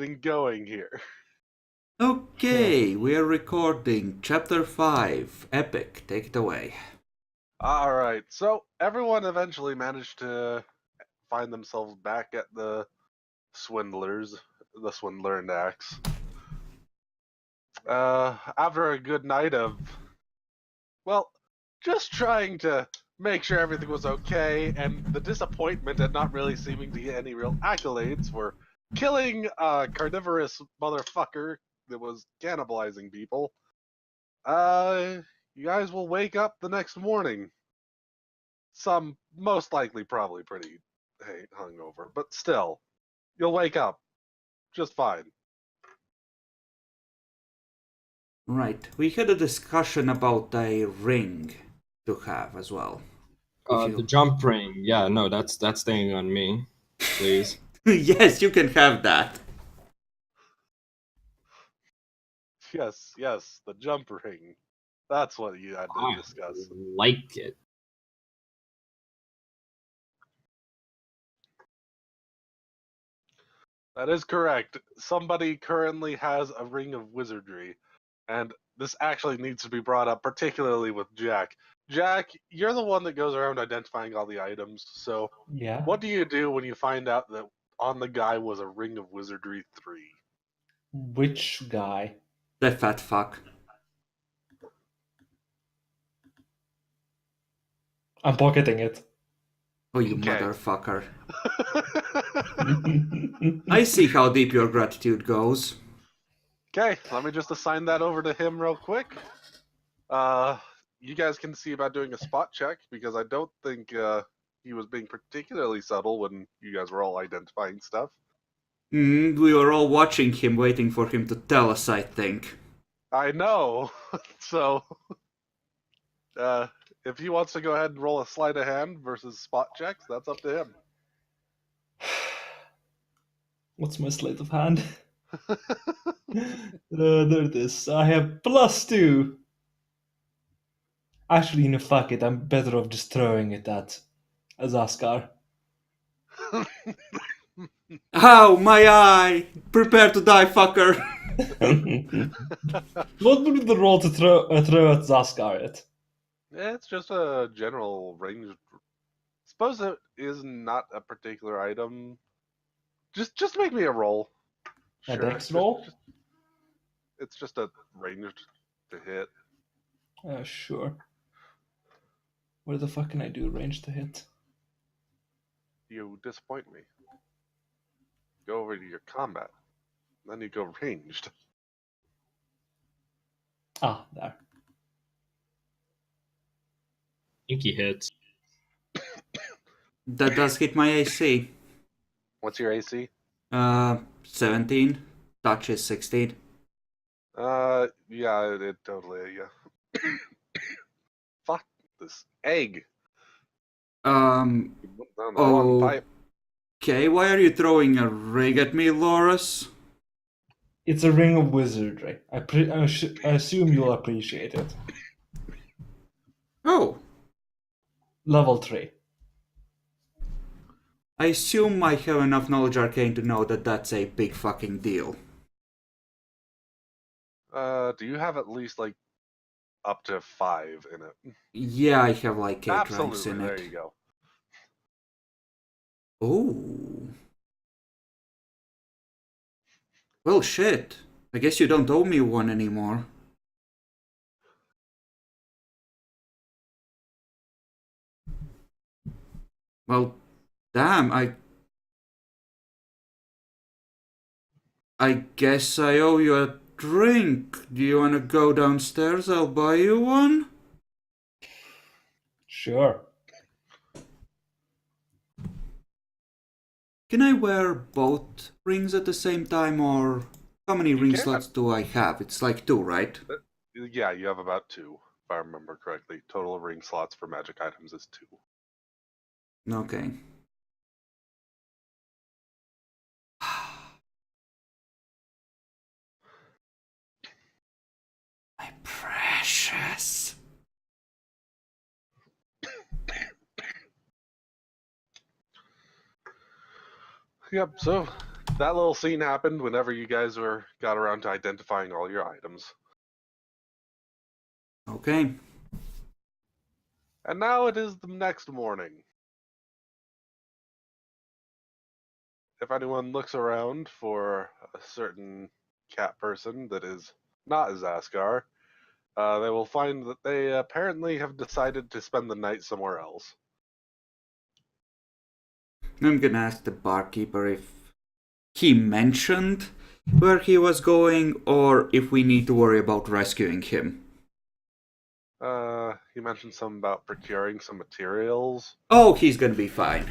everything going here? Okay, we are recording Chapter 5, Epic. Take it away. Alright, so everyone eventually managed to find themselves back at the Swindlers, the Swindler and Axe. After a good night of, well, just trying to make sure everything was okay, and the disappointment at not really seeming to get any real accolades for killing a carnivorous motherfucker that was cannibalizing people. Uh, you guys will wake up the next morning. Some most likely probably pretty hungover, but still, you'll wake up just fine. Right, we had a discussion about a ring to have as well. If The you... jump ring. Yeah, no, that's staying on me, please. Yes, you can have that. Yes, the jump ring. That's what you had to I discuss. like it. That is correct. Somebody currently has a ring of wizardry, and this actually needs to be brought up, particularly with Jack. Jack, you're the one that goes around identifying all the items, so Yeah. what do you do when you find out that on the guy was a ring of wizardry 3? Which guy? The fat fuck. I'm pocketing it. Oh, you Okay. motherfucker. I see how deep your gratitude goes. Okay, let me just assign that over to him real quick. You guys can see about doing a spot check because I don't think he was being particularly subtle when you guys were all identifying stuff. We were all watching him, waiting for him to tell us, I think. I know. So, if he wants to go ahead and roll a sleight of hand versus spot checks, that's up to him. What's my sleight of hand? There it is. I have +2. Actually, no, fuck it. I'm better off just throwing it at Zaskar. Ow, my eye! Prepare to die, fucker! What would be the roll to throw at Zaskar it? It's just a general range. Suppose it is not a particular item. Just make me a roll. A dex roll? It's just a range to hit. Sure. What the fuck can I do range to hit? You disappoint me. Go over to your combat. Then you go ranged. Ah, there. Inky hits. That does hit my AC. What's your AC? 17. Touch is 16. Yeah, it totally, yeah. Fuck this egg. Down the wrong pipe. Okay, why are you throwing a ring at me, Loris? It's a ring of wizardry. I assume you'll appreciate it. Oh, Level 3. I assume I have enough knowledge arcane to know that that's a big fucking deal. Do you have at least, like, up to 5 in it? Yeah, I have like 8 ranks Absolutely, in there it. you go. Oh. Well, shit. I guess you don't owe me one anymore. Well, damn, I guess I owe you a drink. Do you wanna go downstairs? I'll buy you one. Sure. Mm-hmm. Can I wear both rings at the same time, or how many ring can. slots do I have? It's like 2, right? Yeah, you have about 2, if I remember correctly. Total ring slots for magic items is 2. Okay. My precious. Yep, so that little scene happened whenever you guys got around to identifying all your items. Okay. And now it is the next morning. If anyone looks around for a certain cat person that is not Zaskar, they will find that they apparently have decided to spend the night somewhere else. I'm gonna ask the barkeeper if he mentioned where he was going or if we need to worry about rescuing him. He mentioned something about procuring some materials. Oh, he's gonna be fine.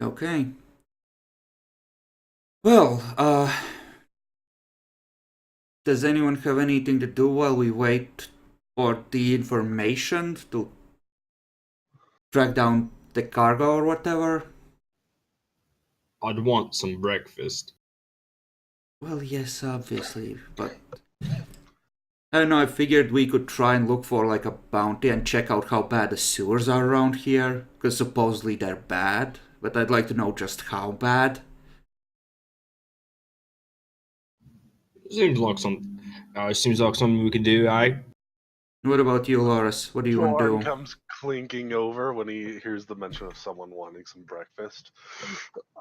Okay. Well, does anyone have anything to do while we wait for the information to track down the cargo or whatever? I'd want some breakfast. Well, yes, obviously, but I don't know, I figured we could try and look for like a bounty and check out how bad the sewers are around here, because supposedly they're bad, but I'd like to know just how bad. Seems like something we can do, eh? What about you, Loris? What do you want to Dorn do? comes clinking over when he hears the mention of someone wanting some breakfast.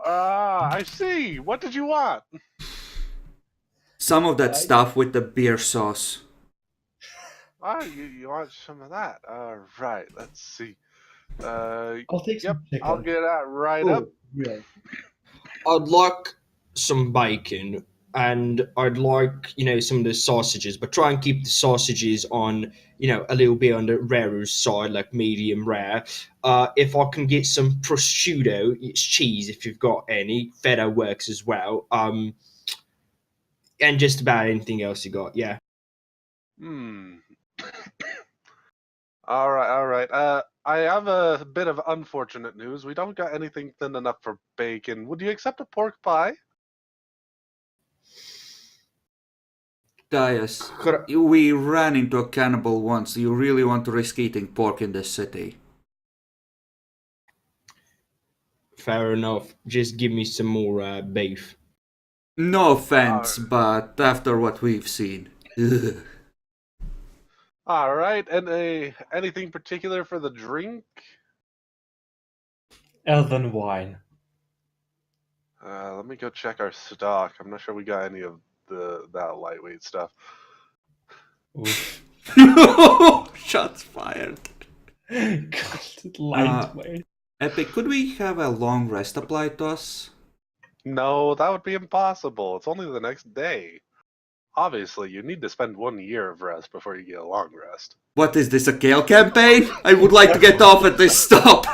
Ah, I see. What did you want? Some of that stuff with the beer sauce. Ah, you want some of that? Right. Let's see. I'll take Yep. some chicken. I'll get that right up. Yeah. I'd like some bacon, and I'd like, some of the sausages, but try and keep the sausages on, a little bit on the rarer side, like medium rare. If I can get some prosciutto, it's cheese if you've got any. Feta works as well. And just about anything else you got, yeah. Hmm. All right. All right. I have a bit of unfortunate news. We don't got anything thin enough for bacon. Would you accept a pork pie? Dias, Could we ran into a cannibal once. Do you really want to risk eating pork in this city? Fair enough. Just give me some more beef. No offense, but after what we've seen. Ugh. All right. And anything particular for the drink? Elven wine. Let me go check our stock. I'm not sure we got any of that lightweight stuff. Oof. Shots fired. God, lightweight. Epic, could we have a long rest applied to us? No, that would be impossible. It's only the next day. Obviously, you need to spend 1 year of rest before you get a long rest. What is this, a Gale campaign? I would like to get off at this stop.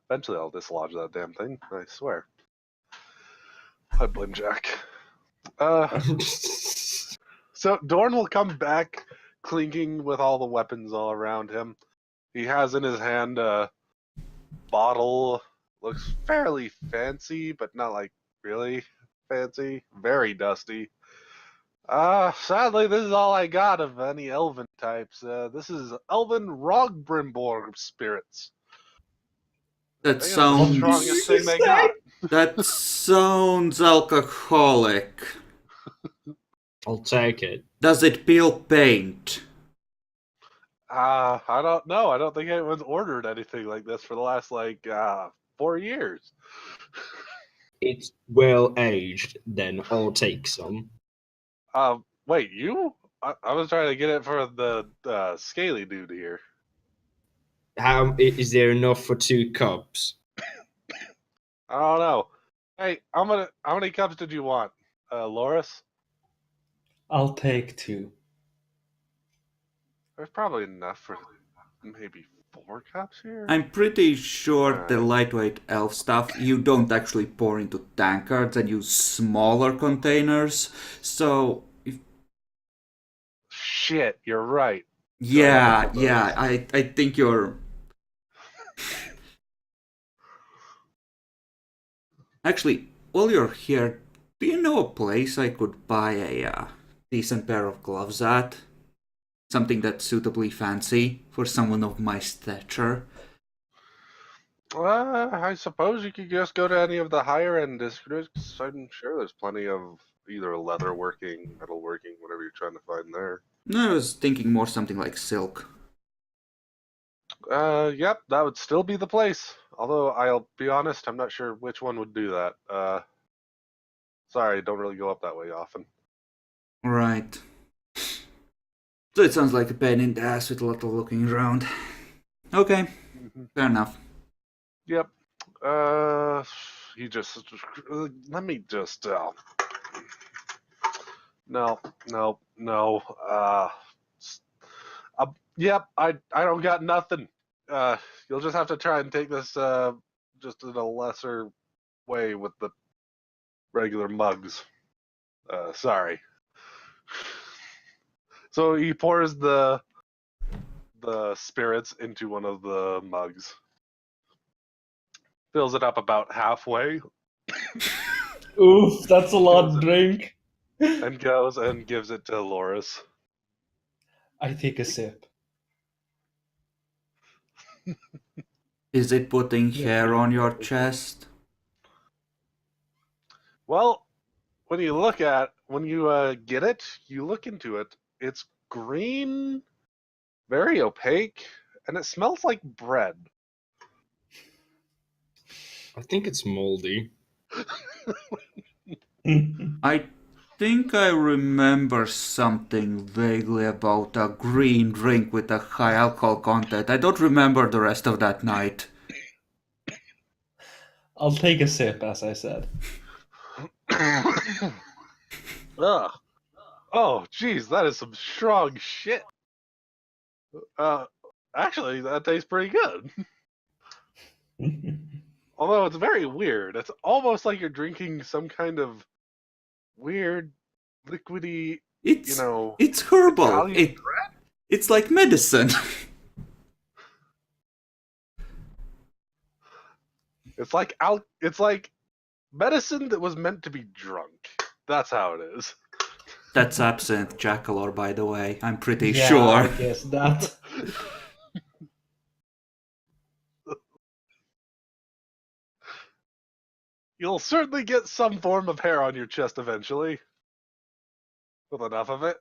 Eventually, I'll dislodge that damn thing. I swear. I blame Jack. So Dorn will come back, clinking with all the weapons all around him. He has in his hand a bottle. Looks fairly fancy, but not like really fancy. Very dusty. Sadly, this is all I got of any elven types. This is Elven Rogbrimborg spirits. That I think it's the sounds... strongest thing they got. That sounds alcoholic. I'll take it. Does it peel paint? I don't know. I don't think anyone's ordered anything like this for the last 4 years. It's well aged, then I'll take some. Wait, you? I was trying to get it for the scaly dude here. How is there enough for 2 cups? I don't know. Hey, how many cups did you want, Loris? I'll take 2. There's probably enough for maybe 4 cups here. I'm pretty sure the lightweight elf stuff you don't actually pour into tankards and use smaller containers. So, Shit, you're right. yeah, I think you're... Actually, while you're here, do you know a place I could buy a decent pair of gloves at? Something that's suitably fancy for someone of my stature? I suppose you could just go to any of the higher end districts. I'm sure there's plenty of either leatherworking, metalworking, whatever you're trying to find there. No, I was thinking more something like silk. Yep, that would still be the place. Although I'll be honest, I'm not sure which one would do that. Sorry, don't really go up that way often. Right. So it sounds like a pain in the ass with a lot of looking around. Okay, fair enough. Yep. You just let me just. No, no, no. Yep. I don't got nothing. You'll just have to try and take this just in a lesser way with the regular mugs. Sorry. So he pours the spirits into one of the mugs, fills it up about halfway, Oof, that's a lot of drink. and goes and gives it to Loris. I take a sip. Is it putting hair on your chest? Well, when you get it, you look into it. It's green, very opaque, and it smells like bread. I think it's moldy. I think I remember something vaguely about a green drink with a high alcohol content. I don't remember the rest of that night. I'll take a sip, as I said. Ugh. Oh, geez, that is some strong shit. Actually, that tastes pretty good. Although it's very weird. It's almost like you're drinking some kind of weird, liquidy, It's herbal. Italian It's like medicine. It's like medicine that was meant to be drunk. That's how it is. That's absinthe, Jackalor, by the way. I'm pretty Yeah, sure. I guess that. You'll certainly get some form of hair on your chest eventually. With enough of it.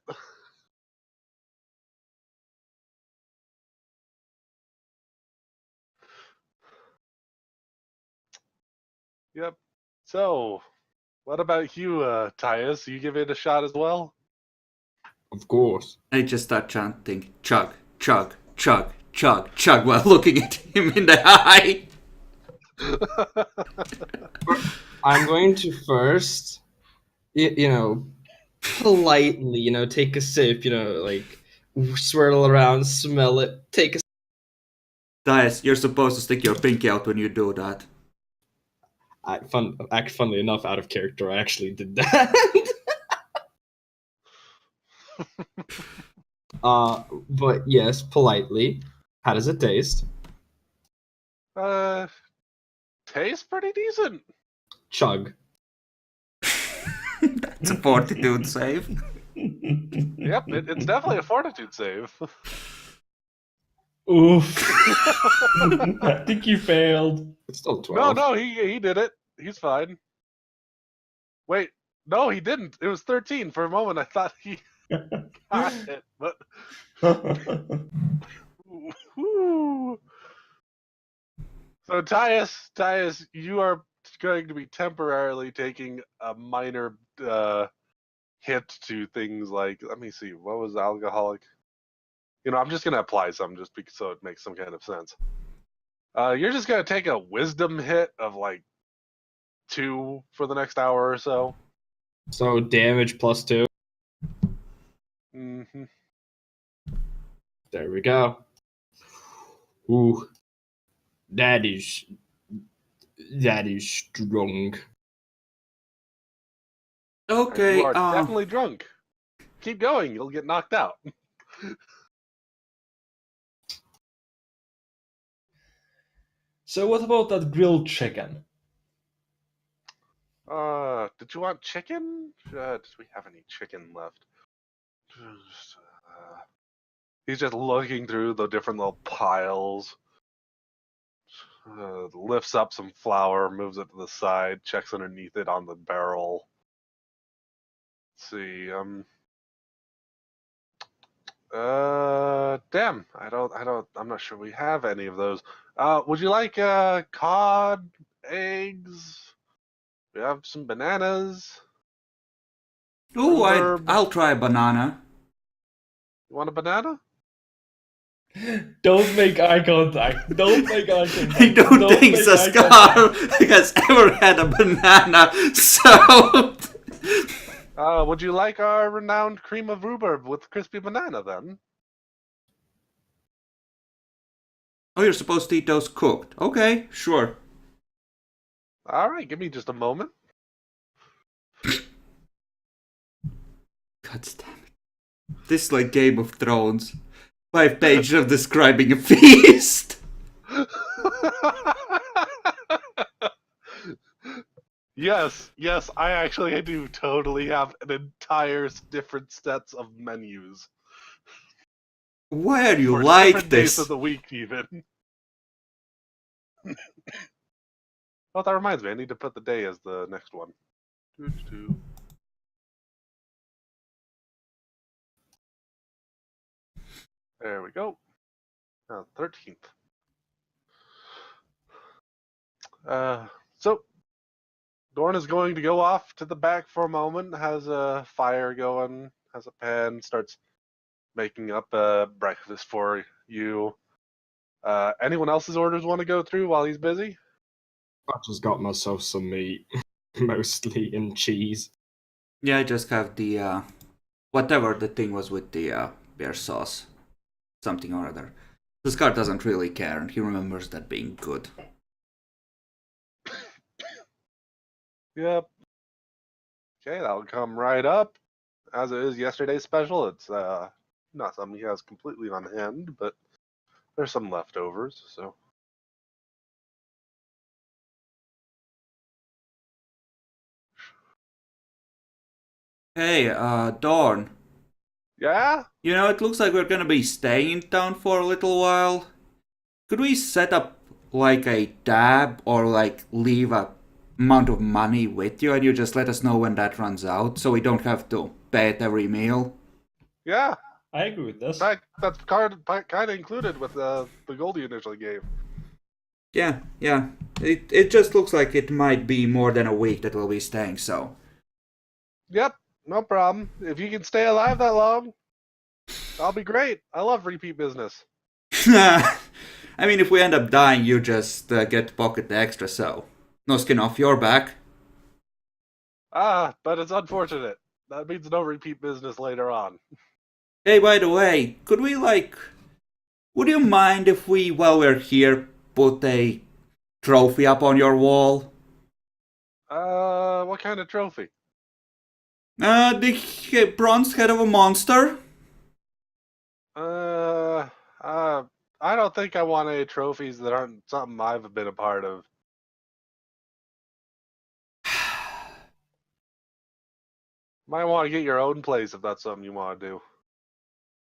Yep. So, what about you, Tyus? You give it a shot as well? Of course. I just start chanting, chug, chug, chug, chug, chug, while looking at him in the eye. I'm going to first, politely, take a sip, like swirl around, smell it, take a. Dias, you're supposed to stick your pinky out when you do that. Funnily enough, out of character, I actually did that. But yes, politely. How does it taste? Tastes pretty decent. Chug. That's a fortitude save. Yep, it's definitely a fortitude save. Oof. I think you failed. It's still 12. No, he did it. He's fine. Wait, no, he didn't. It was 13. For a moment, I thought he got it, but. Woo. So, Tyus, you are going to be temporarily taking a minor hit to things like, let me see, what was alcoholic? I'm just going to apply some just because so it makes some kind of sense. You're just going to take a wisdom hit of like 2 for the next hour or so. So damage +2. Mm-hmm. There we go. Ooh. That is strong. Okay, You are definitely drunk. Keep going, you'll get knocked out. So what about that grilled chicken? Did you want chicken? Did we have any chicken left? He's just looking through the different little piles. Lifts up some flour, moves it to the side, checks underneath it on the barrel. Let's see. Damn. I'm not sure we have any of those. Would you like cod, eggs? We have some bananas. Ooh, Rhubarb. I'll try a banana. You want a banana? Don't make eye contact. Don't make eye contact. I don't think make eye Saskar has ever had a banana, so... Would you like our renowned cream of rhubarb with crispy banana then? Oh, you're supposed to eat those cooked. Okay, sure. Alright, give me just a moment. God damn it. This is like Game of Thrones. 5 pages of describing a feast. Yes, I do totally have an entire different sets of menus. Why are you For like different days this? of the week, even. Oh, that reminds me, I need to put the day as the next one. There we go. 13th. So Dorn is going to go off to the back for a moment, has a fire going, has a pan, starts making up breakfast for you. Anyone else's orders want to go through while he's busy? I just got myself some meat, mostly in cheese. Yeah, I just have the, whatever the thing was with the bear sauce. Something or other. Saskar doesn't really care, and he remembers that being good. Yep. Okay, that'll come right up. As it is yesterday's special, it's not something he has completely on hand, but there's some leftovers, so. Hey, Dorn. Yeah? You know, it looks like we're gonna be staying in town for a little while. Could we set up like a tab or like leave a amount of money with you and you just let us know when that runs out so we don't have to pay it every meal? Yeah. I agree with this. In fact, that's kind of included with the gold you initially gave. Yeah. It just looks like it might be more than a week that we'll be staying, so. Yep, no problem. If you can stay alive that long, that'll be great. I love repeat business. I mean, if we end up dying, you just get to pocket the extra, so. No skin off your back. But it's unfortunate. That means no repeat business later on. Hey, by the way, could we, like... Would you mind if we, while we're here, put a trophy up on your wall? What kind of trophy? The bronze head of a monster? I don't think I want any trophies that aren't something I've been a part of. Might want to get your own place if that's something you want to do.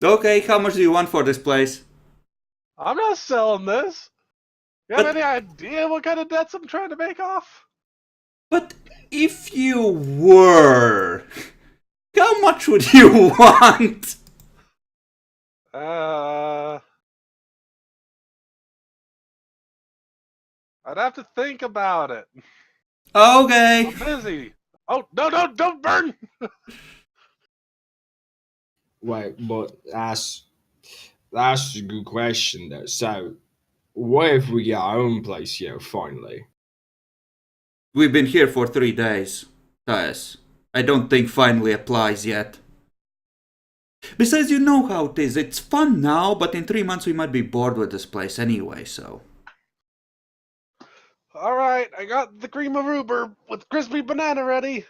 Okay, how much do you want for this place? I'm not selling this. You have any idea what kind of debts I'm trying to make off? But if you were, how much would you want? I'd have to think about it. Okay. I'm busy. Oh, no, don't burn! Wait, but that's a good question though. So, what if we get our own place, finally? We've been here for 3 days, Tyus. I don't think finally applies yet. Besides, you know how it is. It's fun now, but in 3 months we might be bored with this place anyway, so. Alright, I got the cream of rhubarb with crispy banana ready.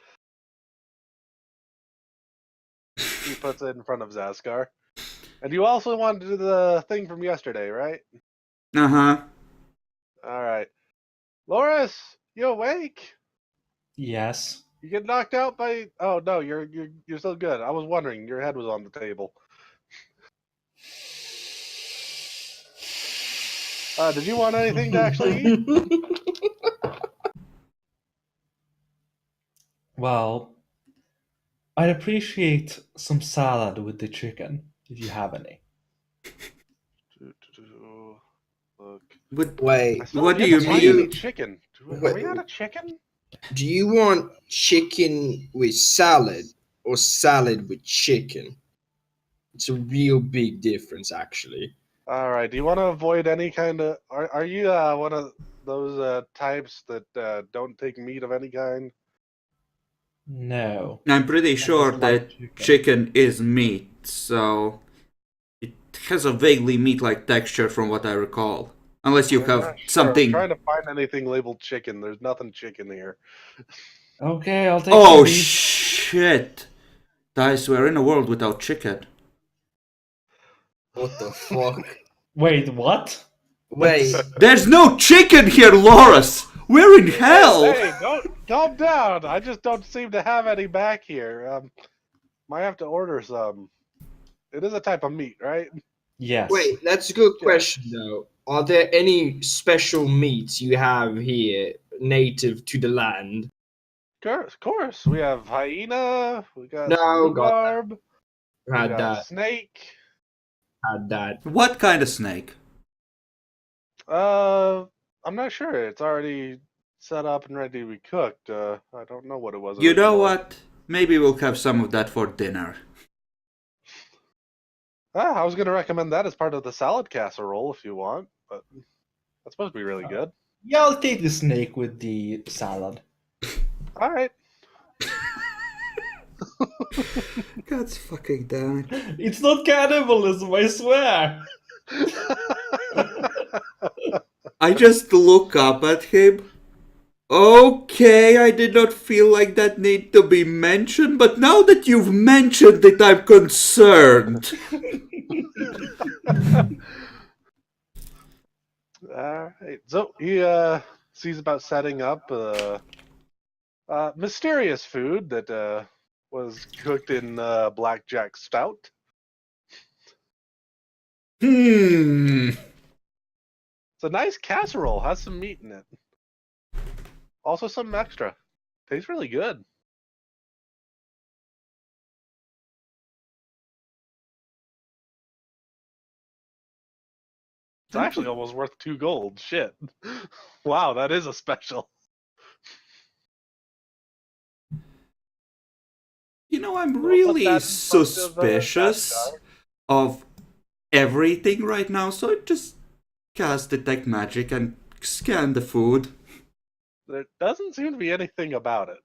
He puts it in front of Zaskar. And you also wanted to do the thing from yesterday, right? Uh-huh. Alright. Loris, you awake? Yes. You get knocked out by. Oh no, you're still good. I was wondering. Your head was on the table. Did you want anything to actually eat? Well, I'd appreciate some salad with the chicken, if you have any. Look, But Wait, I still what have do yet you to find you- any mean? chicken. Are Wait. we out of chicken? do you want chicken with salad or salad with chicken? It's a real big difference, actually. All right. Do you want to avoid any kind of? Are you one of those types that don't take meat of any kind? No. I'm pretty I sure just like that chicken is meat, so it has a vaguely meat-like texture from what I recall. Unless you I'm have not sure. I'm something. trying to find anything labeled chicken. There's nothing chicken here. Okay, I'll take Oh some beef. shit! Dice, we're in a world without chicken. What the fuck? Wait, what? Wait, There's no chicken here, Loris! We're in hell! Hey, don't calm down. I just don't seem to have any back here. Might have to order some. It is a type of meat, right? Yes. wait, that's a good question though. Are there any special meats you have here native to the land? Of course. We have hyena. We got No, rhubarb. We Had got that, snake. had that. What kind of snake? I'm not sure. It's already set up and ready to be cooked. I don't know what it was. You know originally. what? Maybe we'll have some of that for dinner. I was gonna recommend that as part of the salad casserole if you want, but that's supposed to be really good. Yeah, I'll take the snake with the salad. All right. God fucking damn it. It's not cannibalism, I swear. I just look up at him. Okay, I did not feel like that need to be mentioned, but now that you've mentioned it, I'm concerned. All right. So he sees about setting up mysterious food that was cooked in blackjack stout. Hmm. It's a nice casserole. Has some meat in it. Also some extra. Tastes really good. It's actually almost worth 2 gold. Shit. Wow, that is a special. You know, I'm We'll put really that in front of, suspicious that of everything right now, so I just cast Detect Magic and scan the food. There doesn't seem to be anything about it.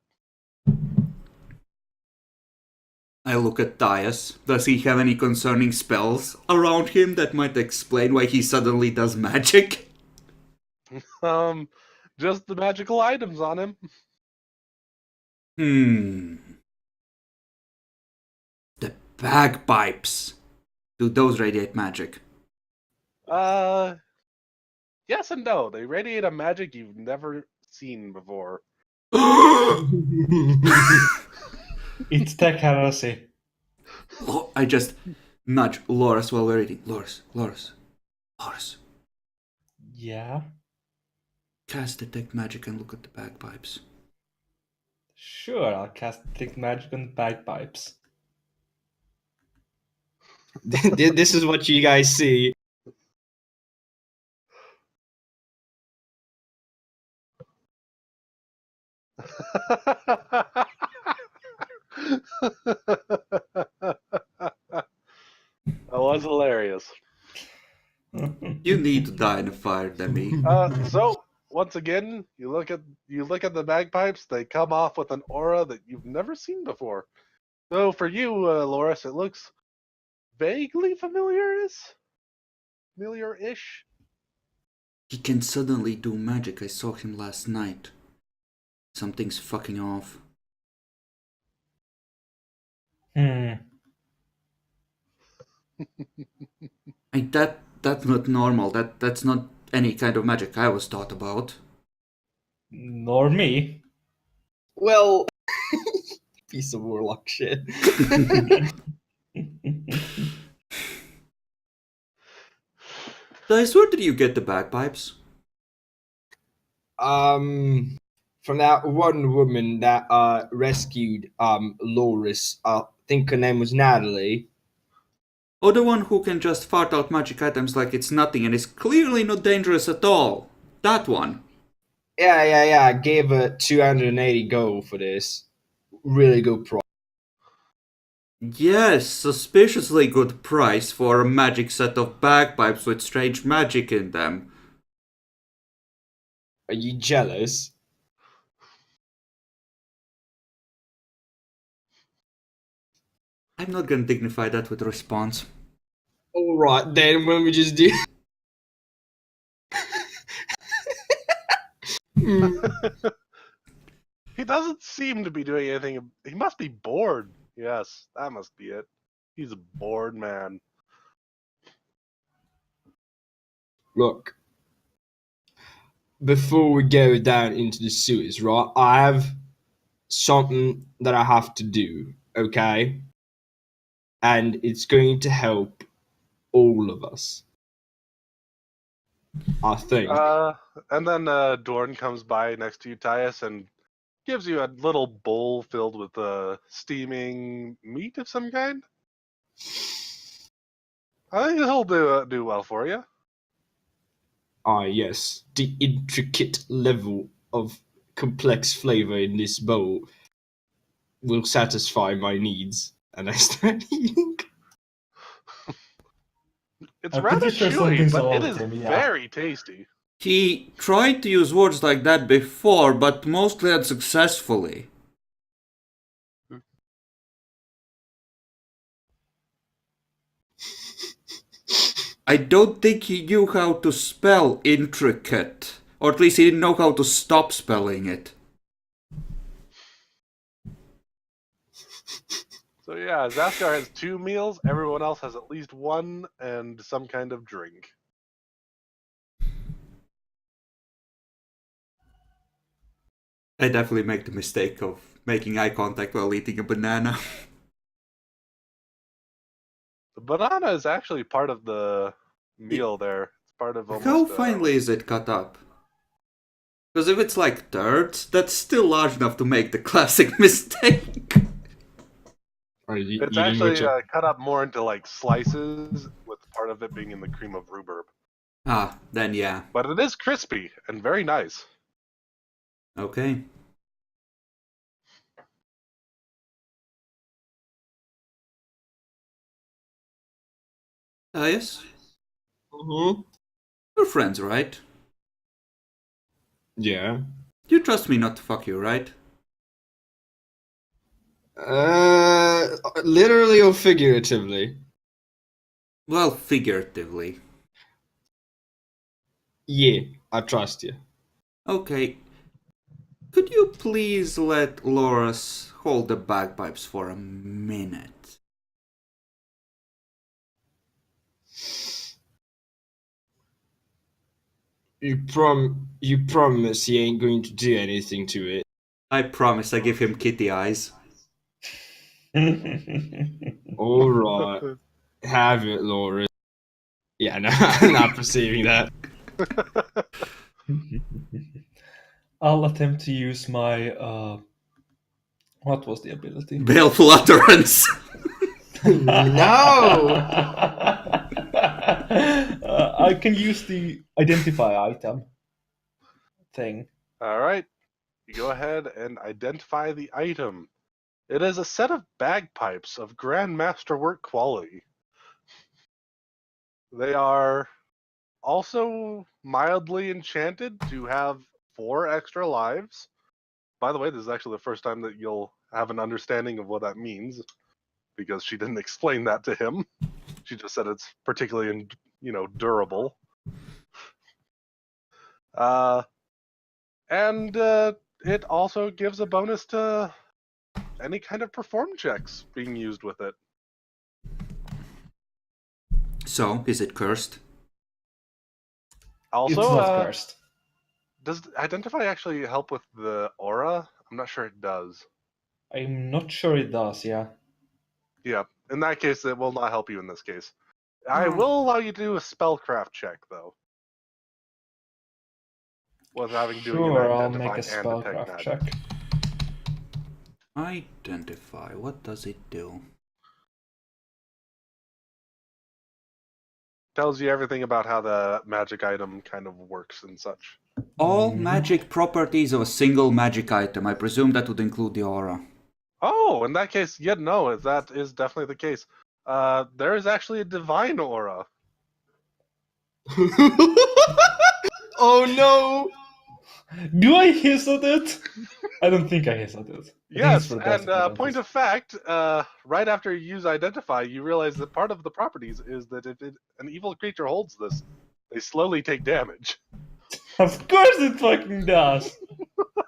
I look at Tyus. Does he have any concerning spells around him that might explain why he suddenly does magic? Just the magical items on him. The bagpipes. Do those radiate magic? Yes and no. They radiate a magic you've never seen before. It's tech heresy. I just nudge Loris while we're eating. Loris. Yeah? Cast Detect Magic and look at the bagpipes. Sure, I'll cast Detect Magic on the bagpipes. This is what you guys see. That was hilarious. You need to die in a fire, Demi. So once again, you look at the bagpipes. They come off with an aura that you've never seen before. So for you, Loris, it looks vaguely familiar-ish. He can suddenly do magic. I saw him last night. Something's fucking off. That's not normal. That's not any kind of magic I was taught about. Nor me. Well, piece of warlock shit. Dice, where did you get the bagpipes? From that one woman that rescued Loris. I think her name was Natalie. Or the one who can just fart out magic items like it's nothing and is clearly not dangerous at all? That one. Yeah. I gave her 280 gold for this. Really good price. Yes, suspiciously good price for a magic set of bagpipes with strange magic in them. Are you jealous? I'm not gonna dignify that with a response. All right, then when we just do. He doesn't seem to be doing anything. He must be bored. Yes, that must be it. He's a bored man. Look, before we go down into the sewers, right? I have something that I have to do, okay? And it's going to help all of us. I think. And then Dorn comes by next to you, Tyus, and gives you a little bowl filled with steaming meat of some kind. I think he'll do well for you. Ah, yes, the intricate level of complex flavor in this bowl will satisfy my needs, and I start eating. It's I'm rather pretty sure chewy, something's but wrong it with is him, yeah. very tasty. He tried to use words like that before, but mostly unsuccessfully. I don't think he knew how to spell intricate. Or at least he didn't know how to stop spelling it. So yeah, Zaskar has 2 meals, everyone else has at least 1 and some kind of drink. I definitely make the mistake of making eye contact while eating a banana. The banana is actually part of the meal there. It's part of almost... How finely is it cut up? Because if it's like thirds, that's still large enough to make the classic mistake. Are you It's eating actually which? cut up more into like slices, with part of it being in the cream of rhubarb. Ah, then yeah. But it is crispy and very nice. Okay. Yes? Mm-hmm. We're friends, right? Yeah. You trust me not to fuck you, right? Literally or figuratively? Well, figuratively. Yeah, I trust you. Okay. Could you please let Loris hold the bagpipes for a minute? You promise you ain't going to do anything to it. I promise I give him kitty eyes. All right, have it, Laura. Yeah, no, I'm not perceiving that. I'll attempt to use my what was the ability? Baleful utterance! No! I can use the identify item thing. Alright, you go ahead and identify the item. It is a set of bagpipes of Grand Masterwork quality. They are also mildly enchanted to have 4 extra lives. By the way, this is actually the first time that you'll have an understanding of what that means, because she didn't explain that to him. She just said it's particularly, durable. And it also gives a bonus to any kind of perform checks being used with it. So, is it cursed? Also, It's not cursed. does Identify actually help with the aura? I'm not sure it does. I'm not sure it does, yeah. Yeah, in that case, it will not help you in this case. I will allow you to do a spellcraft check, though. With having doing an Sure, I'll make identify a and detect spellcraft magic. check. Identify. What does it do? Tells you everything about how the magic item kind of works and such. All Mhm. magic properties of a single magic item. I presume that would include the aura. Oh, in that case, yeah, no, that is definitely the case. There is actually a divine aura. Oh no! Do I hiss at it? I don't think I hiss at it. I think it's Yes, for the best and if I don't point hiss. of fact, right after you use identify, you realize that part of the properties is that if an evil creature holds this, they slowly take damage. Of course it fucking does!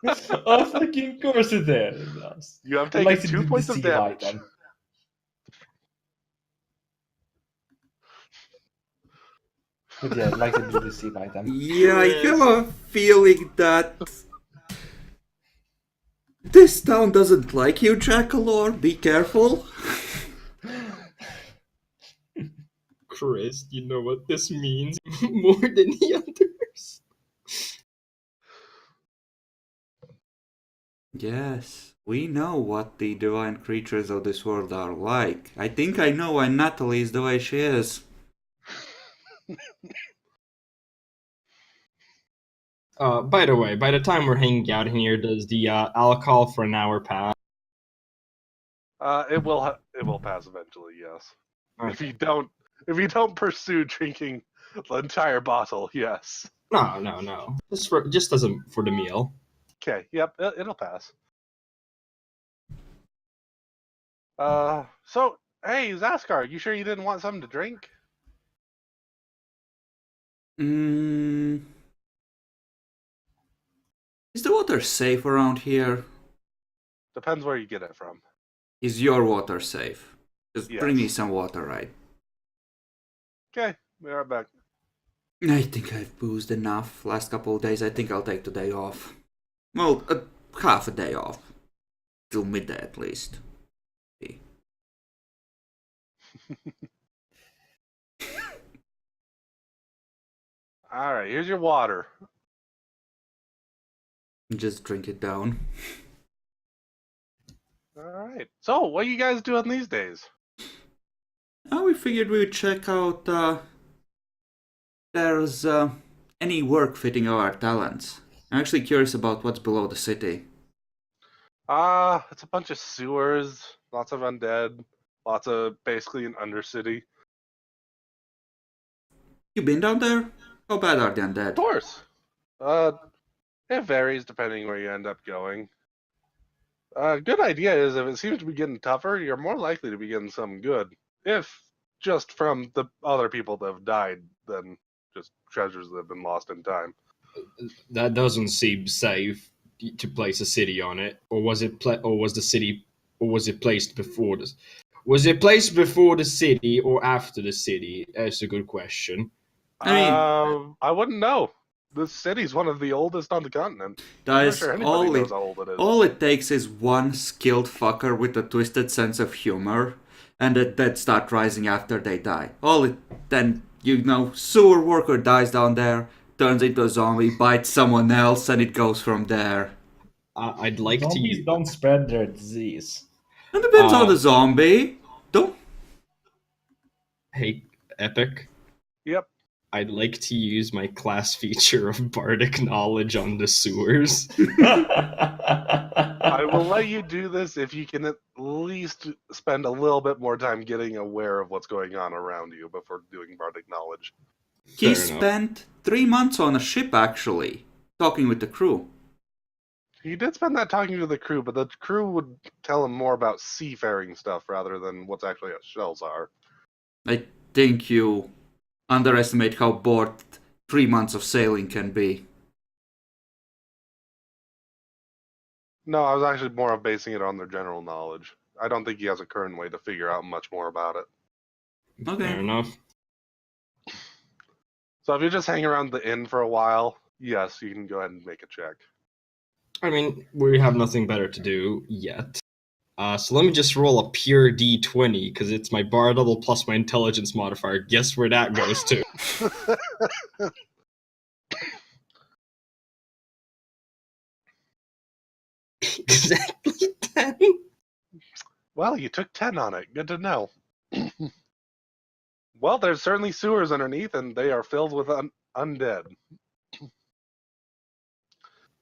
Of fucking course it does. You have I'd like taken to 2 do points of deceive damage. item. But yeah, I'd like to do deceive item. Yeah, I have Chris. a feeling that this town doesn't like you, Jackalor. Be careful. Chris, you know what this means more than the others. Yes, we know what the divine creatures of this world are like. I think I know why Natalie is the way she is. By the way, by the time we're hanging out here, does the alcohol for an hour pass? It will pass eventually, yes. If Okay. you don't pursue drinking the entire bottle, yes. No. Just as for the meal. Okay, yep, it'll pass. So hey, Zaskar, you sure you didn't want something to drink? Mm, is the water safe around here? Depends where you get it from. Is your water safe? Just bring me Yes. some water, right? Okay, be right back. I think I've boozed enough. Last couple of days, I think I'll take the day off. Well, half a day off. Till midday at least. All right, here's your water. Just drink it down. All right. So, what are you guys doing these days? We figured we would check out there's any work fitting our talents. I'm actually curious about what's below the city. It's a bunch of sewers, lots of undead, lots of basically an undercity. You been down there? How bad are the Of undead? course. It varies depending where you end up going. Good idea is if it seems to be getting tougher, you're more likely to be getting some good. If just from the other people that have died than just treasures that have been lost in time. That doesn't seem safe to place a city on it. Or was it placed before this? Was it placed before the city or after the city? That's a good question. I mean, I wouldn't know. This city's one of the oldest on the continent. I'm not guys, sure anybody knows how old it is. all it takes is one skilled fucker with a twisted sense of humor, and the dead start rising after they die. Then, sewer worker dies down there, turns into a zombie, bites someone else, and it goes from there. I'd like to Zombies use. don't spread their disease. It depends on the zombie. Don't. Hey, Epic. Yep. I'd like to use my class feature of bardic knowledge on the sewers. I will let you do this if you can at least spend a little bit more time getting aware of what's going on around you before doing bardic knowledge. He Fair enough. spent 3 months on a ship, actually, talking with the crew. He did spend that talking to the crew, but the crew would tell him more about seafaring stuff rather than what's actually how shells are. I think you underestimate how bored 3 months of sailing can be. No, I was actually more of basing it on their general knowledge. I don't think he has a current way to figure out much more about it. Okay. Fair enough. So if you're just hanging around the inn for a while, yes, you can go ahead and make a check. I mean, we have nothing better to do yet. So let me just roll a pure d20 because it's my bar double plus my intelligence modifier. Guess where that goes to? Exactly 10. Well, you took 10 on it. Good to know. Well, there's certainly sewers underneath, and they are filled with undead.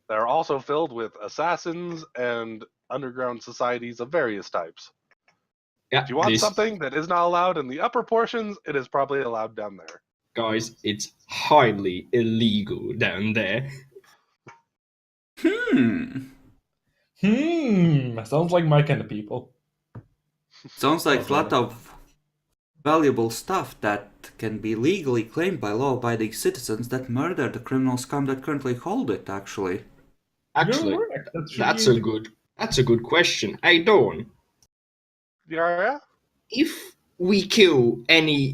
They're also filled with assassins and underground societies of various types. Yeah, If you want this something that is not allowed in the upper portions, it is probably allowed down there. guys, it's highly illegal down there. Sounds like my kind of people. Sounds like a Okay. lot of valuable stuff that can be legally claimed by law-abiding citizens that murder the criminal scum that currently hold it, actually. Actually, You're right. That should that's be a good that's a good question. Hey Dawn, Yeah? if we kill any,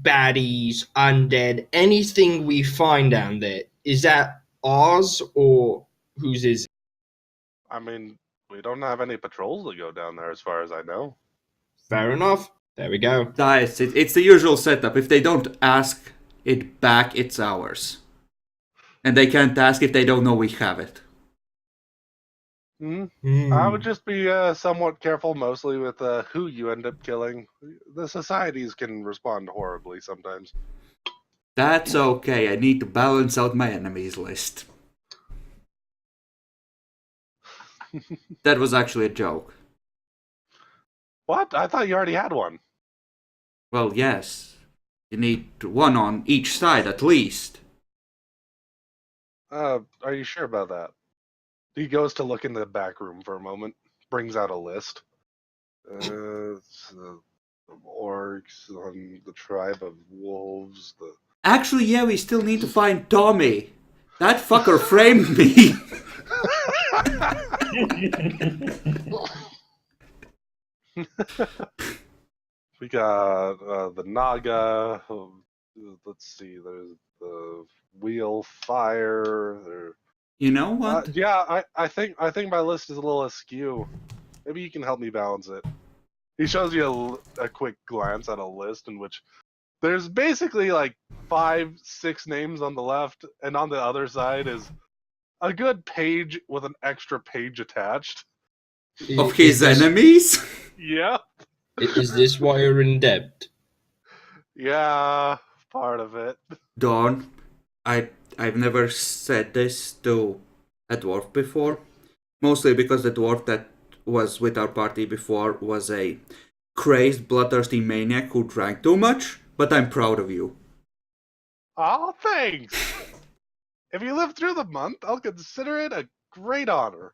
baddies, undead, anything we find down there, is that ours or whose is it? I mean, we don't have any patrols that go down there as far as I know. Fair enough. There we go. Guys, it's the usual setup. If they don't ask it back, it's ours. And they can't ask if they don't know we have it. I would just be somewhat careful, mostly with who you end up killing. The societies can respond horribly sometimes. That's okay, I need to balance out my enemies list. That was actually a joke. What? I thought you already had one. Well, yes. You need one on each side at least. Are you sure about that? He goes to look in the back room for a moment, brings out a list. It's, the orcs on the tribe of wolves. Actually, yeah, we still need to find Tommy. That fucker framed me. We got the Naga. Let's see. There's the Wheel Fire. You know what? Yeah, I think my list is a little askew. Maybe you can help me balance it. He shows you a quick glance at a list in which there's basically like 5-6 names on the left, and on the other side is a good page with an extra page attached. Of his enemies? Yeah. Is this why you're in debt? Yeah, part of it. Dawn, I've never said this to a dwarf before. Mostly because the dwarf that was with our party before was a crazed, bloodthirsty maniac who drank too much, but I'm proud of you. Oh, thanks. If you live through the month, I'll consider it a great honor.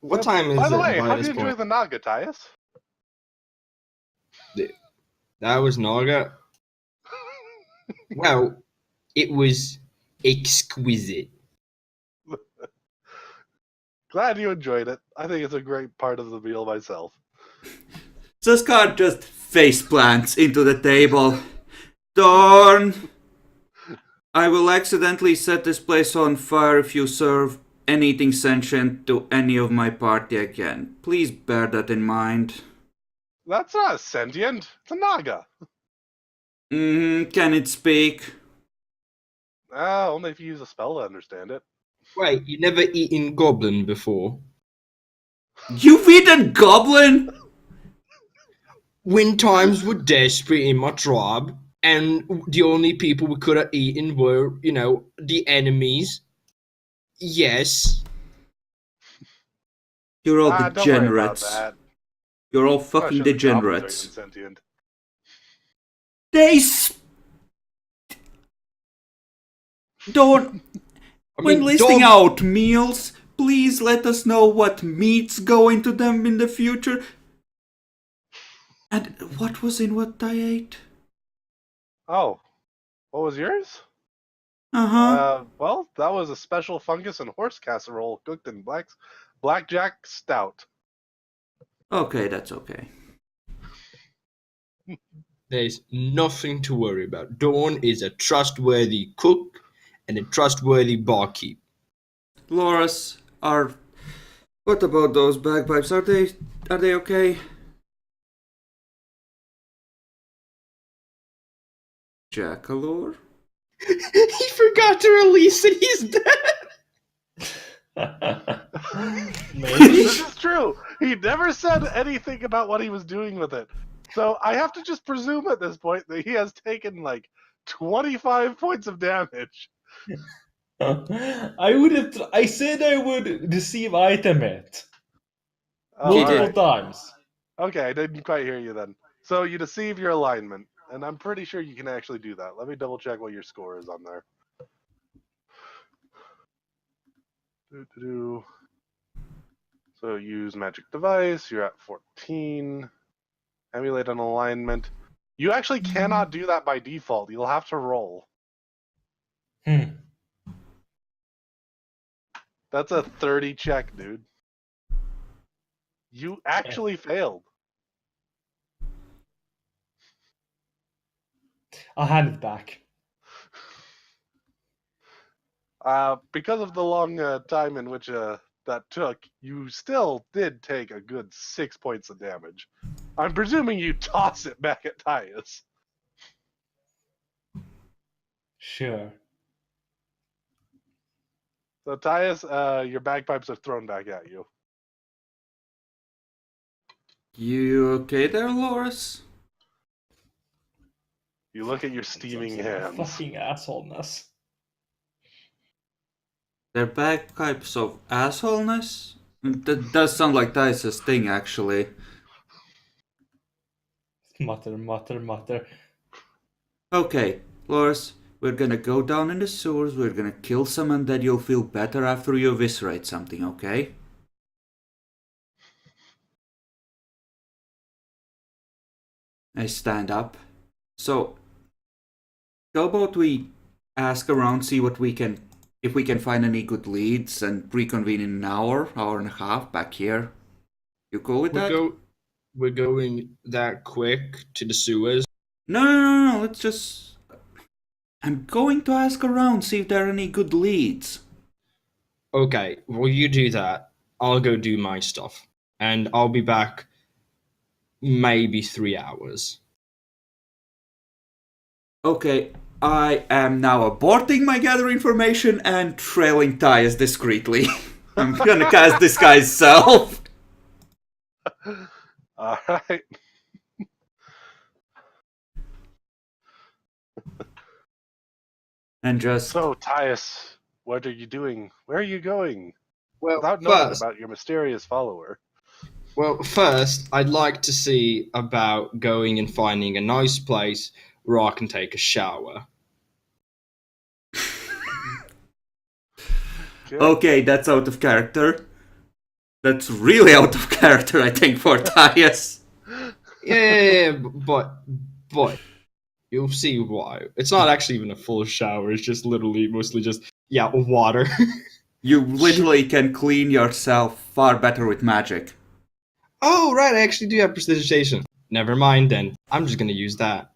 What time is By the it way, by how'd this you enjoy point? the Naga, Tyus? That was Naga. Well, it was exquisite. Glad you enjoyed it. I think it's a great part of the meal myself. Suskar just face plants into the table. Darn! I will accidentally set this place on fire if you serve anything sentient to any of my party again. Please bear that in mind. That's not sentient. It's a Naga. Can it speak? Only if you use a spell to understand it. Wait, you never eaten goblin before? You've eaten goblin? When times were desperate in my tribe, and the only people we could have eaten were, the enemies. Yes. You're all Don't worry about degenerates. that. You're all I fucking should've goblins are degenerates. even sentient. They don't. When listing out meals, please let us know what meats go into them in the future. And what was in what I ate? Oh, what was yours? Well, that was a special fungus and horse casserole cooked in blackjack stout. Okay, that's okay. There's nothing to worry about. Dawn is a trustworthy cook and a trustworthy barkeep. Loris, what about those bagpipes? Are they okay? Jackalore? He forgot to release it. He's dead. Maybe? This is true. He never said anything about what he was doing with it. So I have to just presume at this point that he has taken like 25 points of damage. I said I would deceive item it. Oh, Multiple alright. times. Okay, I didn't quite hear you then. So you deceive your alignment, and I'm pretty sure you can actually do that. Let me double check what your score is on there. Doo-doo-doo. So use magic device, you're at 14. Emulate an alignment. You actually cannot do that by default. You'll have to roll. That's a 30 check, dude. You actually failed. I'll hand it back. Because of the long time in which that took, you still did take a good 6 points of damage. I'm presuming you toss it back at Tyus. Sure. So Tyus, your bagpipes are thrown back at you. You okay there, Loris? You look at your steaming hands. Fucking assholeness. They're bagpipes of assholeness? That does sound like Dice's thing, actually. Mutter, mutter, mutter. Okay, Loris, we're gonna go down in the sewers, we're gonna kill some undead, you'll feel better after you eviscerate something, okay? I stand up. So, how about we ask around, see what we can, if we can find any good leads, and reconvene in an hour and a half back here. You cool with that? We're going that quick to the sewers. No, let's just... I'm going to ask around, see if there are any good leads. Okay, well, you do that. I'll go do my stuff. And I'll be back maybe 3 hours. Okay, I am now aborting my gather information and trailing Tyus discreetly. I'm gonna cast Disguise Self. Alright. And just... So, Tyus, what are you doing? Where are you going? Well, Without knowing first, about your mysterious follower. I'd like to see about going and finding a nice place where I can take a shower. Okay, that's out of character. That's really out of character, I think, for Tyus. Yeah, but you'll see why. It's not actually even a full shower. It's just literally mostly just water. You literally can clean yourself far better with magic. Oh right, I actually do have prestidigitation. Never mind then. I'm just gonna use that.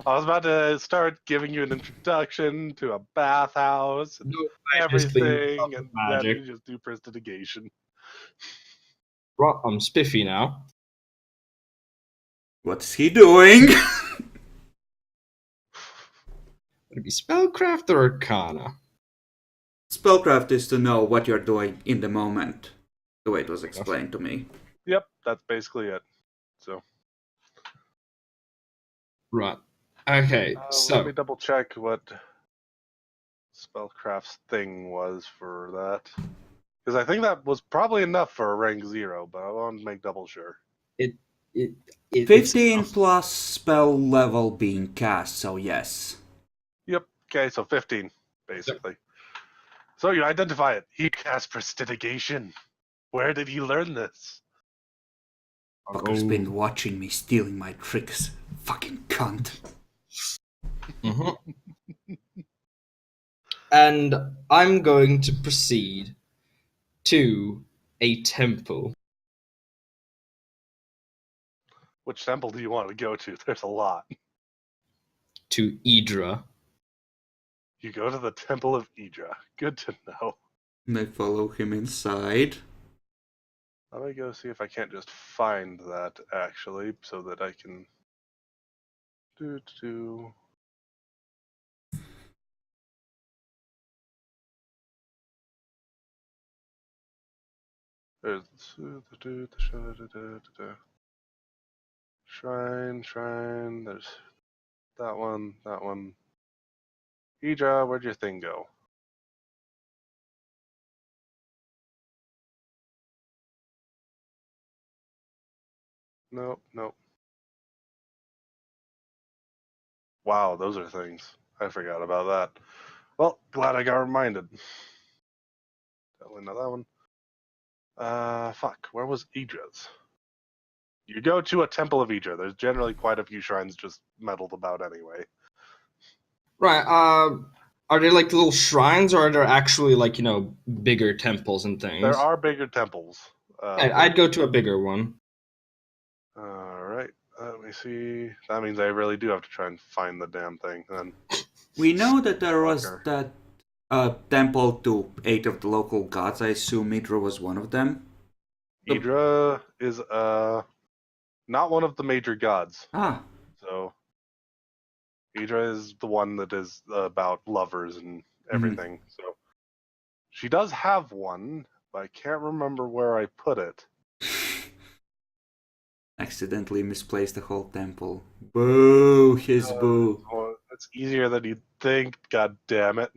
I was about to start giving you an introduction to a bathhouse and No, I just clean everything, myself and with then magic. you just do prestidigitation. Right, I'm spiffy now. What's he doing? Would it be spellcraft or arcana? Spellcraft is to know what you're doing in the moment. The way it was explained to me. Yep, that's basically it. So, Right. Okay, so let me double check what Spellcraft's thing was for that. Because I think that was probably enough for a rank 0, but I want to make double sure. it 15 it's plus spell level being cast, so yes. Yep, okay, so 15, basically. So you identify it. He cast prestidigitation. Where did he learn this? Fucker's been watching me stealing my tricks. Fucking cunt. Mhm. And I'm going to proceed to a temple. Which temple do you want to go to? There's a lot. To Idra. You go to the Temple of Idra. Good to know. And I follow him inside. Let me go see if I can't just find that, actually, so that I can... do. There's shrine, there's that one. Idra, where'd your thing go? Nope. Wow, those are things. I forgot about that. Well, glad I got reminded. Definitely not that one. Fuck, where was Idra's? You go to a Temple of Idra. There's generally quite a few shrines just meddled about anyway. Right. Are there like little shrines, or are there actually like bigger temples and things? There are bigger temples. I'd go to a bigger one. Alright, let me see. That means I really do have to try and find the damn thing then. We know that there was Fucker. that temple to 8 of the local gods. I assume Idra was one of them. Idra is not one of the major gods. Ah, So Idra is the one that is about lovers and everything. So she does have one, but I can't remember where I put it. accidentally misplaced the whole temple. Boo, his boo. Well, it's easier than you'd think. God damn it.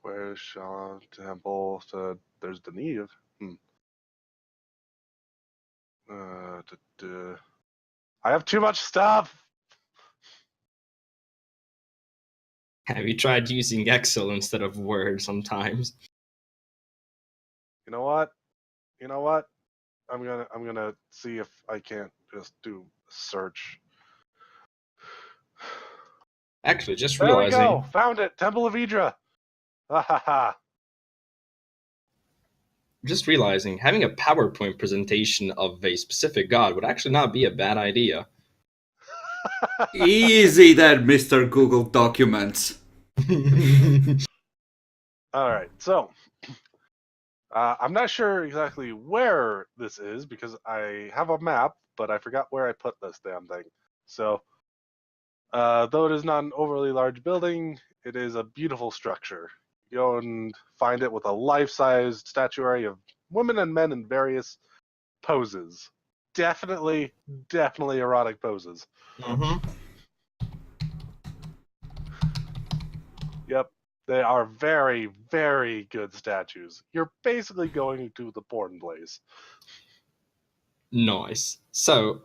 Where's Shaw Temple? So there's the Neve. I have too much stuff. Have you tried using Excel instead of Word sometimes? You know what? I'm gonna see if I can't just do a search. Actually, just There we realizing. go. Found it. Temple of Idra. Ha ha ha. Just realizing having a PowerPoint presentation of a specific god would actually not be a bad idea. Easy there, Mr. Google Documents. All right. So I'm not sure exactly where this is because I have a map, but I forgot where I put this damn thing. So, though it is not an overly large building, it is a beautiful structure. You go and find it with a life-sized statuary of women and men in various poses. Definitely erotic poses. Mm-hmm. Yep. They are very, very good statues. You're basically going to the porn place. Nice. So,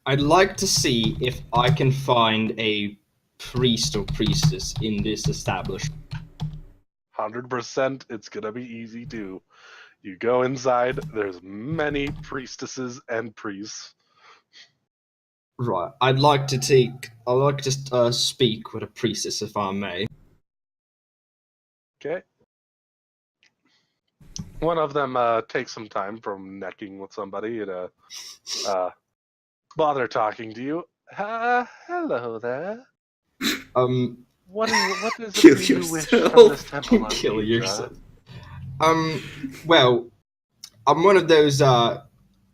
I'd like to see if I can find a priest or priestess in this establishment. 100%, it's gonna be easy too. You go inside, there's many priestesses and priests. Right. I'd like to speak with a priestess, if I may. Okay. One of them takes some time from necking with somebody and bother talking to you. Hello there. What is Kill it you wish yourself. from this temple of Kill Idra? yourself. Well, I'm one of those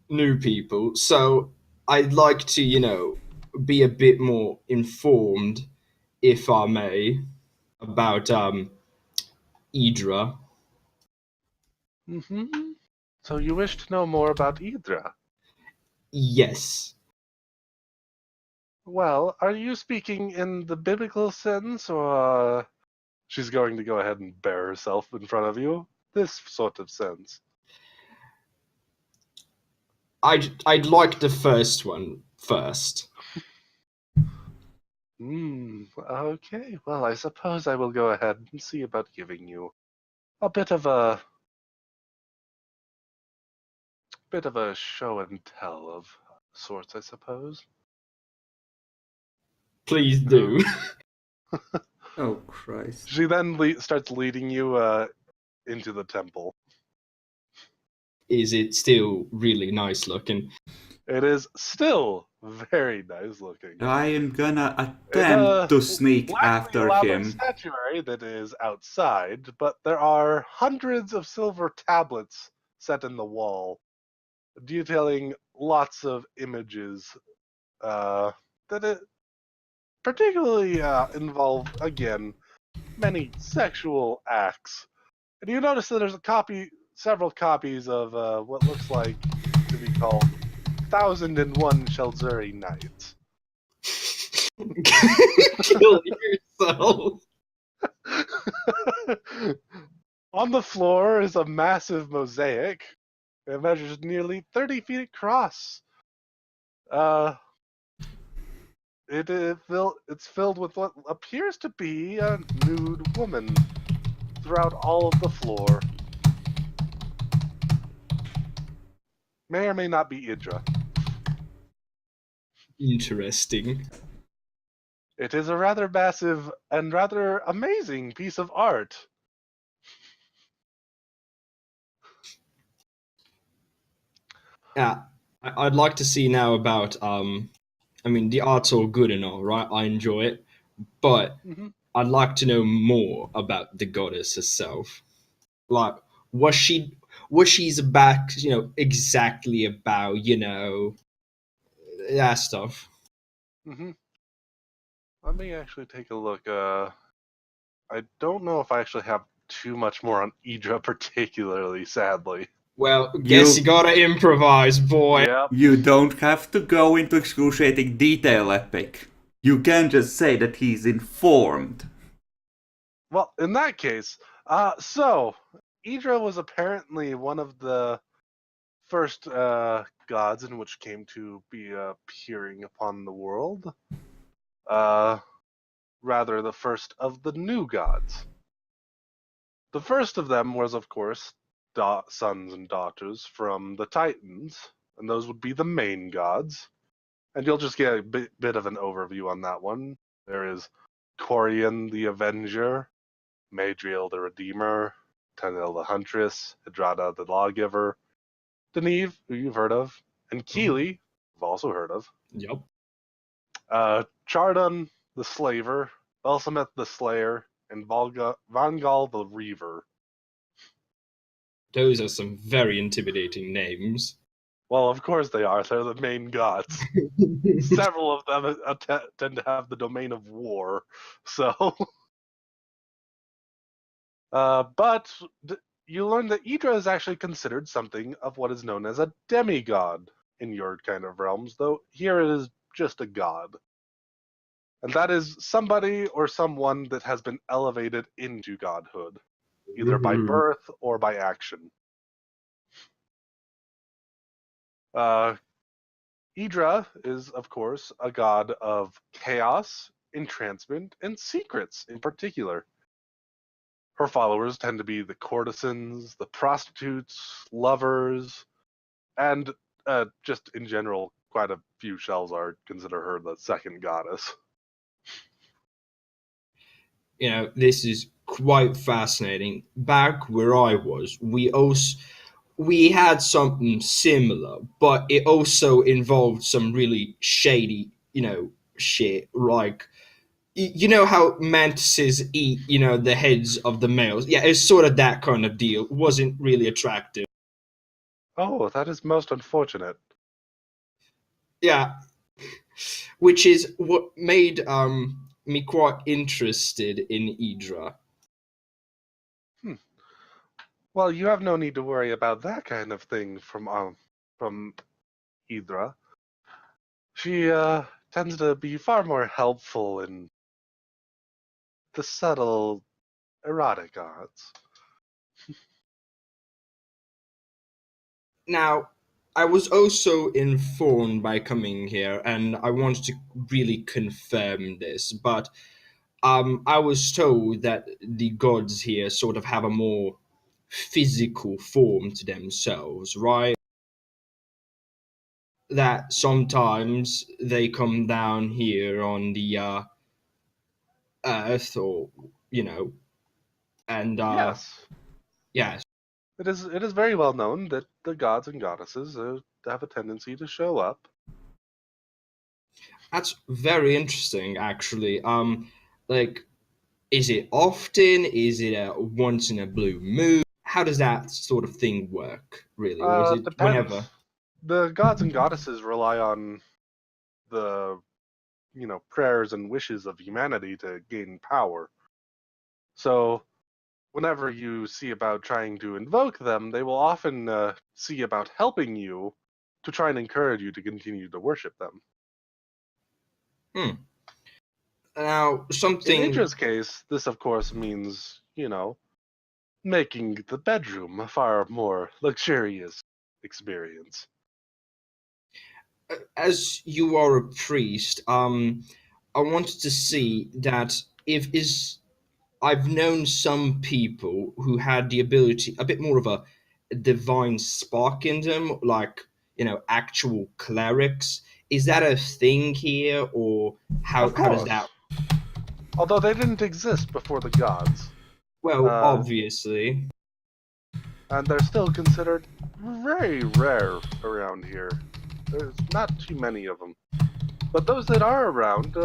new people, so I'd like to, be a bit more informed, if I may, about Idra. Mm-hmm. So you wish to know more about Idra? Yes. Well, are you speaking in the biblical sense, or she's going to go ahead and bare herself in front of you? This sort of sense. I'd like the first one first. Okay. Well, I suppose I will go ahead and see about giving you a bit of a show and tell of sorts, I suppose. Please do. Oh, Christ. She then starts leading you into the temple. is it still really nice looking? It is still very nice looking. I am gonna It attempt to sneak lacks the after elaborate him. statuary that is outside, but there are hundreds of silver tablets set in the wall, detailing lots of images that it particularly involve, again, many sexual acts. And you notice that there's several copies of what looks like to be called 1001 Shelzuri Nights. Kill yourself. On the floor is a massive mosaic. It measures nearly 30 feet across. It's filled with what appears to be a nude woman throughout all of the floor. May or may not be Idra. Interesting. It is a rather massive and rather amazing piece of art. Yeah, I'd like to see now about. I mean, the art's all good and all, right? I enjoy it, but Mm-hmm. I'd like to know more about the goddess herself. Like, was she's about, exactly about, that stuff. Mm-hmm. Let me actually take a look. I don't know if I actually have too much more on Idra particularly, sadly. Well, guess you gotta improvise, boy. Yep. You don't have to go into excruciating detail, Epic. You can just say that he's informed. Well, in that case, so Idra was apparently one of the first gods in which came to be appearing upon the world. Rather, the first of the new gods. The first of them was, of course, sons and daughters from the Titans, and those would be the main gods. And you'll just get a bit of an overview on that one. There is Corian the Avenger, Madriel the Redeemer, Tanil the Huntress, Hydrada the Lawgiver, Deneve, who you've heard of, and Keely, you've also heard of. Yep. Chardon the Slaver, Belsameth the Slayer, and Vangal the Reaver. Those are some very intimidating names. Well, of course they are. They're the main gods. Several of them tend to have the domain of war. So, but you learn that Idra is actually considered something of what is known as a demigod in your kind of realms, though here it is just a god. And that is somebody or someone that has been elevated into godhood, either by birth or by action. Idra is, of course, a god of chaos, entrancement, and secrets in particular. Her followers tend to be the courtesans, the prostitutes, lovers, and just in general, quite a few shells are consider her the second goddess. This is quite fascinating. Back where I was, we had something similar, but it also involved some really shady, shit. Like, you know how mantises eat, the heads of the males. Yeah, it's sort of that kind of deal. It wasn't really attractive. Oh, that is most unfortunate. Yeah, which is what made me quite interested in Idra. Well, you have no need to worry about that kind of thing from Idra. She tends to be far more helpful in the subtle erotic arts. Now, I was also informed by coming here, and I wanted to really confirm this, but I was told that the gods here sort of have a more physical form to themselves, right? That sometimes they come down here on the earth, or, and Yes, yeah. it is very well known that the gods and goddesses have a tendency to show up. That's very interesting, actually. Like, is it often? Is it a once in a blue moon? How does that sort of thing work, really, or is it whenever? Depends. The gods and goddesses rely on the prayers and wishes of humanity to gain power. So whenever you see about trying to invoke them, they will often see about helping you to try and encourage you to continue to worship them. Hmm. Now, In something. Idra's case, this of course means, making the bedroom a far more luxurious experience. As you are a priest, I wanted to see that if is I've known some people who had the ability, a bit more of a divine spark in them, like actual clerics. Is that a thing here, or Of how does that? course, although they didn't exist before the gods, Well, uh, obviously. and they're still considered very rare around here. There's not too many of them. But those that are around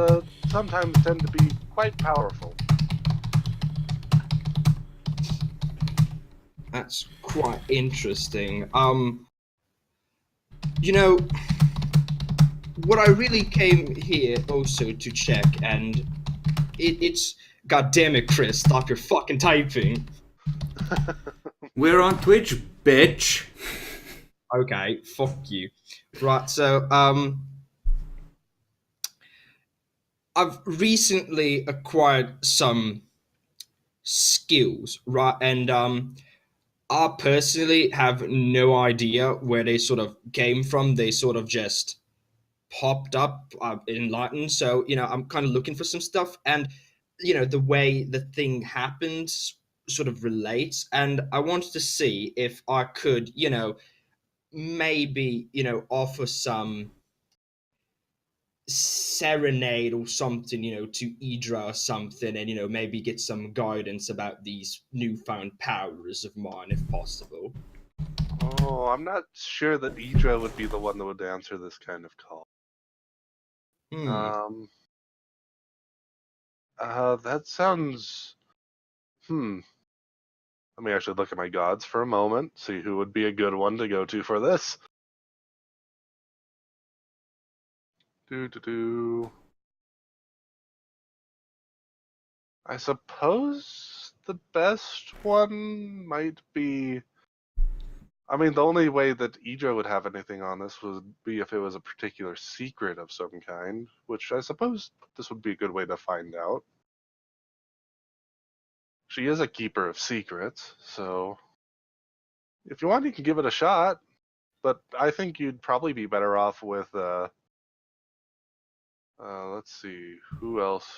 sometimes tend to be quite powerful. That's quite interesting. You know, what I really came here also to check, and it's God damn it, Chris, stop your fucking typing. We're on Twitch, bitch. Okay, fuck you. Right, so I've recently acquired some skills, right? And I personally have no idea where they sort of came from. They sort of just popped up enlightened. So I'm kind of looking for some stuff, and the way the thing happens sort of relates, and I wanted to see if I could maybe offer some serenade or something to Idra or something, and maybe get some guidance about these newfound powers of mine if possible. Oh, I'm not sure that Idra would be the one that would answer this kind of call. Hmm. Um, that sounds. Hmm. Let me actually look at my gods for a moment, see who would be a good one to go to for this. Do do do. I suppose the best one might be. I mean, the only way that Idra would have anything on this would be if it was a particular secret of some kind, which I suppose this would be a good way to find out. She is a keeper of secrets, so if you want, you can give it a shot. But I think you'd probably be better off with, let's see, who else?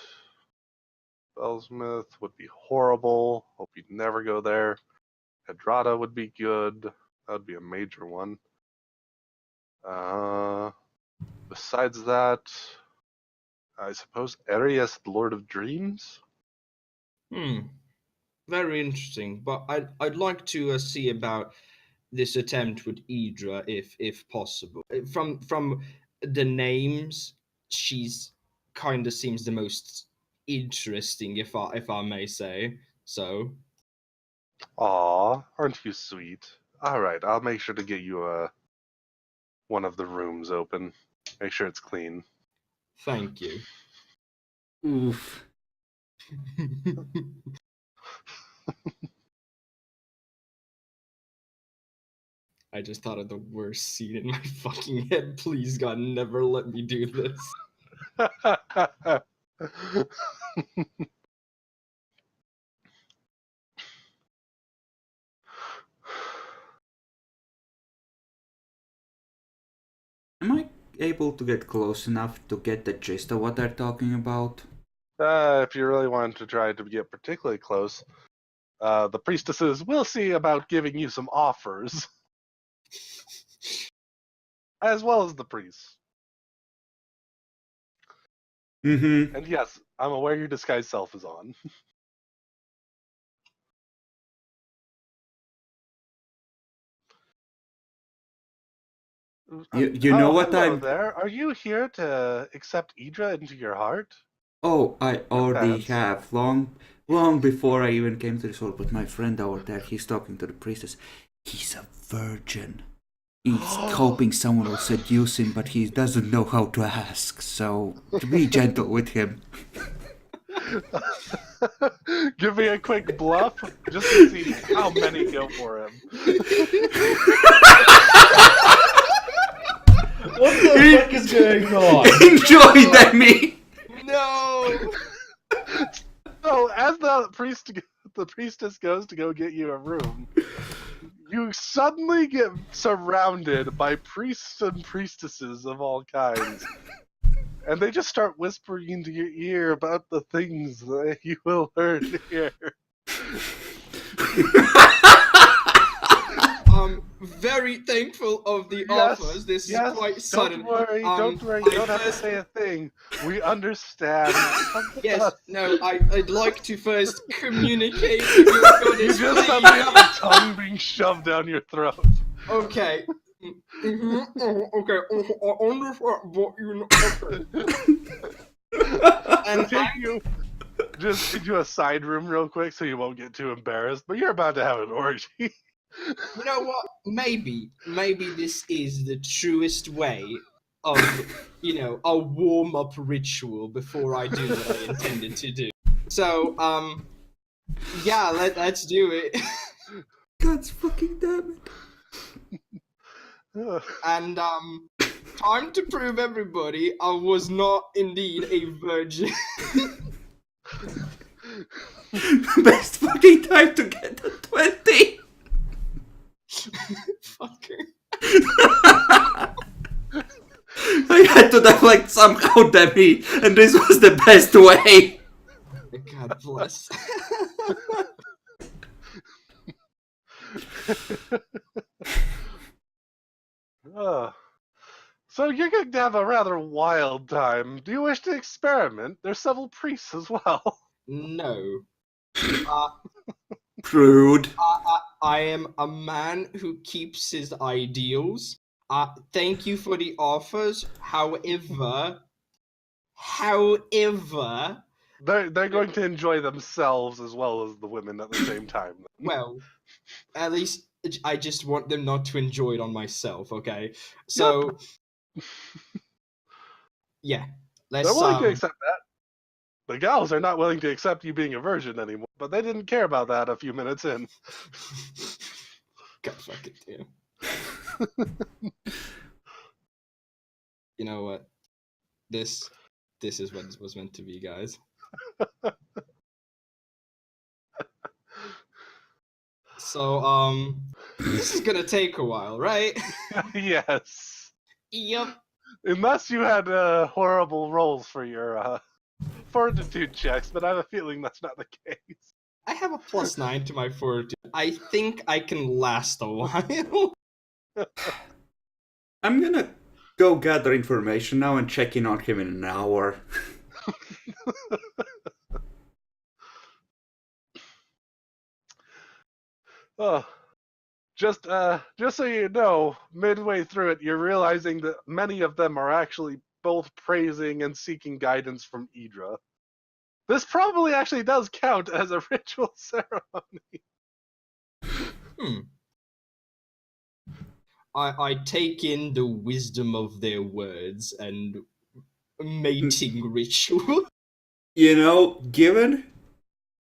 Bellsmith would be horrible. Hope you'd never go there. Hedrata would be good. That would be a major one. Uh, Besides that, I suppose Arius, Lord of Dreams? Hmm. Very interesting, but I'd like to see about this attempt with Idra, if possible. From the names, she's kind of seems the most interesting, if I may say so. Aw, aren't you sweet? Alright, I'll make sure to get you one of the rooms open. Make sure it's clean. Thank you. Oof. I just thought of the worst scene in my fucking head. Please, God, never let me do this. Am I able to get close enough to get the gist of what they're talking about? If you really want to try to get particularly close, the priestesses will see about giving you some offers, as well as the priests. Mm-hmm. And yes, I'm aware your disguised self is on. You know what hello I'm... there. Are you here to accept Idra into your heart? Oh, I already Perhaps. have, long before I even came to this world. But my friend over there, he's talking to the priestess. He's a virgin. He's hoping someone will seduce him, but he doesn't know how to ask. So be gentle with him. Give me a quick bluff, just to see how many go for him. What the fuck is going on? Enjoy, Demi! No! So, as the priestess goes to go get you a room, you suddenly get surrounded by priests and priestesses of all kinds. And they just start whispering into your ear about the things that you will learn here. I'm very thankful of the offers. This is quite sudden. Don't worry, don't worry. You don't have to say a thing. We understand. Yes, no, I'd like to first communicate with your goddess. You just suddenly have a tongue being shoved down your throat. Okay. Okay. I understand what you And Take you just into a side room real quick so you won't get too embarrassed. But you're about to have an orgy. you know what? Maybe this is the truest way of, a warm-up ritual before I do what I intended to do. So, yeah, let's do it. God's fucking damn it. And, time to prove everybody I was not indeed a virgin. Best fucking time to get the 20! Fucker. I had to die like somehow, Demi, and this was the best way. God bless. So you're going to have a rather wild time. Do you wish to experiment? There's several priests as well. No. Prude. I am a man who keeps his ideals. Thank you for the offers. However, They're going to enjoy themselves as well as the women at the same time. well, at least I just want them not to enjoy it on myself, okay? So, yeah. They're willing to accept that. The gals are not willing to accept you being a virgin anymore, but they didn't care about that a few minutes in. God fucking damn. You know what? This is what this was meant to be, guys. So, this is gonna take a while, right? Yes. Yep. Unless you had horrible rolls for your fortitude checks, but I have a feeling that's not the case. I have a +9 to my fortitude. I think I can last a while. I'm gonna go gather information now and check in on him in an hour. Oh, just so you know, midway through it, you're realizing that many of them are actually both praising and seeking guidance from Idra. This probably actually does count as a ritual ceremony. I take in the wisdom of their words and mating ritual. You know, given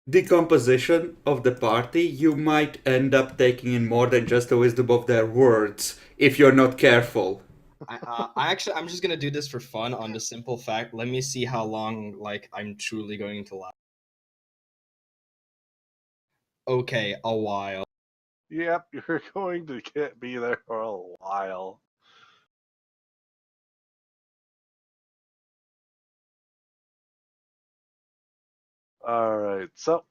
the composition of the party, you might end up taking in more than just the wisdom of their words if you're not careful. I'm just gonna do this for fun on the simple fact. Let me see how long, I'm truly going to last. Okay, a while. Yep, you're going to be there for a while. Alright, so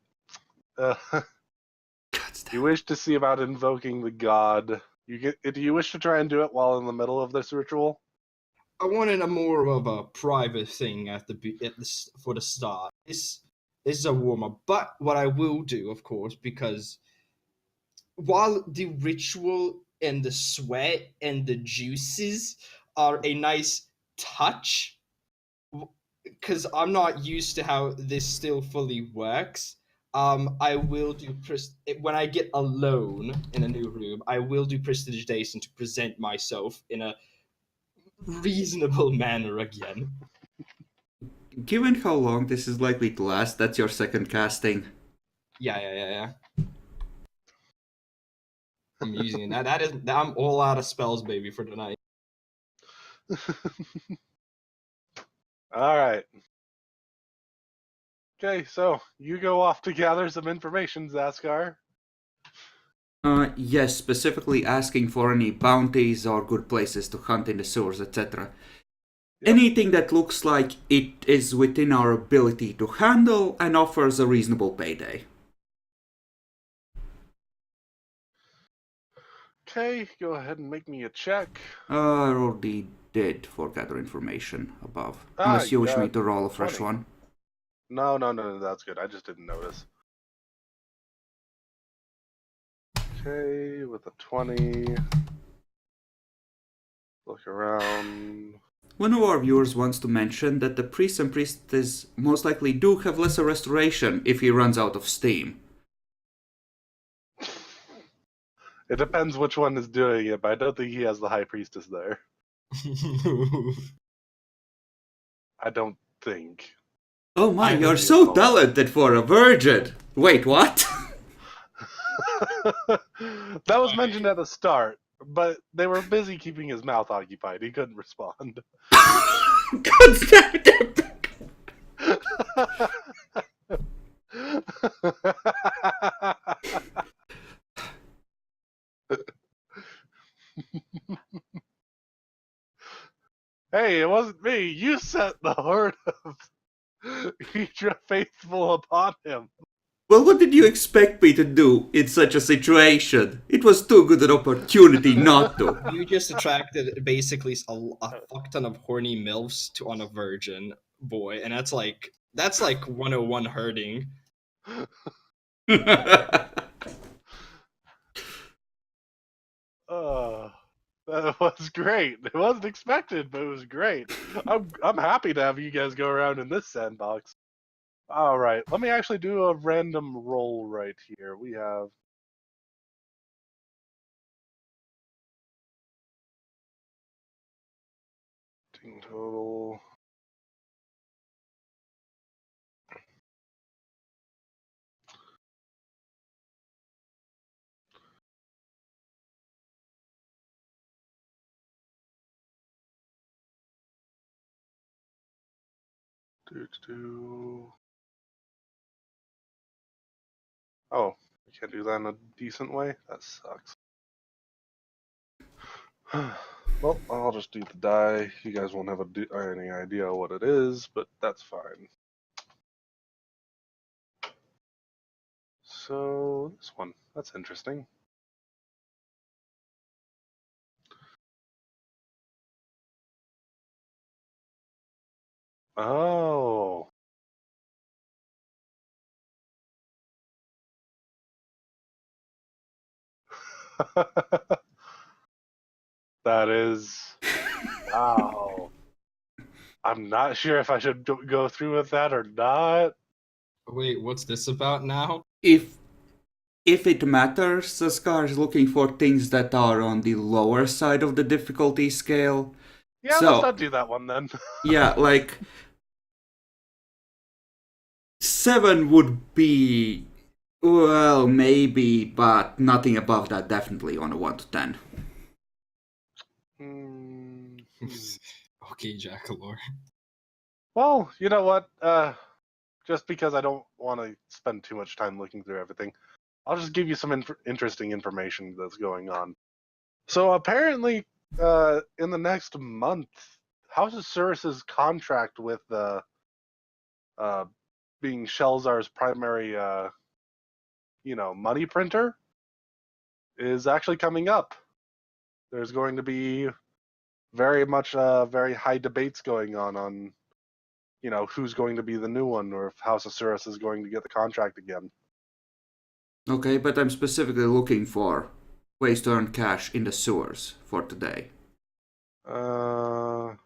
you wish to see about invoking the god. Do you wish to try and do it while in the middle of this ritual? I wanted a more of a private thing for the start. This is a warm up, but what I will do, of course, because while the ritual and the sweat and the juices are a nice touch, because I'm not used to how this still fully works. I will do when I get alone in a new room. I will do prestidigitation to present myself in a reasonable manner again. Given how long this is likely to last, that's your second casting. Yeah. I'm using it. I'm all out of spells, baby, for tonight. All right. Okay, so you go off to gather some information, Zaskar. Yes, specifically asking for any bounties or good places to hunt in the sewers, etc. Yep. Anything that looks like it is within our ability to handle and offers a reasonable payday. Okay, go ahead and make me a check. I already did for gather information above. Unless you you wish me got to roll a fresh 20. one. No, that's good. I just didn't notice. Okay, with a 20. Look around. One of our viewers wants to mention that the priest and priestess most likely do have lesser restoration if he runs out of steam. It depends which one is doing it, but I don't think he has the high priestess there. I don't think. Oh my, I you're would be so involved. talented for a virgin! Wait, what? That was mentioned at the start, but they were busy keeping his mouth occupied. He couldn't respond. God damn it! Hey, it wasn't me. You set the horde of Hydra faithful upon him. Well, what did you expect me to do in such a situation? It was too good an opportunity not to. You just attracted basically a fuck ton of horny milfs on a virgin boy, and that's like 101 herding. That was great. It wasn't expected, but it was great. I'm happy to have you guys go around in this sandbox. All right, let me actually do a random roll right here. We have total. Oh, I can't do that in a decent way? That sucks. Well, I'll just do the die. You guys won't have any idea what it is, but that's fine. So, this one. That's interesting. Oh. That is. Wow. I'm not sure if I should go through with that or not. Wait, what's this about now? If it matters, Saskar is looking for things that are on the lower side of the difficulty scale. Yeah, So, let's not do that one then. yeah, like 7 would be, well, maybe, but nothing above that, definitely on a 1 to 10. Okay, Jackalor. Well, you know what? Just because I don't want to spend too much time looking through everything, I'll just give you some interesting information that's going on. So apparently, in the next month, House of Cirrus's contract with being Shelzar's primary, money printer is actually coming up. There's going to be very high debates going on, who's going to be the new one, or if House of Cirrus is going to get the contract again. Okay, but I'm specifically looking for ways to earn cash in the sewers for today. Who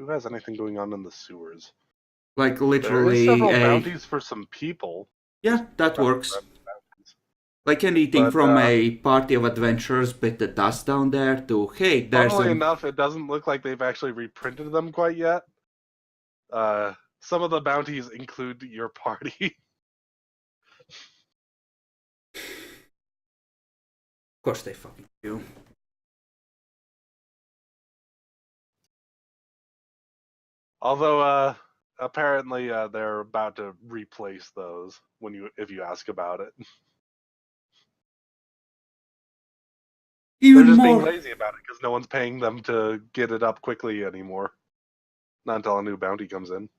has anything going on in the sewers? Like There is literally several a... bounties for some people. Yeah, that works. Bounties. Like anything But, from a party of adventurers bit the dust down there to, hey, there's Funnily a... enough, it doesn't look like they've actually reprinted them quite yet. Some of the bounties include your party. Of course they fucking do. Although, apparently, they're about to replace those if you ask about it. They're Even just more... being lazy about it because no one's paying them to get it up quickly anymore. Not until a new bounty comes in.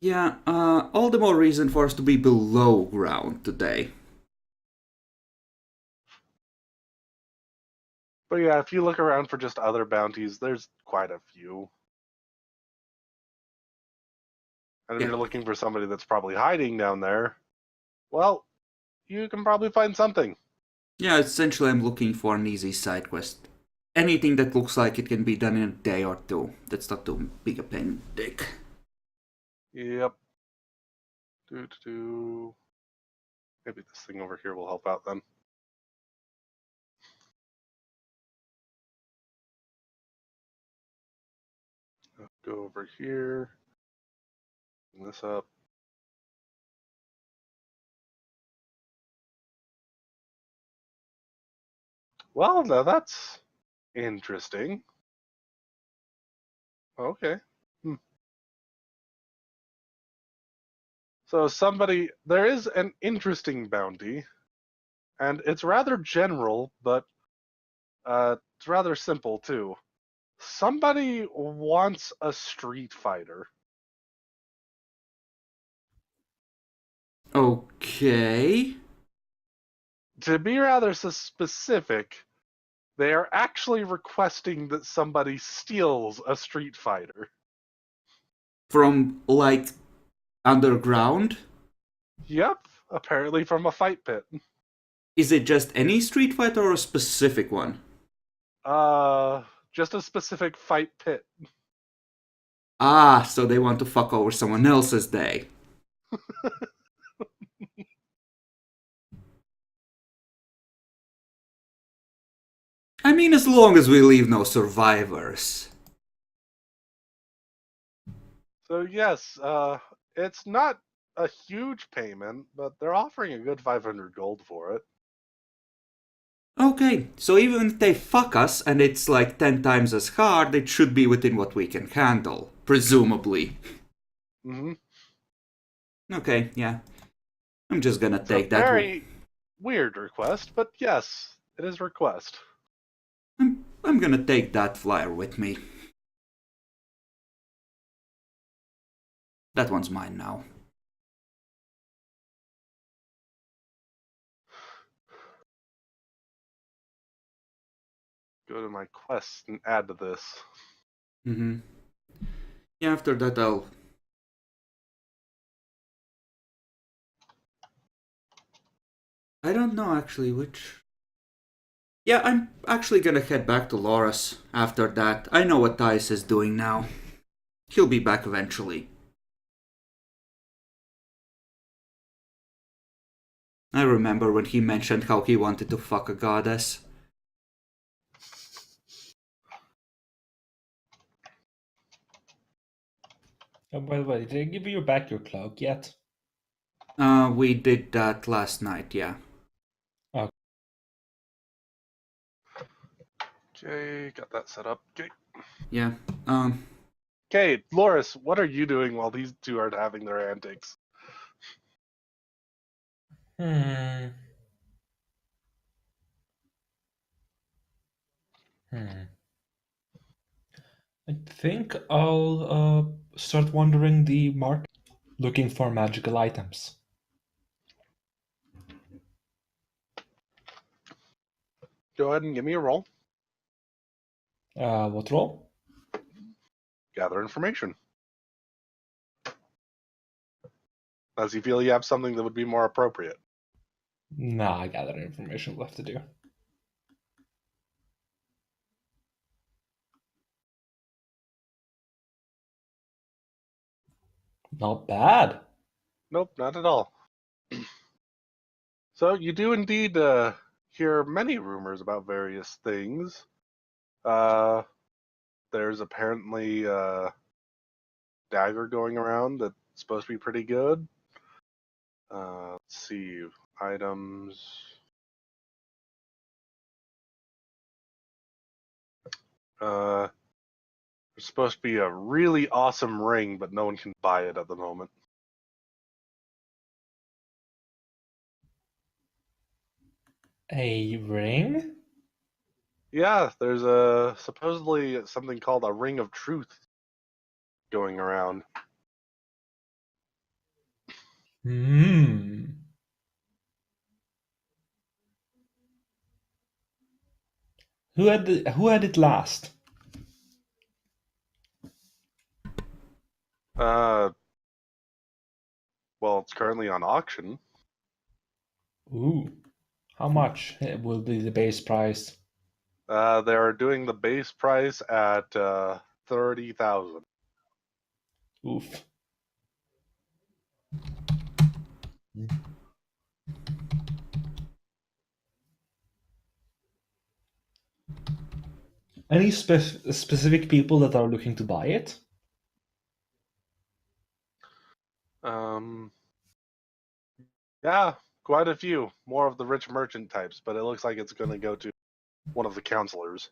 Yeah, all the more reason for us to be below ground today. But yeah, if you look around for just other bounties, there's quite a few. And if Yeah. you're looking for somebody that's probably hiding down there, well, you can probably find something. Yeah, essentially I'm looking for an easy side quest. Anything that looks like it can be done in a day or two. That's not too big a pain in the dick. Yep. Maybe this thing over here will help out then. Go over here. Bring this up. Well, now that's interesting. Okay. So there is an interesting bounty, and it's rather general, but it's rather simple too. Somebody wants a street fighter. Okay. To be rather specific, they are actually requesting that somebody steals a street fighter. From, like, underground? Yep, apparently from a fight pit. Is it just any Street Fighter or a specific one? Just a specific fight pit. Ah, so they want to fuck over someone else's day. I mean, as long as we leave no survivors. So yes, it's not a huge payment, but they're offering a good 500 gold for it. Okay, so even if they fuck us and it's like 10 times as hard, it should be within what we can handle. Presumably. Mm-hmm. Okay, yeah. I'm just gonna It's take a that. very weird request, but yes, it is a request. I'm gonna take that flyer with me. That one's mine now. Go to my quests and add to this. Mm-hmm. Yeah, after that I'll... I don't know actually which... Yeah, I'm actually gonna head back to Loras after that. I know what Dice is doing now. He'll be back eventually. I remember when he mentioned how he wanted to fuck a goddess. Oh, by the way, did they give you back your cloak yet? We did that last night, yeah. Oh. Okay, got that set up. Okay. Yeah, Okay, Loris, what are you doing while these two are having their antics? Hmm. Hmm. I think I'll start wandering the market, looking for magical items. Go ahead and give me a roll. What role? Gather information. As you feel you have something that would be more appropriate. Nah, I got that information left to do. Not bad. Nope, not at all. So you do indeed hear many rumors about various things. Uh, there's apparently a dagger going around that's supposed to be pretty good. Let's see, items. There's supposed to be a really awesome ring, but no one can buy it at the moment. A ring? Yeah, there's a supposedly something called a ring of truth going around. Hmm. Who had it last? Uh, well, it's currently on auction. Ooh. How much will be the base price? They're doing the base price at 30,000. Oof. Any specific people that are looking to buy it? Um, yeah, quite a few. More of the rich merchant types, but it looks like it's going to go to one of the counselors.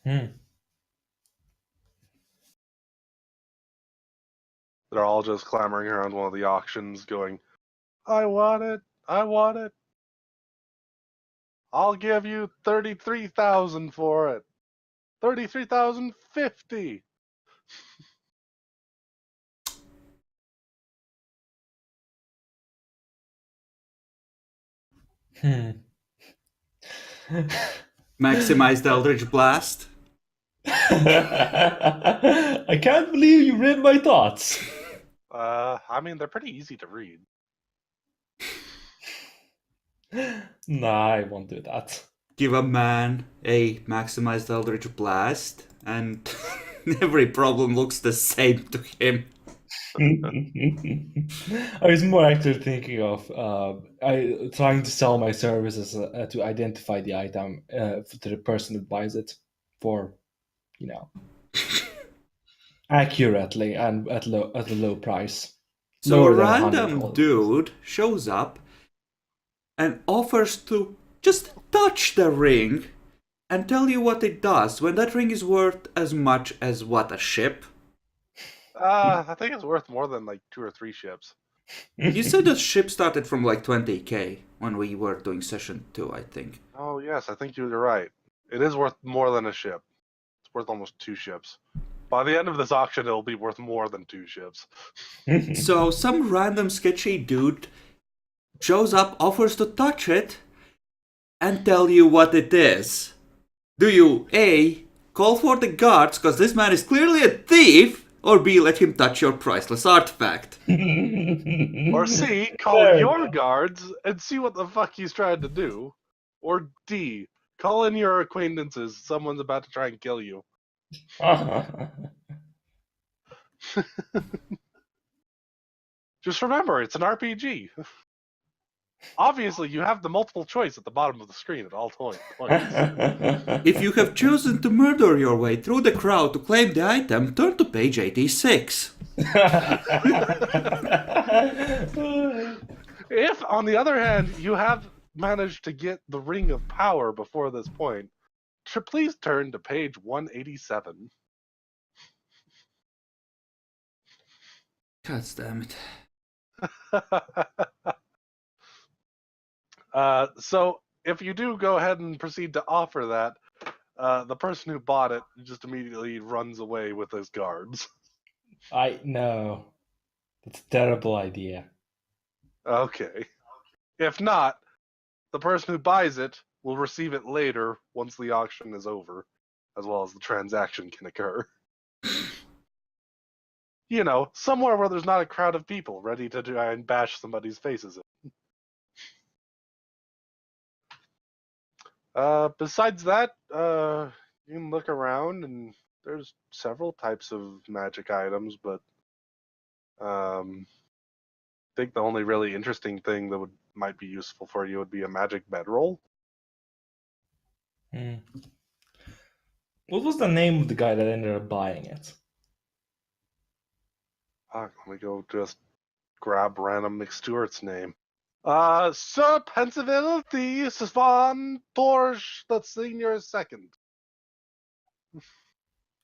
Hmm. They're all just clamoring around one of the auctions, going, "I want it! I want it! I'll give you 33,000 for it. 33,050." Hmm. Maximize the Eldritch Blast. I can't believe you read my thoughts. I mean, they're pretty easy to read. Nah, I won't do that. Give a man a maximized Eldritch Blast, and every problem looks the same to him. I was more actually thinking of trying to sell my services to identify the item to the person that buys it for, you know, accurately and at a low price, So a lower than $100. random dude shows up and offers to just touch the ring and tell you what it does when that ring is worth as much as what, a ship? I think it's worth more than like 2 or 3 ships. You said the ship started from like 20k when we were doing session 2, I think. Oh, yes, I think you're right. It is worth more than a ship. It's worth almost 2 ships. By the end of this auction, it'll be worth more than 2 ships. So some random sketchy dude shows up, offers to touch it, and tell you what it is. Do you A, call for the guards because this man is clearly a thief, or B, let him touch your priceless artifact? Or C, call Fair your enough. guards and see what the fuck he's trying to do. Or D, call in your acquaintances. Someone's about to try and kill you. Just remember, it's an RPG. Obviously, you have the multiple choice at the bottom of the screen at all points. If you have chosen to murder your way through the crowd to claim the item, turn to page 86. If, on the other hand, you have managed to get the Ring of Power before this point, please turn to page 187. God damn it. So, if you do go ahead and proceed to offer that, the person who bought it just immediately runs away with his guards. I know. That's a terrible idea. Okay. If not, the person who buys it will receive it later once the auction is over, as well as the transaction can occur. You know, somewhere where there's not a crowd of people ready to try and bash somebody's faces in. Besides that, you can look around and there's several types of magic items, but I think the only really interesting thing that might be useful for you would be a magic bedroll. Hmm. What was the name of the guy that ended up buying it? Let me go just grab random McStewart's name. Sir Pensieville the Svan Torch the Senior Second.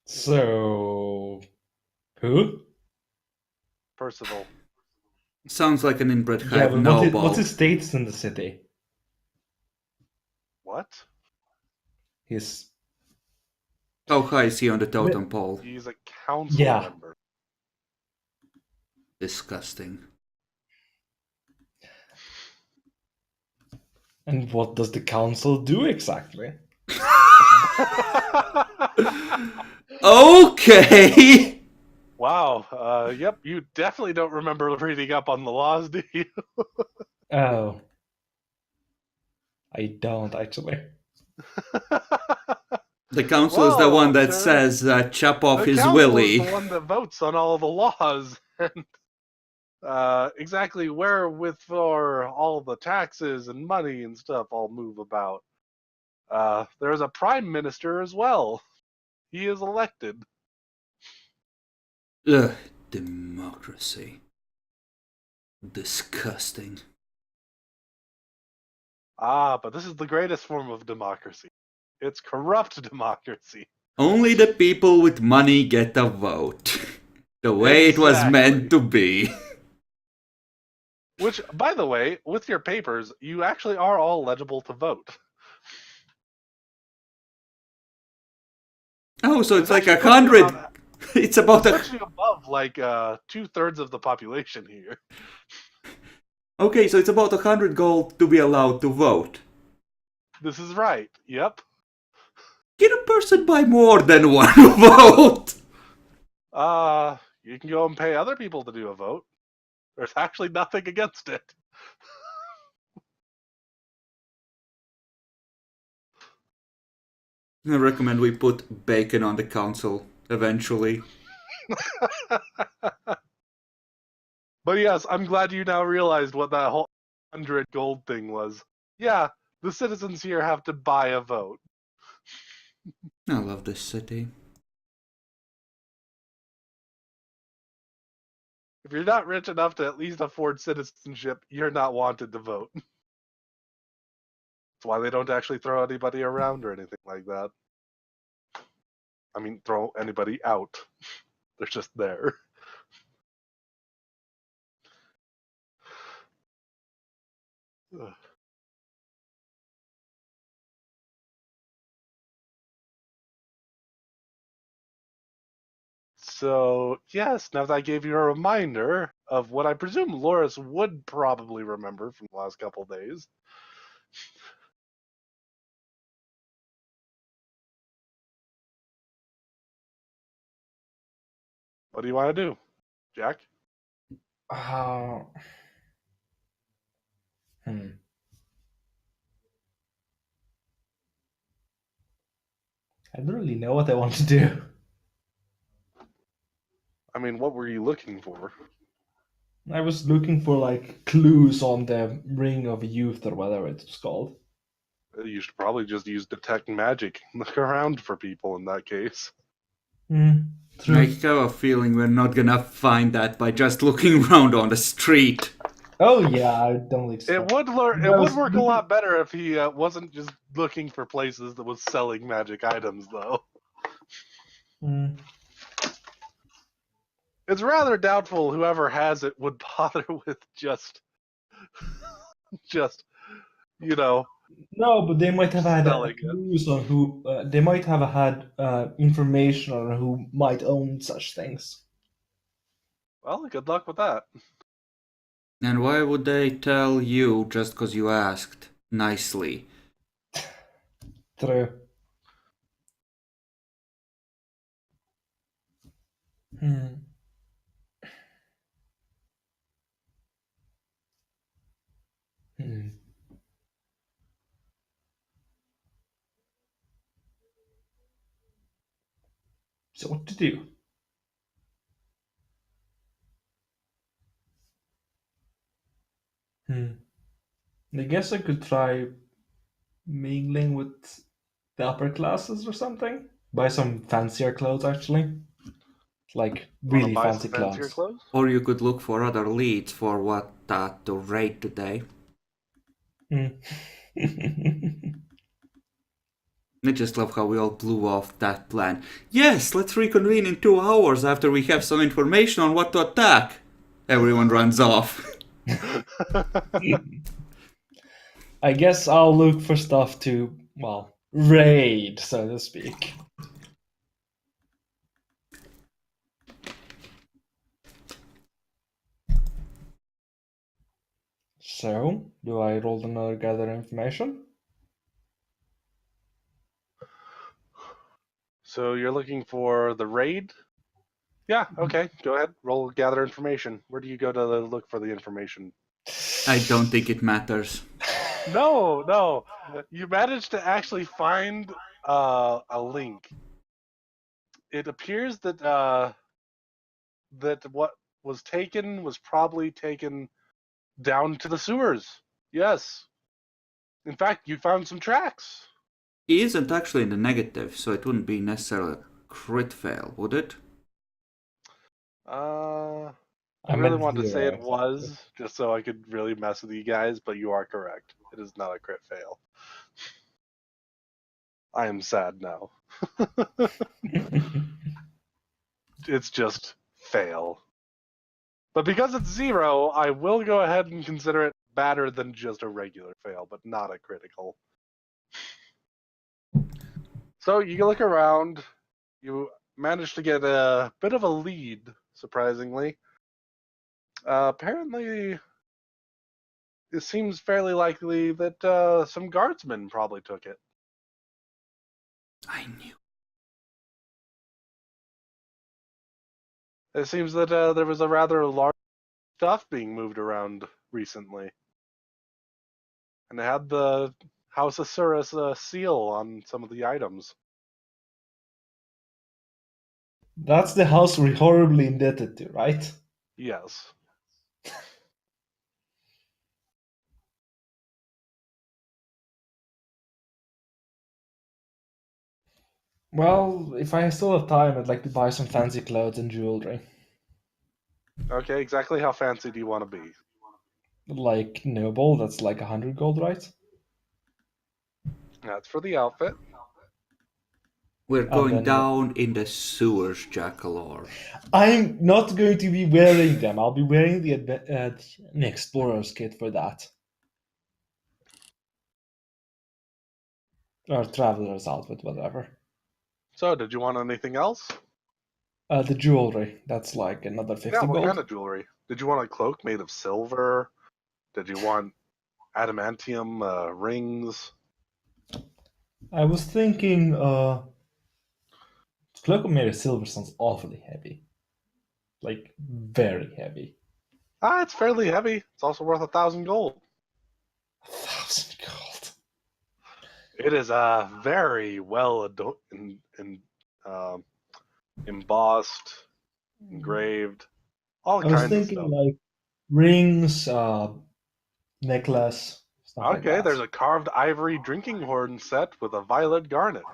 So, who? Percival. Sounds like an inbred Yeah, hive but noble. what's his status in the city? What? He's How high is he on the totem pole? He's a council Yeah. member. Disgusting. And what does the council do exactly? Okay! Wow. Yep, you definitely don't remember reading up on the laws, do you? Oh, I don't actually. The council is the Well, one that sir, says chop off the his council is willy. the one that votes on all the laws and exactly wherewith for all the taxes and money and stuff all move about. There's a prime minister as well. He is elected. Ugh, democracy. Disgusting. But this is the greatest form of democracy. It's corrupt democracy. Only the people with money get a vote. The way it was meant to be. Which, by the way, with your papers, you actually are all eligible to vote. Oh, so it's like actually 100. It's about It's puts you above like 2/3 of the population here. Okay, so it's about 100 gold to be allowed to vote. This is right. Yep. Can a person buy more than one vote? You can go and pay other people to do a vote. There's actually nothing against it. I recommend we put bacon on the council eventually. But yes, I'm glad you now realized what that whole 100 gold thing was. Yeah, the citizens here have to buy a vote. I love this city. If you're not rich enough to at least afford citizenship, you're not wanted to vote. That's why they don't actually throw anybody around or anything like that. I mean, throw anybody out. They're just there. Ugh. So, yes, now that I gave you a reminder of what I presume Loris would probably remember from the last couple days. What do you want to do, Jack? Uh, I don't really know what I want to do. I mean, what were you looking for? I was looking for like clues on the Ring of Youth or whatever it's called. You should probably just use detect magic. Look around for people in that case. True. I have a feeling we're not gonna find that by just looking around on the street. Oh yeah, I don't expect. It would work a lot better if he wasn't just looking for places that was selling magic items, though. It's rather doubtful whoever has it would bother with just, you know, No, but they might have had selling it. clues on who. They might have had information on who might own such things. Well, good luck with that. And why would they tell you just because you asked nicely? True. So what to do? I guess I could try mingling with the upper classes or something. Buy some fancier clothes, actually. Like Want to really buy some fancy fancier clothes. clothes? Or you could look for other leads for what to raid today. Hmm. I just love how we all blew off that plan. Yes, let's reconvene in 2 hours after we have some information on what to attack. Everyone runs off. I guess I'll look for stuff to, well, raid, so to speak. So, do I roll another gather information? So you're looking for the raid? Yeah, okay. Go ahead. Roll gather information. Where do you go to look for the information? I don't think it matters. No. You managed to actually find a link. It appears that what was taken was probably taken down to the sewers. Yes. In fact, you found some tracks. He isn't actually in the negative, so it wouldn't be necessarily a crit fail, would it? I I'm really at wanted to say it 0. was, just so I could really mess with you guys, but you are correct. It is not a crit fail. I am sad now. It's just fail. But because it's 0, I will go ahead and consider it better than just a regular fail, but not a critical. So you can look around. You managed to get a bit of a lead, surprisingly. Apparently, it seems fairly likely that some guardsmen probably took it. I knew. It seems that there was a rather large stuff being moved around recently. And it had the House of Surus seal on some of the items. That's the house we're horribly indebted to, right? Yes. Well, if I still have time, I'd like to buy some fancy clothes and jewelry. Okay, exactly how fancy do you want to be? Like noble, that's like 100 gold, right? That's for the outfit. We're And going then down in the sewers, Jackalor. I'm not going to be wearing them. I'll be wearing an explorer's kit for that. Or traveler's outfit, whatever. So, did you want anything else? The jewelry, that's like another Yeah, 50 what kind gold. of jewelry? Did you want a cloak made of silver? Did you want adamantium rings? I was thinking, cloak made of silver sounds awfully heavy. Like, very heavy. It's fairly heavy. It's also worth 1,000 gold. 1,000 gold. It is very well uh, embossed, engraved, all I was kinds of thinking stuff. like rings, necklace, stuff like Okay, that. there's a carved ivory drinking horn set with a violet garnet,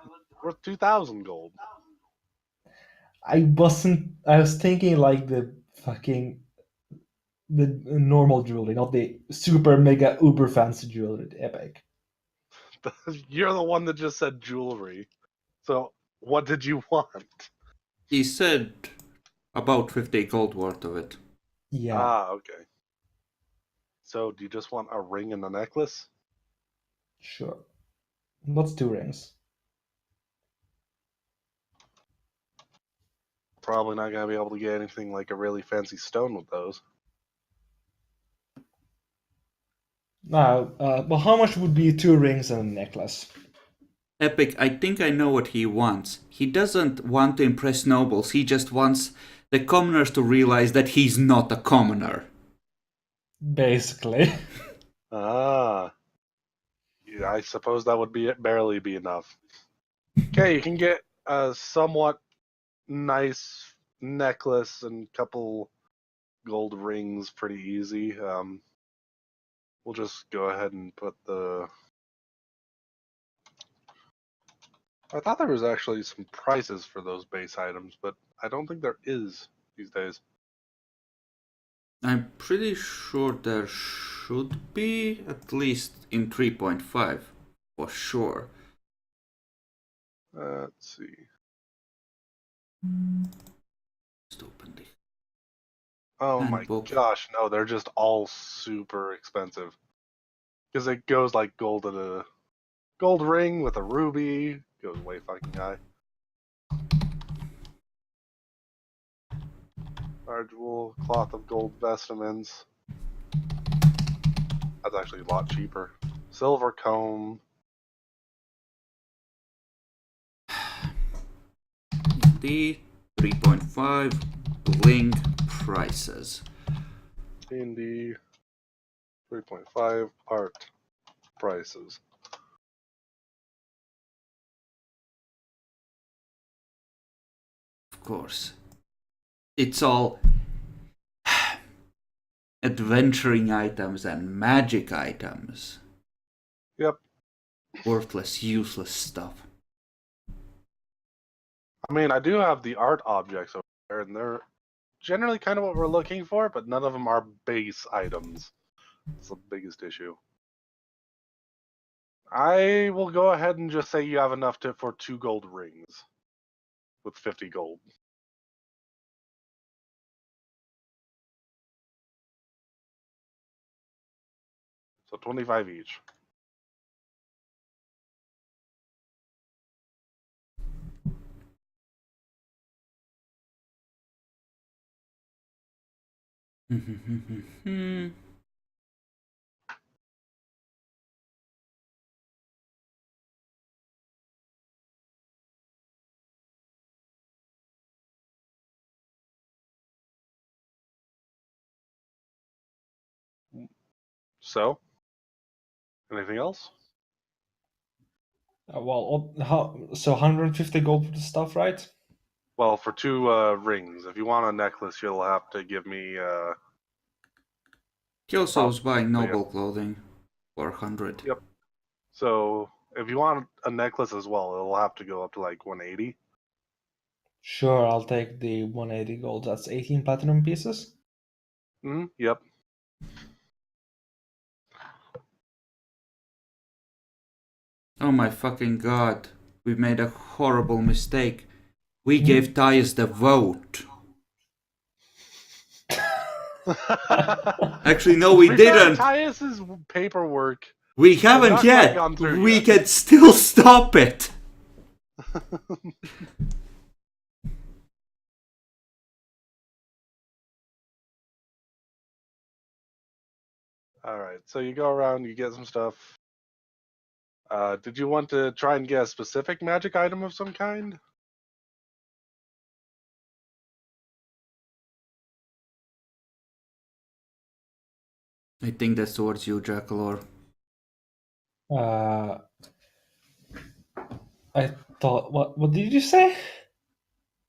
worth 2,000 gold. I wasn't. I was thinking like the normal jewelry, not the super mega uber fancy jewelry, the epic. You're the one that just said jewelry. So, what did you want? He said about 50 gold worth of it. Yeah, Okay. So, do you just want a ring and a necklace? sure. What's 2 rings? Probably not going to be able to get anything like a really fancy stone with those. Now, well, how much would be 2 rings and a necklace? Epic, I think I know what he wants. He doesn't want to impress nobles, he just wants the commoners to realize that he's not a commoner. Basically. Ah. Yeah, I suppose that would barely be enough. Okay, you can get a somewhat nice necklace and couple gold rings pretty easy. We'll just go ahead and put the... I thought there was actually some prices for those base items, but I don't think there is these days. I'm pretty sure there should be, at least in 3.5, for sure. Let's see. Just open the Oh handbook. my gosh, no, they're just all super expensive. Because it goes like gold at a gold ring with a ruby, goes way fucking high. Large wool, cloth of gold vestments. That's actually a lot cheaper. Silver comb. The 3.5 link prices. D&D 3.5 art prices. Of course. It's all adventuring items and magic items. Yep. Worthless, useless stuff. I mean, I do have the art objects over there, and they're generally kind of what we're looking for, but none of them are base items. It's the biggest issue. I will go ahead and just say you have enough for 2 gold rings with 50 gold. So 25 each. So, anything else? So 150 gold for the stuff, right? Well, for 2 rings. If you want a necklace, you'll have to give me. He also was Probably, buying yeah. noble clothing for 100. Yep. So if you want a necklace as well, it'll have to go up to like 180. Sure, I'll take the 180 gold. That's 18 platinum pieces. Yep. Oh my fucking god. We made a horrible mistake. We gave Tyus the vote. Actually, no, we didn't. Tyus's paperwork. We haven't not yet. quite gone through We yet. can still stop it. All right. So you go around, you get some stuff. Did you want to try and get a specific magic item of some kind? I think that's towards you, Jackalor. Uh, I thought. What did you say?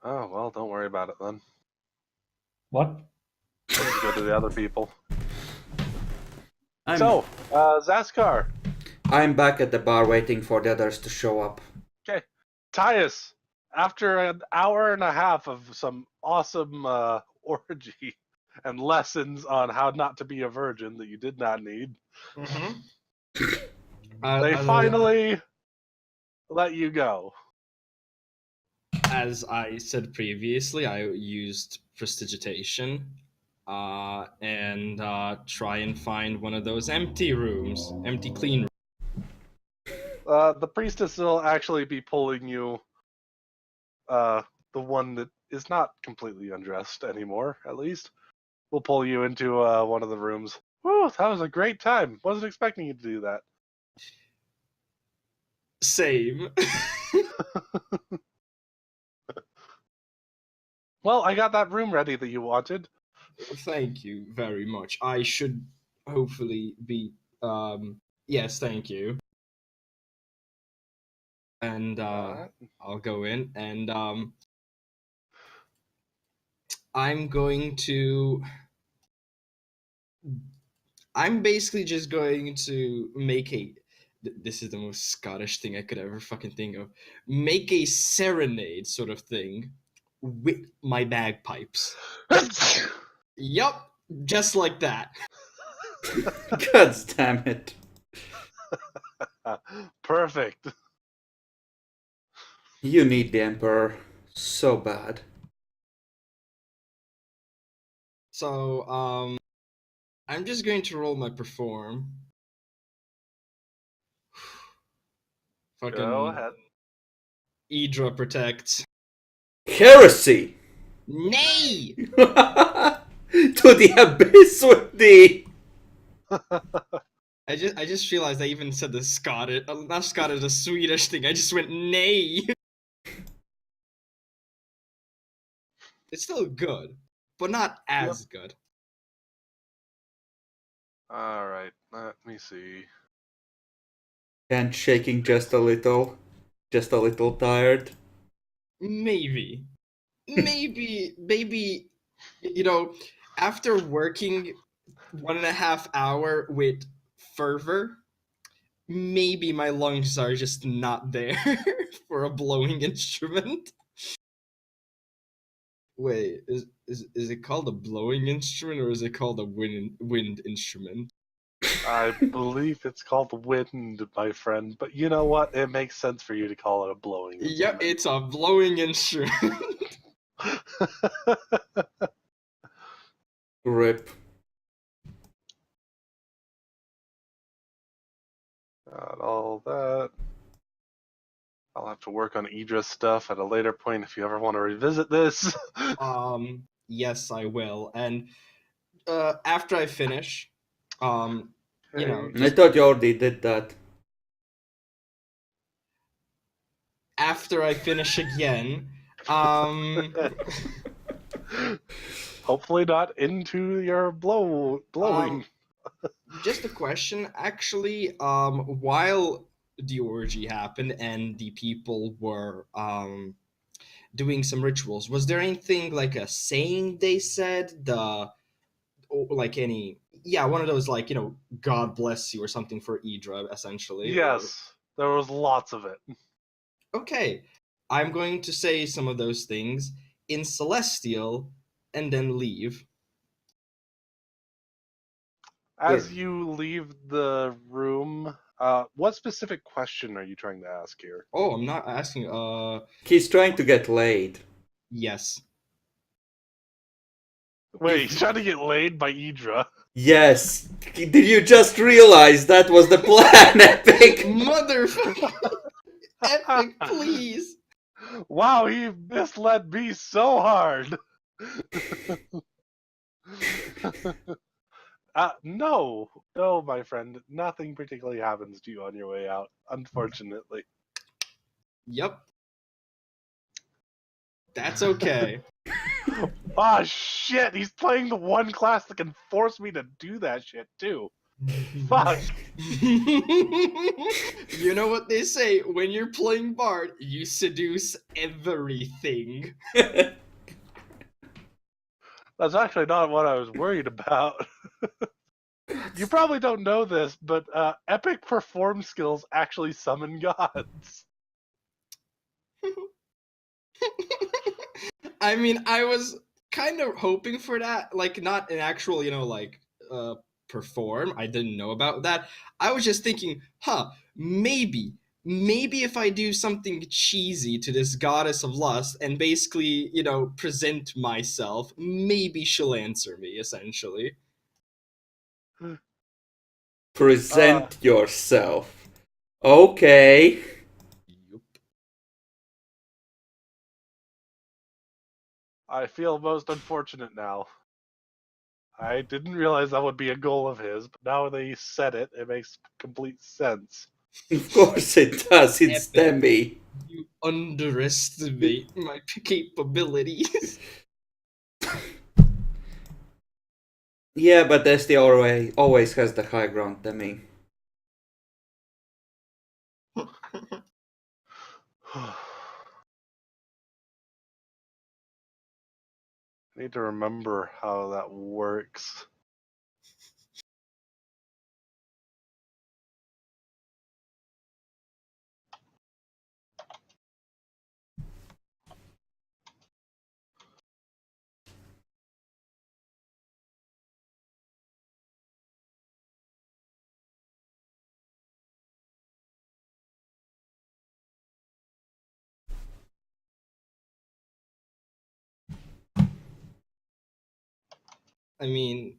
Oh well, don't worry about it then. What? Let's go to the other people. I'm, So, Zaskar. I'm back at the bar waiting for the others to show up. Okay, Tyus. After an hour and a half of some awesome orgy and lessons on how not to be a virgin that you did not need, they finally let you go. As I said previously, I used prestidigitation and try and find one of those empty rooms, empty clean rooms. The priestess will actually be pulling you, the one that is not completely undressed anymore, at least. We'll pull you into one of the rooms. Whew, that was a great time. Wasn't expecting you to do that. Same. Well, I got that room ready that you wanted. Thank you very much. I should hopefully be. Yes, thank you. And Alright. I'll go in and I'm going to. I'm basically just going to make a. This is the most Scottish thing I could ever fucking think of. Make a serenade sort of thing with my bagpipes. Yup, just like that. God damn it. Perfect. You need the Emperor so bad. So, I'm just going to roll my perform. Go Fucking ahead. Idra protects. Heresy! Nay! To the abyss with thee! I just realized I even said the Scottish, not Scottish, the Swedish thing. I just went nay. It's still good, but not as good. Alright, let me see. And shaking just a little tired. Maybe, maybe, you know, after working 1.5 hour with fervor, maybe my lungs are just not there for a blowing instrument. Wait, is it called a blowing instrument or is it called a wind instrument? I believe it's called wind, my friend, but you know what? It makes sense for you to call it a blowing Yeah, instrument. it's a blowing instrument. Rip. Got all that. I'll have to work on Idra's stuff at a later point if you ever want to revisit this. Yes, I will. And after I finish, you know, Okay. I thought you already did that. after I finish again, um, Hopefully not into your blowing. just a question, actually. While the orgy happened and the people were doing some rituals, was there anything like a saying they said? Or like any, yeah, one of those, like, God bless you or something for Idra, essentially. Or Yes, there was lots of it. okay, I'm going to say some of those things in Celestial and then leave. As Wait, you leave the room, what specific question are you trying to ask here? Oh, I'm not asking. he's trying to get laid. Yes. Wait, If he's trying to get laid by Idra. Yes! Did you just realize that was the plan, Epic? motherfucker, Epic, please. Wow, he misled me so hard. No, my friend. Nothing particularly happens to you on your way out, unfortunately. Yep. That's okay. Ah, shit! He's playing the one class that can force me to do that shit too. Fuck. You know what they say, when you're playing Bard, you seduce everything. That's actually not what I was worried about. You probably don't know this, but epic perform skills actually summon gods. I mean, I was kind of hoping for that, like not an actual, perform. I didn't know about that. I was just thinking, maybe if I do something cheesy to this goddess of lust and basically, present myself, maybe she'll answer me, essentially. Present yourself. Okay. Yup. I feel most unfortunate now. I didn't realize that would be a goal of his, but now that he said it, it makes complete sense. Of course it does, it's Epic. Demi. You underestimate my capabilities. Yeah, but Desti always has the high ground, Demi. I need to remember how that works. I mean,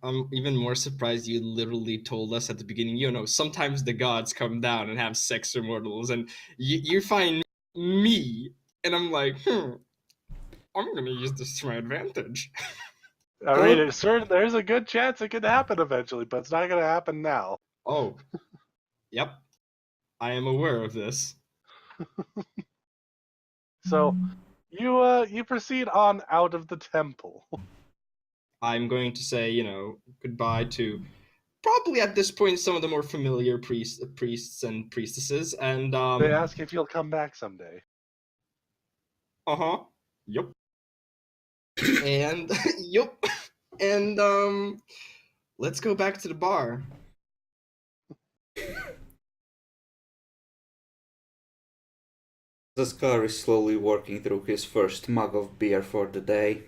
I'm even more surprised you literally told us at the beginning, sometimes the gods come down and have sex with mortals, and you find me, and I'm like, I'm gonna use this to my advantage. I mean, there's a good chance it could happen eventually, but it's not going to happen now. Oh, yep. I am aware of this. So, you proceed on out of the temple. I'm going to say, goodbye to probably at this point some of the more familiar priests and priestesses, and They ask if you'll come back someday. Yep. And yep. And let's go back to the bar. Zaskar is slowly working through his first mug of beer for the day.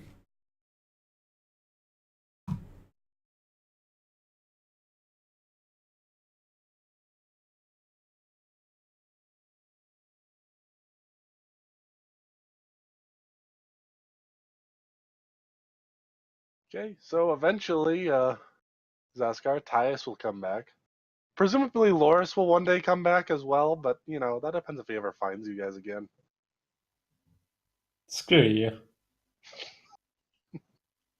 Okay, so eventually, Zaskar, Tyus will come back. Presumably, Loris will one day come back as well, but, that depends if he ever finds you guys again. Screw you.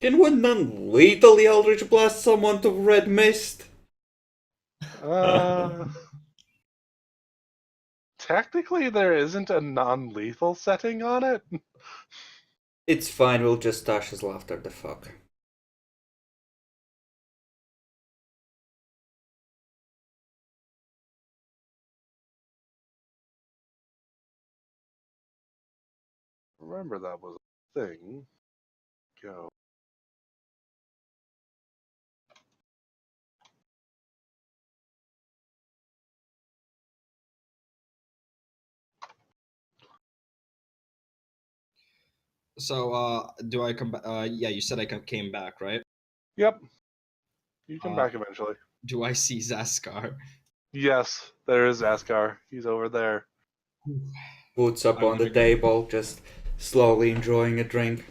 Can one non-lethally Eldritch Blast someone to red mist? Technically, there isn't a non-lethal setting on it. It's fine, we'll just Tasha's laughter the fuck. Remember that was a thing. Go. So, do I come back? Yeah, you said I came back, right? Yep. You come back eventually. Do I see Zaskar? Yes, there is Zaskar. He's over there. Boots up on the table, just slowly enjoying a drink.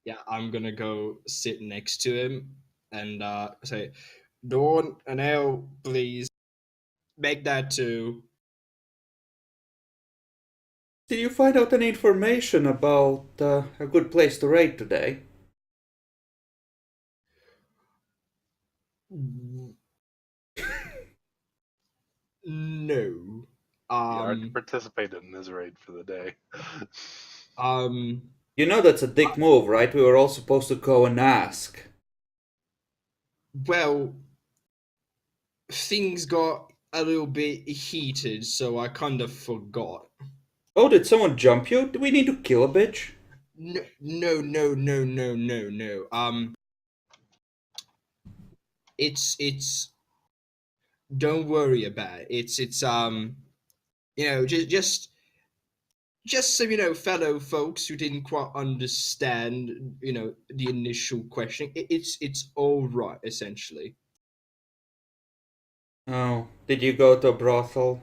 Yeah, I'm gonna go sit next to him and say, Dawn, an ale, please. Make that too. Did you find out any information about a good place to raid today? No. He already participated in his raid for the day. You know that's a dick move, right? We were all supposed to go and ask. Well, things got a little bit heated, so I kind of forgot. Oh, did someone jump you? Do we need to kill a bitch? No, no, no, no, no, no, no. It's. Don't worry about it. It's just some fellow folks who didn't quite understand the initial question. It's all right essentially. Oh, did you go to a brothel?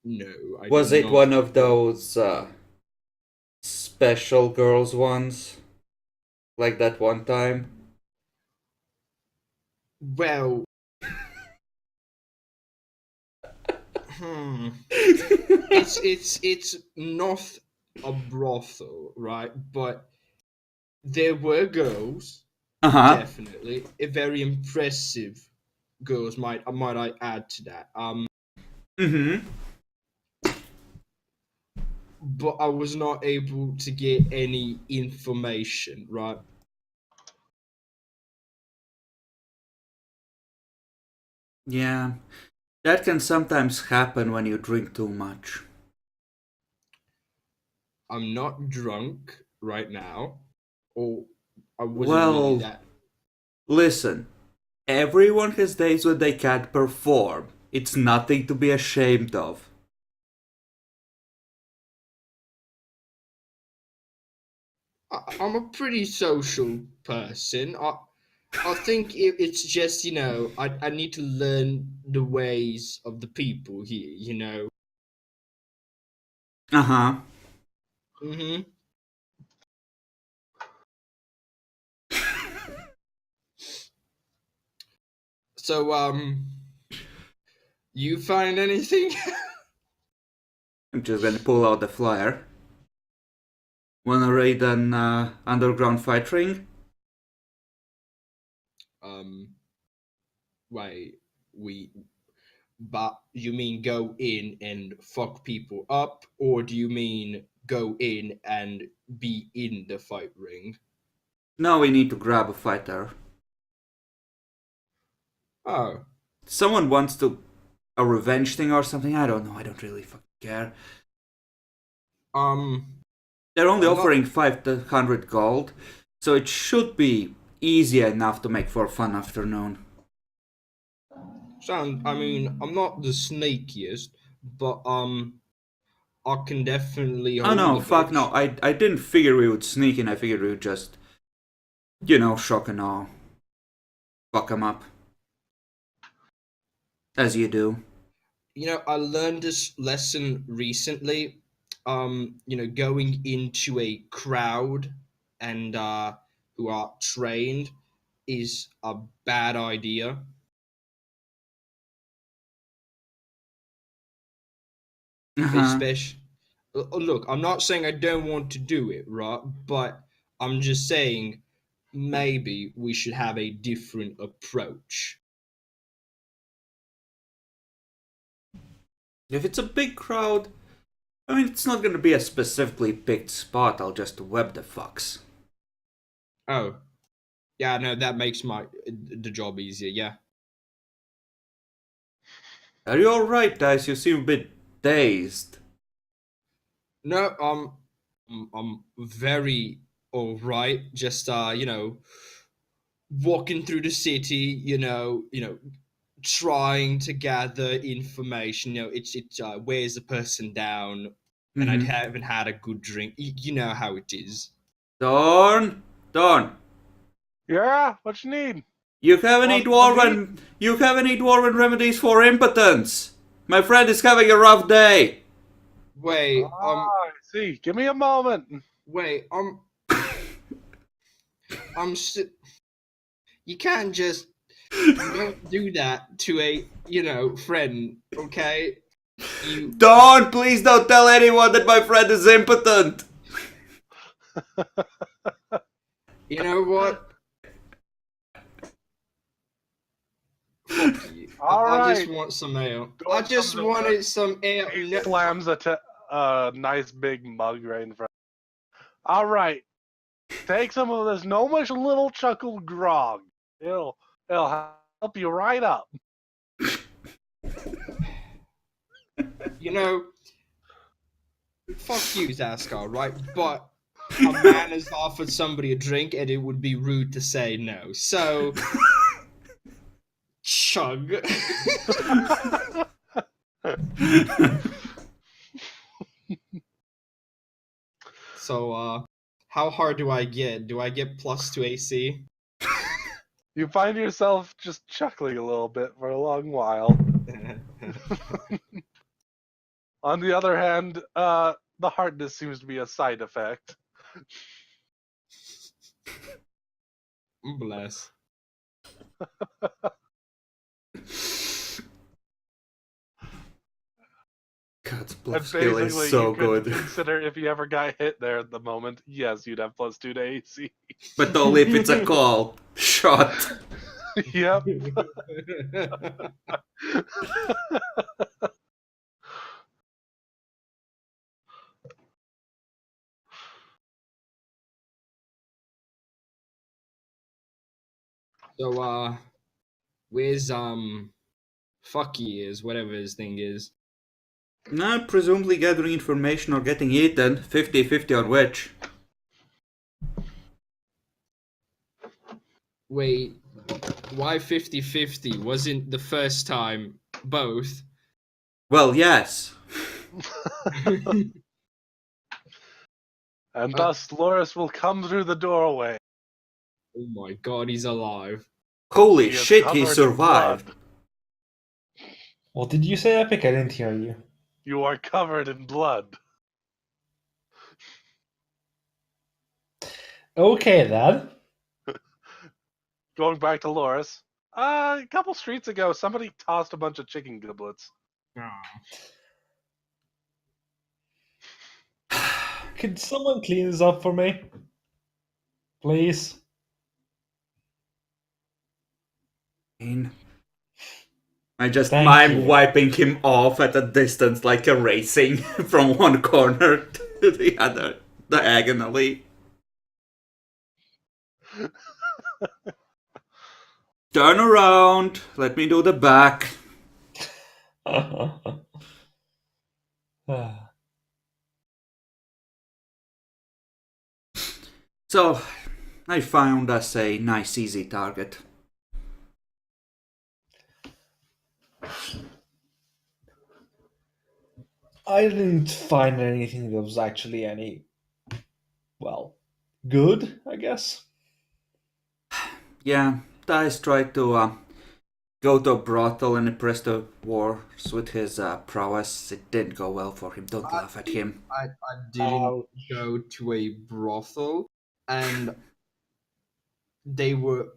No, I Was did it not. one of those special girls ones? Like that one time? Well, it's not a brothel, right? But there were girls, definitely, very impressive girls. Might I add to that? But I was not able to get any information, right? Yeah, that can sometimes happen when you drink too much. I'm not drunk, right now, or I wasn't really Well, that. listen. Everyone has days when they can't perform. It's nothing to be ashamed of. I'm a pretty social person. I think it's just I need to learn the ways of the people here. Uh huh. Mm-hmm. So you find anything? I'm just gonna pull out the flyer. Wanna raid an underground fight ring? um, wait, we. But you mean go in and fuck people up, or do you mean go in and be in the fight ring? Now we need to grab a fighter. Oh, Someone wants to a revenge thing or something. I don't know. I don't really fucking care. um, They're only I'm not. offering 500 gold, so it should be easy enough to make for a fun afternoon. I mean, I'm not the snakiest, but I can definitely Oh hold no, a fuck no. bitch. I didn't figure we would sneak in. I figured we would just, shock and awe. Fuck 'em up. As you do. I learned this lesson recently. Going into a crowd and who are trained is a bad idea. Uh huh. Especially, look, I'm not saying I don't want to do it, right? But I'm just saying maybe we should have a different approach. If it's a big crowd, I mean, it's not gonna be a specifically picked spot. I'll just web the fucks. Oh, yeah, no, that makes the job easier. Yeah. Are you alright, guys? You seem a bit dazed. No, I'm very all right. Just walking through the city. Trying to gather information. It wears a person down, and I Mm-hmm. haven't had a good drink. You know how it is. Dorn? Dorn, Yeah, what you need? you have any Want some meat? dwarven remedies for impotence? My friend is having a rough day. Wait, I see. Give me a moment. wait, I'm. You can't just. You don't do that to a friend, okay? You Dorn, please don't tell anyone that my friend is impotent. you know what? Fuck you. All I right. just want some ale. Go I and just some wanted some ale. He No. slams a nice big mug right in front. All right. Take some of this gnomish little chuckle grog. It'll help you right up. You know, fuck you, Zaskar, right? But a man has offered somebody a drink, and it would be rude to say no. So, chug. So, how hard do I get? Do I get +2 AC? You find yourself just chuckling a little bit for a long while. On the other hand, the hardness seems to be a side effect. Bless. God's And bluff skill is basically, so you could good. consider if you ever got hit there at the moment, yes, you'd have +2 to AC. But only if it's a call. Shot. Yep. So, where's Fucky is whatever his thing is. No, presumably gathering information or getting eaten. 50-50 on which. Wait, why 50-50? Wasn't the first time both? Well, yes. And Uh, thus Loris will come through the doorway. Oh my god, he's alive. Holy He is shit, he covered in survived. blood. What did you say, Epic? I didn't hear you. You are covered in blood. Okay, then. Going back to Loris. A couple streets ago, somebody tossed a bunch of chicken giblets. Could someone clean this up for me? Please? I just Thank mime you. wiping him off at a distance like erasing from one corner to the other, diagonally. Turn around, let me do the back. So, I found us a nice easy target. I didn't find anything that was actually any, well, good, I guess. Yeah, Dice tried to go to a brothel and impress the wars with his prowess. It didn't go well for him, don't laugh at him. I didn't Ouch. go to a brothel, and they were.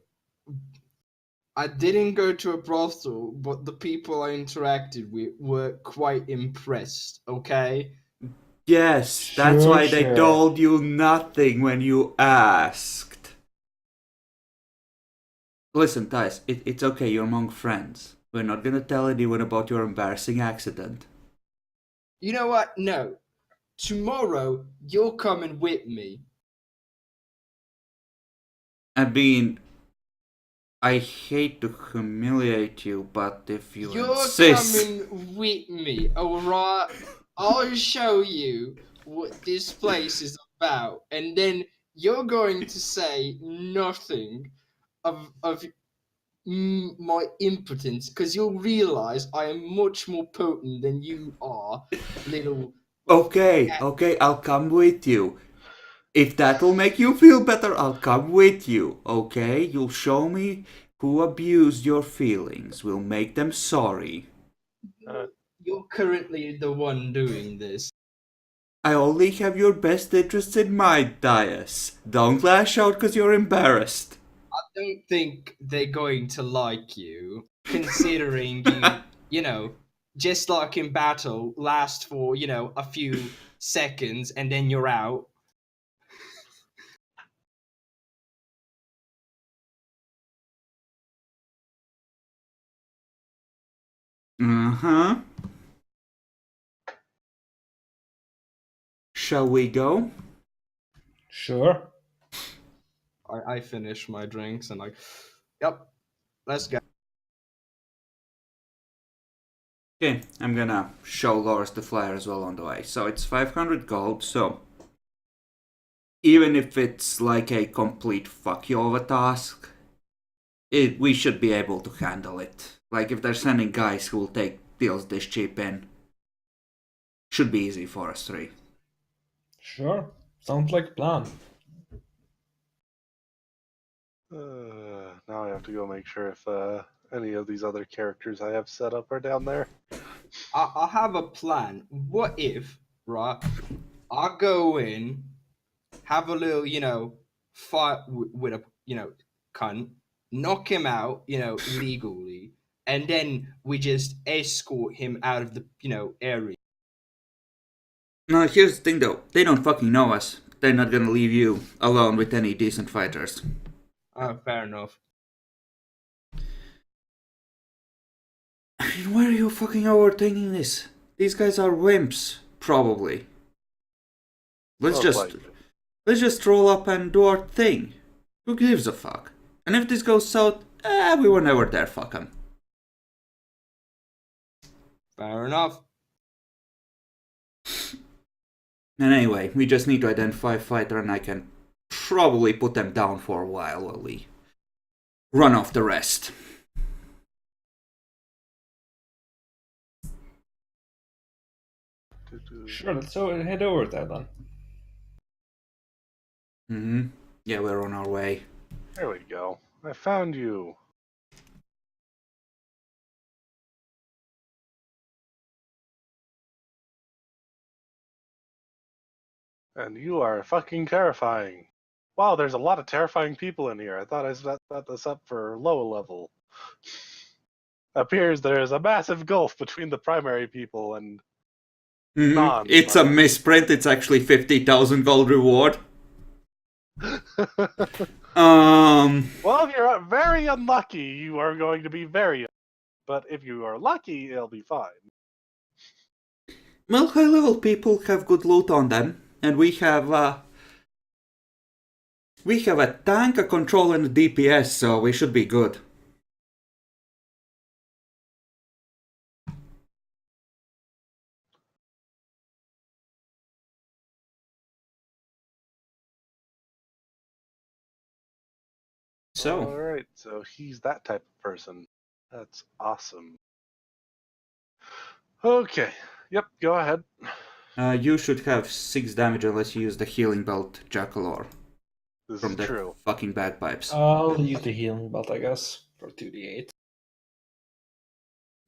I didn't go to a brothel, but the people I interacted with were quite impressed, okay? Yes, that's Sure, why they sure. told you nothing when you asked. Listen, Dice, it's okay, you're among friends. We're not gonna tell anyone about your embarrassing accident. You know what? No. Tomorrow, you're coming with me. I mean, I hate to humiliate you, but if you You're insist... coming with me, alright? I'll show you what this place is about, and then you're going to say nothing of my impotence, because you'll realize I am much more potent than you are, little. Okay, I'll come with you. If that will make you feel better, I'll come with you, okay? You'll show me who abused your feelings. We'll make them sorry. You're currently the one doing this. I only have your best interests in mind, Dias. Don't lash out because you're embarrassed. I don't think they're going to like you, considering you, just like in battle, last for, a few seconds and then you're out. Uh-huh. Shall we go? Sure. I finish my drinks and yep, let's go. Okay, I'm gonna show Loris the flyer as well on the way. So it's 500 gold, so... even if it's like a complete fuck you of a task, we should be able to handle it. Like if they're sending guys who will take deals this cheap in, should be easy for us three. Sure. Sounds like a plan. Now I have to go make sure if any of these other characters I have set up are down there. I have a plan. What if, right, I go in, have a little, fight with a, cunt, knock him out, legally, and then we just escort him out of the, area. Now here's the thing though, they don't fucking know us. They're not gonna leave you alone with any decent fighters. Fair enough. I mean, why are you fucking overthinking this? These guys are wimps, probably. Let's just roll up and do our thing. Who gives a fuck? And if this goes south, we were never there, fuck 'em. Fair enough. And anyway, we just need to identify a fighter and I can probably put them down for a while we run off the rest. Sure, let's head over there then. Mm-hmm. Yeah, we're on our way. There we go. I found you. And you are fucking terrifying. Wow, there's a lot of terrifying people in here. I thought I set this up for low level. Appears there is a massive gulf between the primary people and non. It's a misprint. It's actually 50,000 gold reward. Well, if you're very unlucky, you are going to be very. But if you are lucky, it'll be fine. Well, high-level people have good loot on them, and we have a tank, a control, and a DPS, so we should be good. So, alright, so he's that type of person. That's awesome. Okay, yep, go ahead. you should have 6 damage unless you use the healing belt Jackalor This from is the true. fucking bagpipes. I'll use the healing belt, I guess, for 2d8.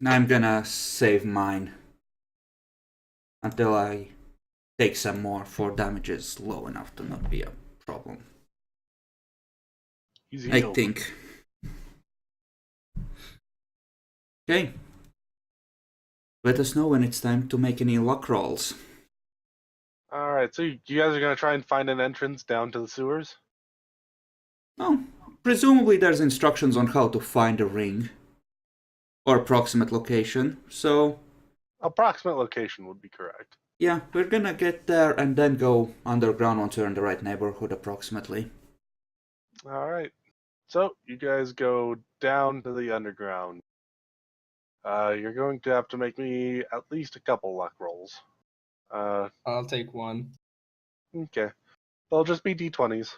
I'm gonna save mine until I take some more for damages low enough to not be a problem. He's I healed. think. Okay. Let us know when it's time to make any luck rolls. Alright, so you guys are going to try and find an entrance down to the sewers? Oh, presumably there's instructions on how to find a ring. Or approximate location, so Approximate location would be correct. yeah, we're gonna get there and then go underground once we're in the right neighborhood approximately. Alright, so you guys go down to the underground. You're going to have to make me at least a couple luck rolls. I'll take one. Okay. They'll just be d20s.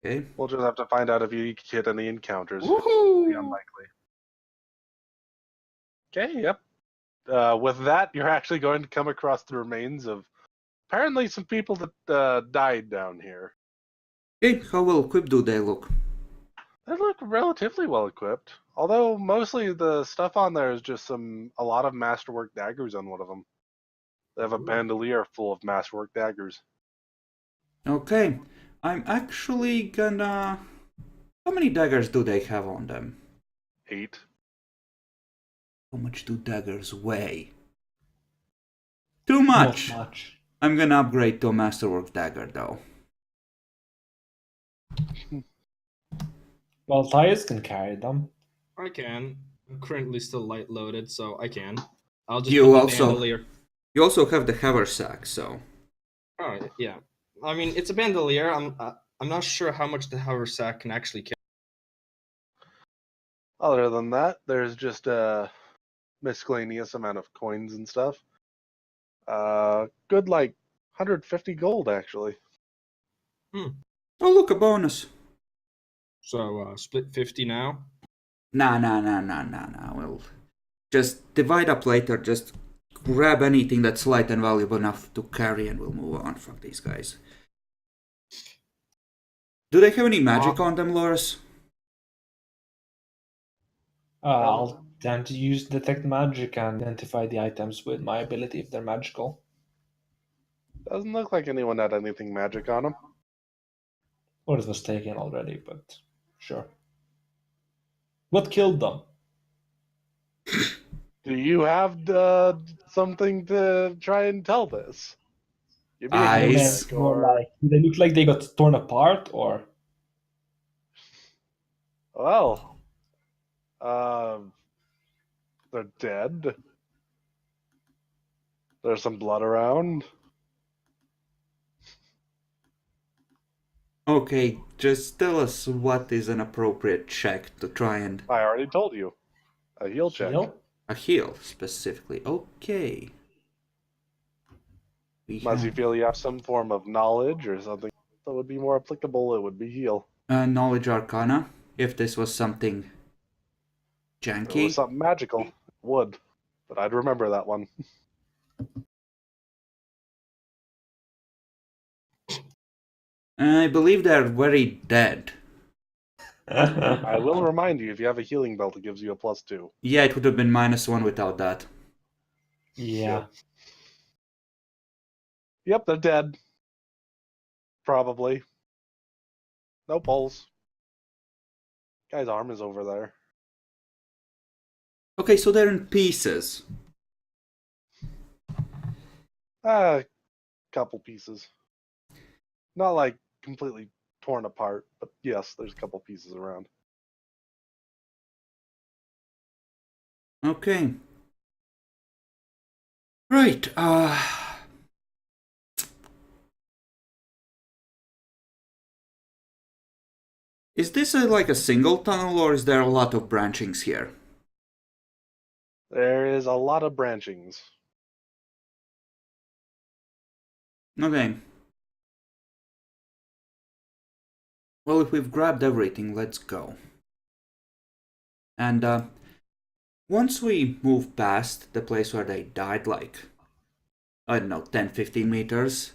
Okay. We'll just have to find out if you hit any encounters. Woohoo! Be unlikely. Okay, yep. With that, you're actually going to come across the remains of apparently some people that died down here. Okay, how well equipped do they look? They look relatively well equipped, although mostly the stuff on there is just a lot of masterwork daggers on one of them. They have a bandolier full of masterwork daggers. Okay, I'm actually gonna... How many daggers do they have on them? 8. How much do daggers weigh? Too much! Not much. I'm gonna upgrade to a masterwork dagger though. Well, Tyus can carry them. I can. I'm currently still light loaded, so I can. I'll just You put the also- bandolier. You also have the haversack, so... Alright, yeah. I mean, it's a bandolier. I'm not sure how much the haversack can actually carry. Other than that, there's just a miscellaneous amount of coins and stuff. Good like 150 gold actually. Oh look, a bonus! So, split 50 now. Nah. We'll just divide up later. Just grab anything that's light and valuable enough to carry and we'll move on. Fuck these guys. Do they have any magic on them, Loris? I'll tend to use detect magic and identify the items with my ability if they're magical. Doesn't look like anyone had anything magic on them. Or it was taken already, but sure. What killed them? Do you have something to try and tell this? Give me a Eyes. check, More or like, do they look like they got torn apart, or well, they're dead. There's some blood around. Okay, just tell us what is an appropriate check to try and... I already told you. A heal check. heal? A heal, specifically. Okay. Unless you feel you have some form of knowledge or something that would be more applicable, it would be heal. Knowledge Arcana, if this was something If it was janky. something magical, it would. But I'd remember that one. I believe they're very dead. I will remind you, if you have a healing belt, it gives you a +2. Yeah, it would have been -1 without that. Yeah. Yep, they're dead. Probably. No pulse. Guy's arm is over there. Okay, so they're in pieces. Couple pieces. Not like completely torn apart, but yes, there's a couple pieces around. Okay. Right, is this like a single tunnel or is there a lot of branchings here? There is a lot of branchings. Okay. Well, if we've grabbed everything, let's go. And once we move past the place where they died, like, I don't know, 10-15 meters,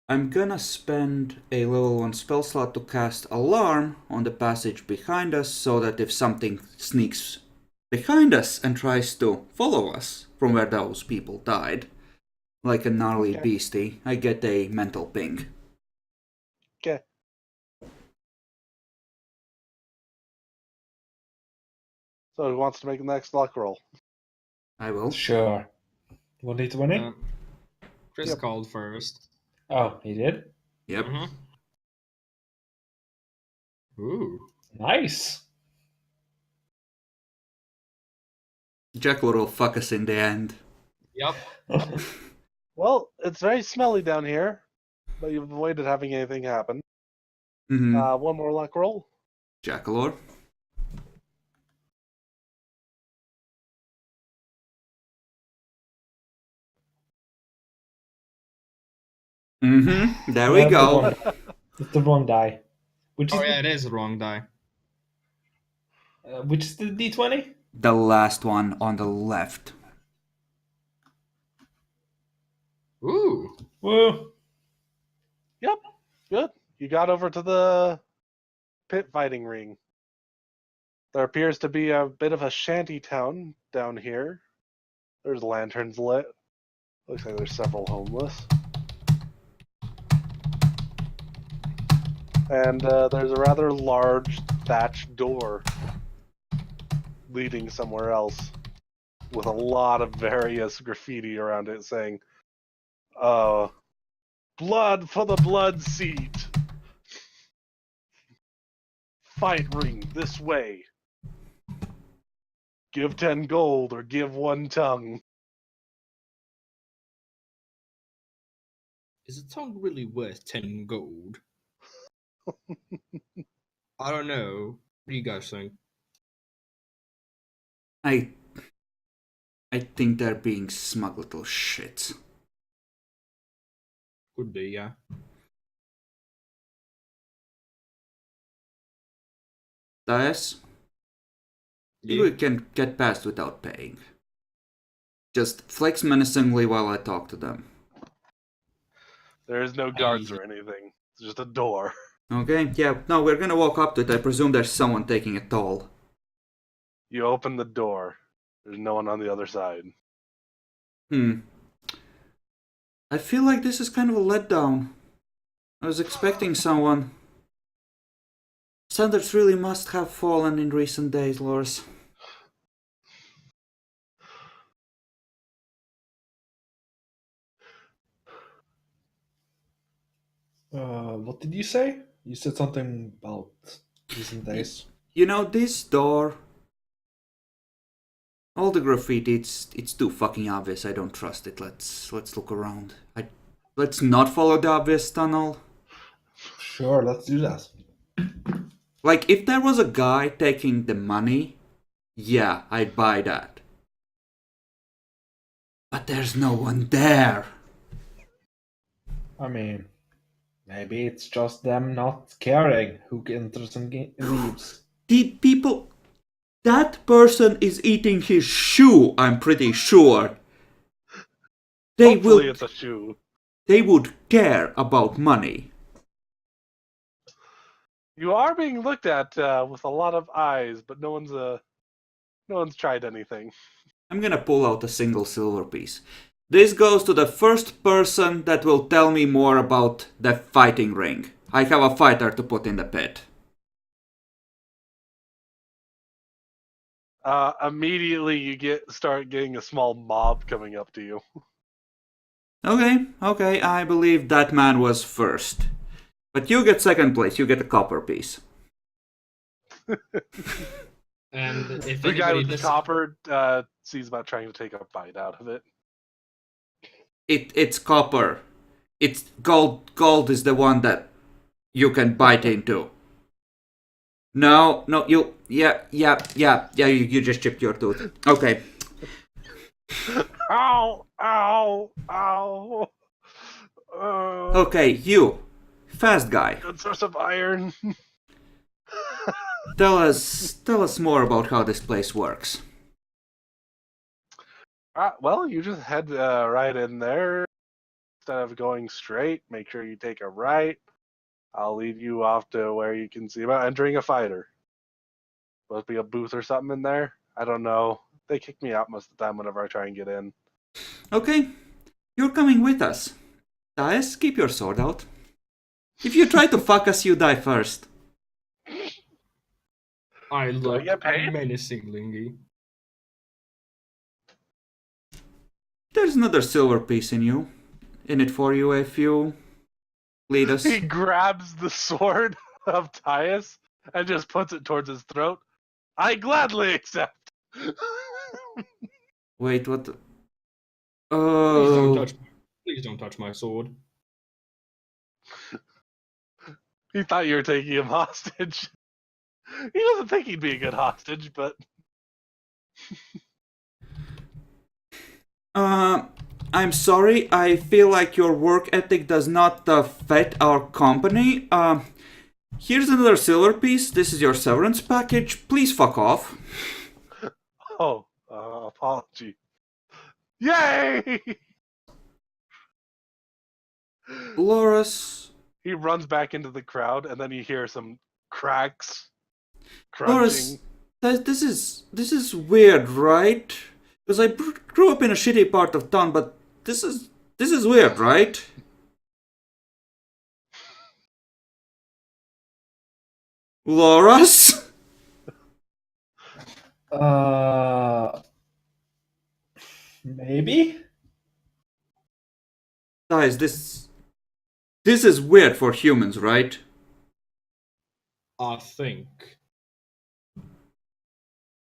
I'm gonna spend a level 1 spell slot to cast Alarm on the passage behind us, so that if something sneaks behind us and tries to follow us from where those people died, like a gnarly Okay. beastie, I get a mental ping. Okay. So who wants to make the next luck roll? I will. Sure. 1d20? Chris Yep. called first. Oh, he did? Yep. Ooh. Nice. Jackal will fuck us in the end. Yep. Well, it's very smelly down here, but you've avoided having anything happen. Mm-hmm. One more luck roll. Jackalor. Mm-hmm. There we Yeah, go. It's the wrong die. Which is Oh yeah, it is the wrong die. which is the d20? The last one on the left. Ooh. Woo. Yep, good. You got over to the pit fighting ring. There appears to be a bit of a shanty town down here. There's lanterns lit. Looks like there's several homeless. And there's a rather large thatched door leading somewhere else with a lot of various graffiti around it saying, blood for the blood seat. Fight ring this way. Give 10 gold or give 1 tongue. Is a tongue really worth 10 gold? I don't know. What do you guys think? I think they're being smug little shits. Could be, yeah. Dias? We can get past without paying. Just flex menacingly while I talk to them. There is no guards or anything. It's just a door. Okay, yeah, no, we're gonna walk up to it. I presume there's someone taking a toll. You open the door. There's no one on the other side. I feel like this is kind of a letdown. I was expecting someone. Standards really must have fallen in recent days, Loris. What did you say? You said something about recent days. You know, this door... All the graffiti, it's too fucking obvious. I don't trust it. Let's look around. Let's not follow the obvious tunnel. Sure, let's do that. Like, if there was a guy taking the money, yeah, I'd buy that. But there's no one there. I mean, Maybe it's just them not caring who enters and leaves. The people. That person is eating his shoe, I'm pretty sure. Hopefully, it's a shoe. They would care about money. You are being looked at with a lot of eyes, but no one's tried anything. I'm gonna pull out a single silver piece. This goes to the first person that will tell me more about the fighting ring. I have a fighter to put in the pit. Immediately you start getting a small mob coming up to you. Okay, I believe that man was first. But you get second place, you get a copper piece. And if The guy with the does- copper sees about trying to take a bite out of it. It's copper. It's gold. Gold is the one that you can bite into. No, you just chipped your tooth. Okay. Ow! Ow! Ow! Okay, you. Fast guy. Good source of iron. Tell us more about how this place works. Well, you just head right in there. Instead of going straight, make sure you take a right. I'll lead you off to where you can see about entering a fighter. Supposed to be a booth or something in there. I don't know. They kick me out most of the time whenever I try and get in. Okay, you're coming with us. Dias, keep your sword out. If you try to fuck us, you die first. I look get paid? menacingly. There's another silver piece in it for you if you lead us. He grabs the sword of Tyus and just puts it towards his throat. I gladly accept. Wait, what? Please don't touch my sword. He thought you were taking him hostage. He doesn't think he'd be a good hostage, but I'm sorry. I feel like your work ethic does not fit our company. Here's another silver piece. This is your severance package. Please fuck off. oh, apology. Yay! Loris. He runs back into the crowd, and then you hear some cracks, crunching. Loris, this is weird, right? Because I grew up in a shitty part of town, but this is weird, right? Loris? Maybe? Guys, this is weird for humans, right? I think.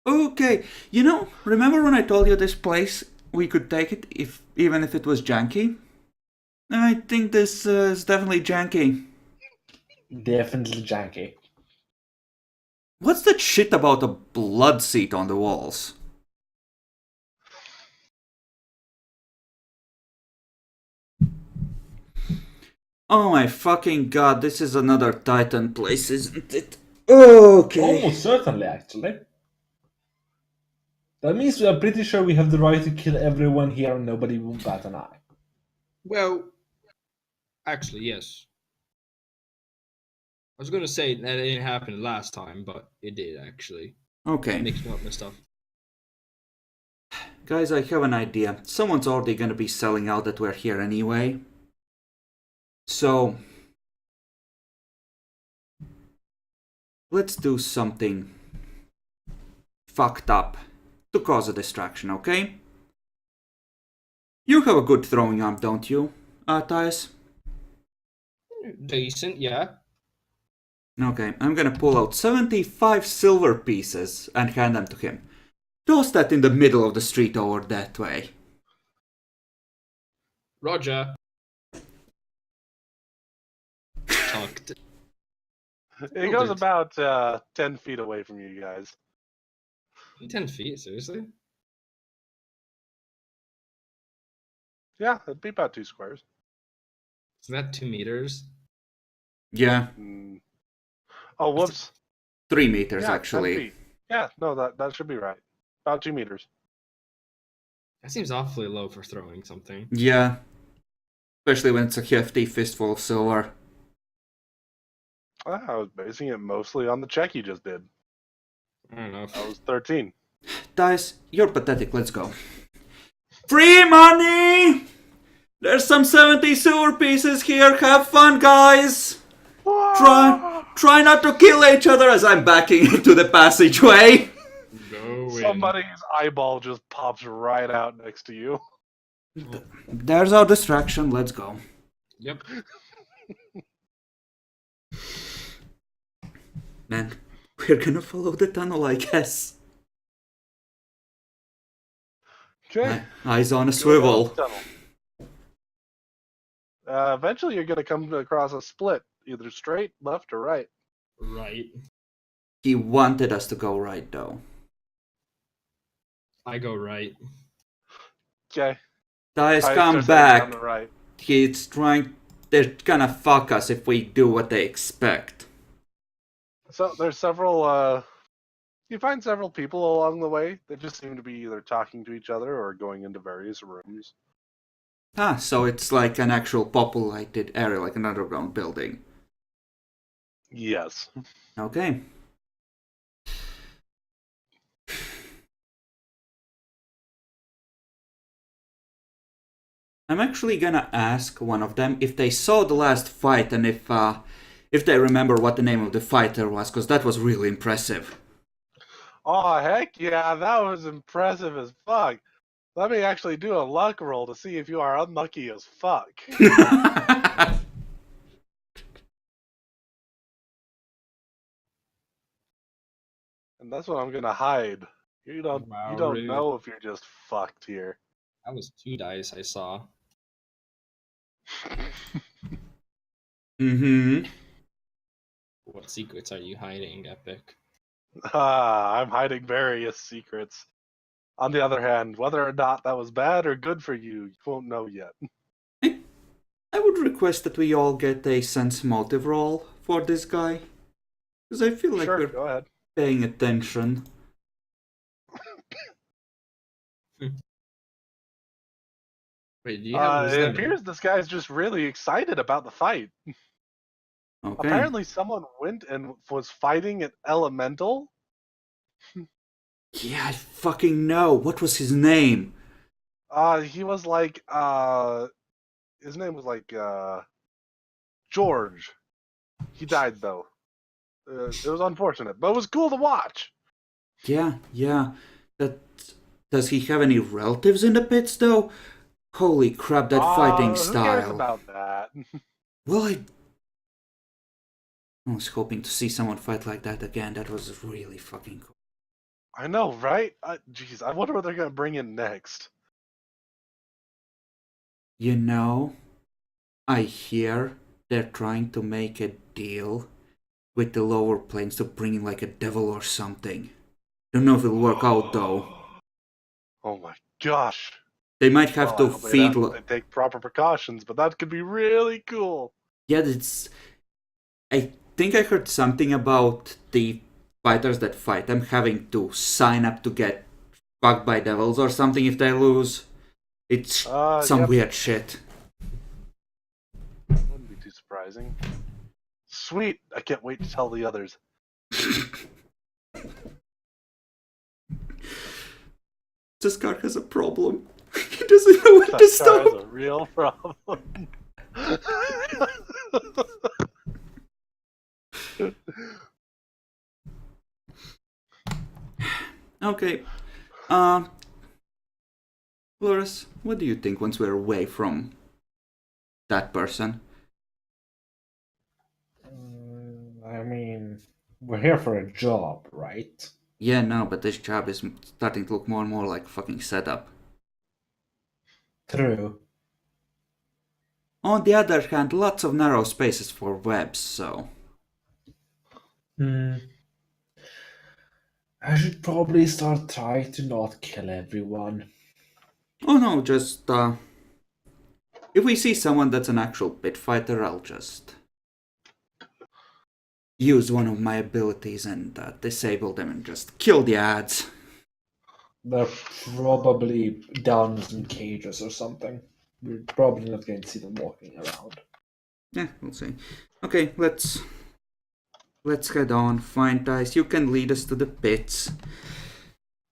Okay, remember when I told you this place, we could take it even if it was janky? I think this is definitely janky. Definitely janky. What's that shit about a blood seat on the walls? Oh my fucking god, this is another Titan place, isn't it? Okay. Almost certainly, actually. That means we are pretty sure we have the right to kill everyone here and nobody will bat an eye. Well, actually, yes. I was gonna say that it didn't happen last time, but it did actually. Okay. Mixing up my stuff. Guys, I have an idea. Someone's already gonna be selling out that we're here anyway. So, let's do something fucked up to cause a distraction, okay? You have a good throwing arm, don't you, Thais? Decent, yeah. Okay, I'm gonna pull out 75 silver pieces and hand them to him. Toss that in the middle of the street over that way. Roger. Tucked. It goes about 10 feet away from you guys. 10 feet, seriously? Yeah, it'd be about 2 squares. Is that 2 meters? Yeah, Oh, whoops. 3 meters Yeah, 10 actually. feet. Yeah, no, that should be right. About 2 meters. That seems awfully low for throwing something. Yeah, especially when it's a hefty fistful of silver. I was basing it mostly on the check you just did. I don't know. That was 13. Dice, you're pathetic. Let's go. Free money! There's some 70 sewer pieces here. Have fun, guys. Try not to kill each other as I'm backing into the passageway. Go in. Somebody's eyeball just pops right out next to you. There's our distraction. Let's go. Yep. Man, we're gonna follow the tunnel, I guess. Okay. Eyes on a Go down swivel. the tunnel. Eventually, you're going to come across a split, either straight, left, or right. Right. He wanted us to go right, though. I go right. Okay. Guys, I come start heading down back. the right. He's trying. They're gonna fuck us if we do what they expect. So there's several. You find several people along the way. They just seem to be either talking to each other or going into various rooms. Ah, so it's like an actual populated area, like an underground building. Yes. Okay. I'm actually gonna ask one of them if they saw the last fight and if they remember what the name of the fighter was, because that was really impressive. Oh, heck yeah, that was impressive as fuck. Let me actually do a luck roll to see if you are unlucky as fuck. And that's what I'm gonna hide. You don't Rude. know if you're just fucked here. That was 2 dice I saw. Mm-hmm. What secrets are you hiding, Epic? I'm hiding various secrets. On the other hand, whether or not that was bad or good for you, you won't know yet. I would request that we all get a sense motive roll for this guy. Because I feel like Sure, we're go ahead. paying attention. Wait, do you have It wisdom? appears this guy's just really excited about the fight. Okay. Apparently someone went and was fighting an elemental. Yeah, I fucking know. What was his name? He was like, his name was like, George. He died though. It was unfortunate, but it was cool to watch. Yeah. Does he have any relatives in the pits, though? Holy crap, that fighting Who style. cares about that? Well, I was hoping to see someone fight like that again. That was really fucking cool. I know, right? Jeez, I wonder what they're gonna bring in next. You know, I hear they're trying to make a deal with the lower planes to bring in like a devil or something. Don't know if it'll work out, though. Oh my gosh. They might have I to hope feed... they take proper precautions, but that could be really cool. Yeah, it's... I think I heard something about the fighters that fight them having to sign up to get fucked by devils or something if they lose. It's some Yep. weird shit. Wouldn't be too surprising. Sweet. I can't wait to tell the others. Tuskar has a problem. He doesn't know when to Tuskar stop. is a real problem. Okay. Loris, what do you think once we're away from that person? I mean, we're here for a job, right? Yeah, no, but this job is starting to look more and more like a fucking setup. True. On the other hand, lots of narrow spaces for webs, so... I should probably start trying to not kill everyone. Oh no, just, if we see someone that's an actual pit fighter, I'll just use one of my abilities and disable them and just kill the ads. They're probably down in cages or something. We're probably not going to see them walking around. Yeah, we'll see. Okay, let's head on. Fine, Dice. You can lead us to the pits.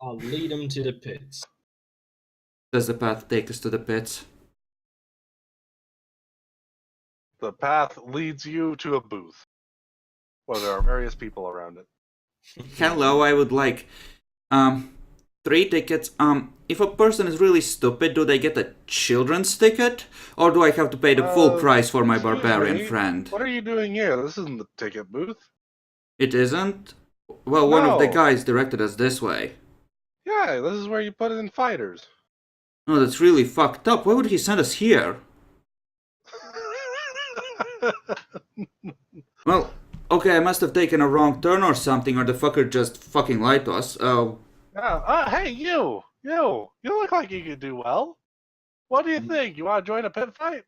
I'll lead them to the pits. Does the path take us to the pits? The path leads you to a booth where there are various people around it. Hello, I would like 3 tickets. If a person is really stupid, do they get a children's ticket? Or do I have to pay the full price for my Excuse barbarian me, friend? What are you doing here? This isn't the ticket booth. It isn't? Well, one of the No. guys directed us this way. Yeah, this is where you put in fighters. Oh, that's really fucked up. Why would he send us here? Well, okay, I must have taken a wrong turn or something, or the fucker just fucking lied to us. Oh. Yeah. Hey, you! You look like you could do well. What do you think? You want to join a pit fight?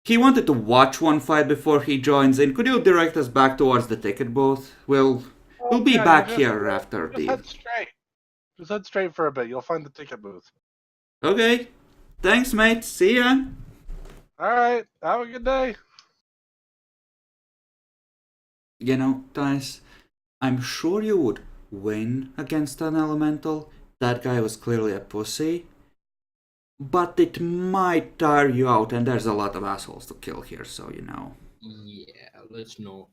He wanted to watch one fight before he joins in. Could you direct us back towards the ticket booth? We'll be Yeah, back just- here after Just the... head straight. Just head straight for a bit. You'll find the ticket booth. Okay. Thanks, mate. See ya. Alright, have a good day. You know, Dice, I'm sure you would win against an elemental. That guy was clearly a pussy. But it might tire you out, and there's a lot of assholes to kill here, so you know. Yeah, let's not.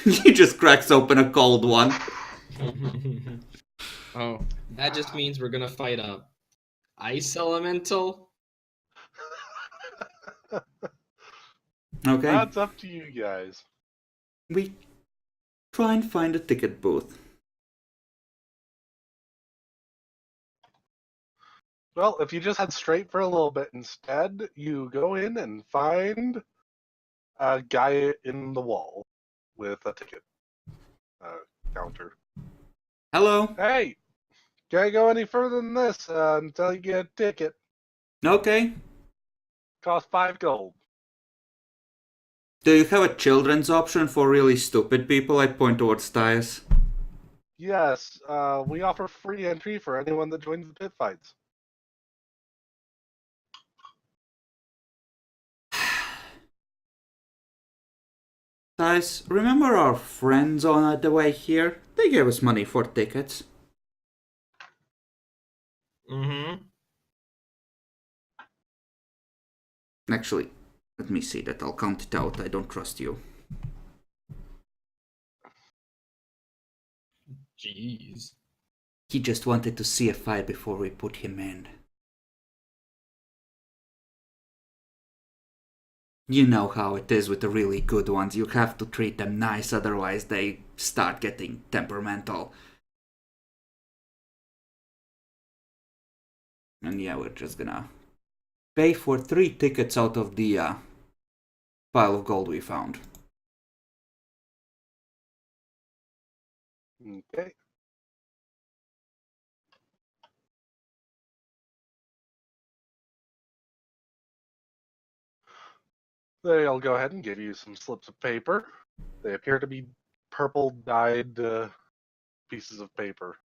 He just cracks open a cold one. Oh, that just means we're gonna fight a ice elemental? Okay. That's up to you guys. We try and find a ticket booth. Well, if you just head straight for a little bit instead, you go in and find a guy in the wall with a ticket counter. Hello? Hey, can't go any further than this until you get a ticket. Okay. Costs 5 gold. Do you have a children's option for really stupid people? I point towards Tyus. Yes, we offer free entry for anyone that joins the pit fights. Tyus, remember our friends on the way here? They gave us money for tickets. Mm-hmm. Actually, let me see that. I'll count it out. I don't trust you. Jeez. He just wanted to see a fight before we put him in. You know how it is with the really good ones. You have to treat them nice, otherwise they start getting temperamental. And yeah, we're just gonna pay for 3 tickets out of the pile of gold we found. Okay. They'll go ahead and give you some slips of paper. They appear to be purple dyed pieces of paper.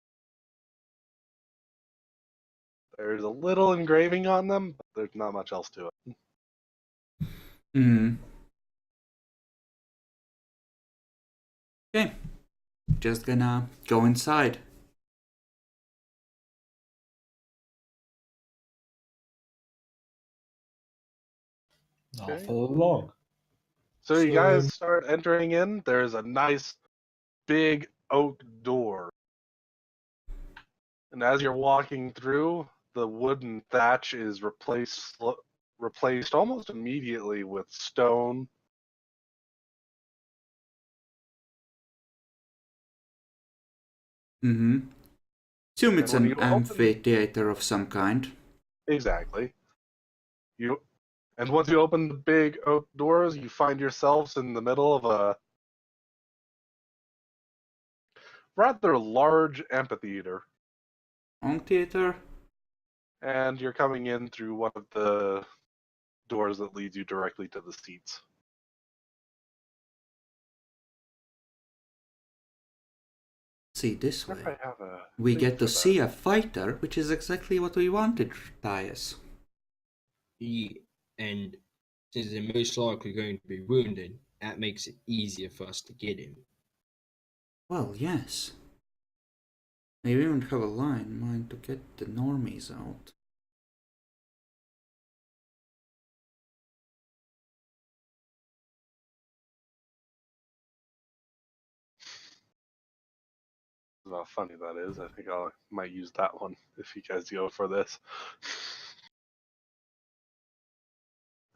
There's a little engraving on them, but there's not much else to it. Okay. Just gonna go inside. I'll Okay. follow along. So you So- guys start entering in. There's a nice big oak door. And as you're walking through, the wooden thatch is replaced almost immediately with stone. Assume it's And when an you open- amphitheater of some kind. Exactly. And once you open the big oak doors, you find yourselves in the middle of a rather large amphitheater. Amphitheater? And you're coming in through one of the doors that leads you directly to the seats. see this Wonder if way. I have a We thing get to for that. see a fighter, which is exactly what we wanted, Tyus. Yeah, and since they're most likely going to be wounded, that makes it easier for us to get him. Well, yes. Maybe we don't have a line in mind to get the normies out. How funny that is. I think I might use that one if you guys go for this.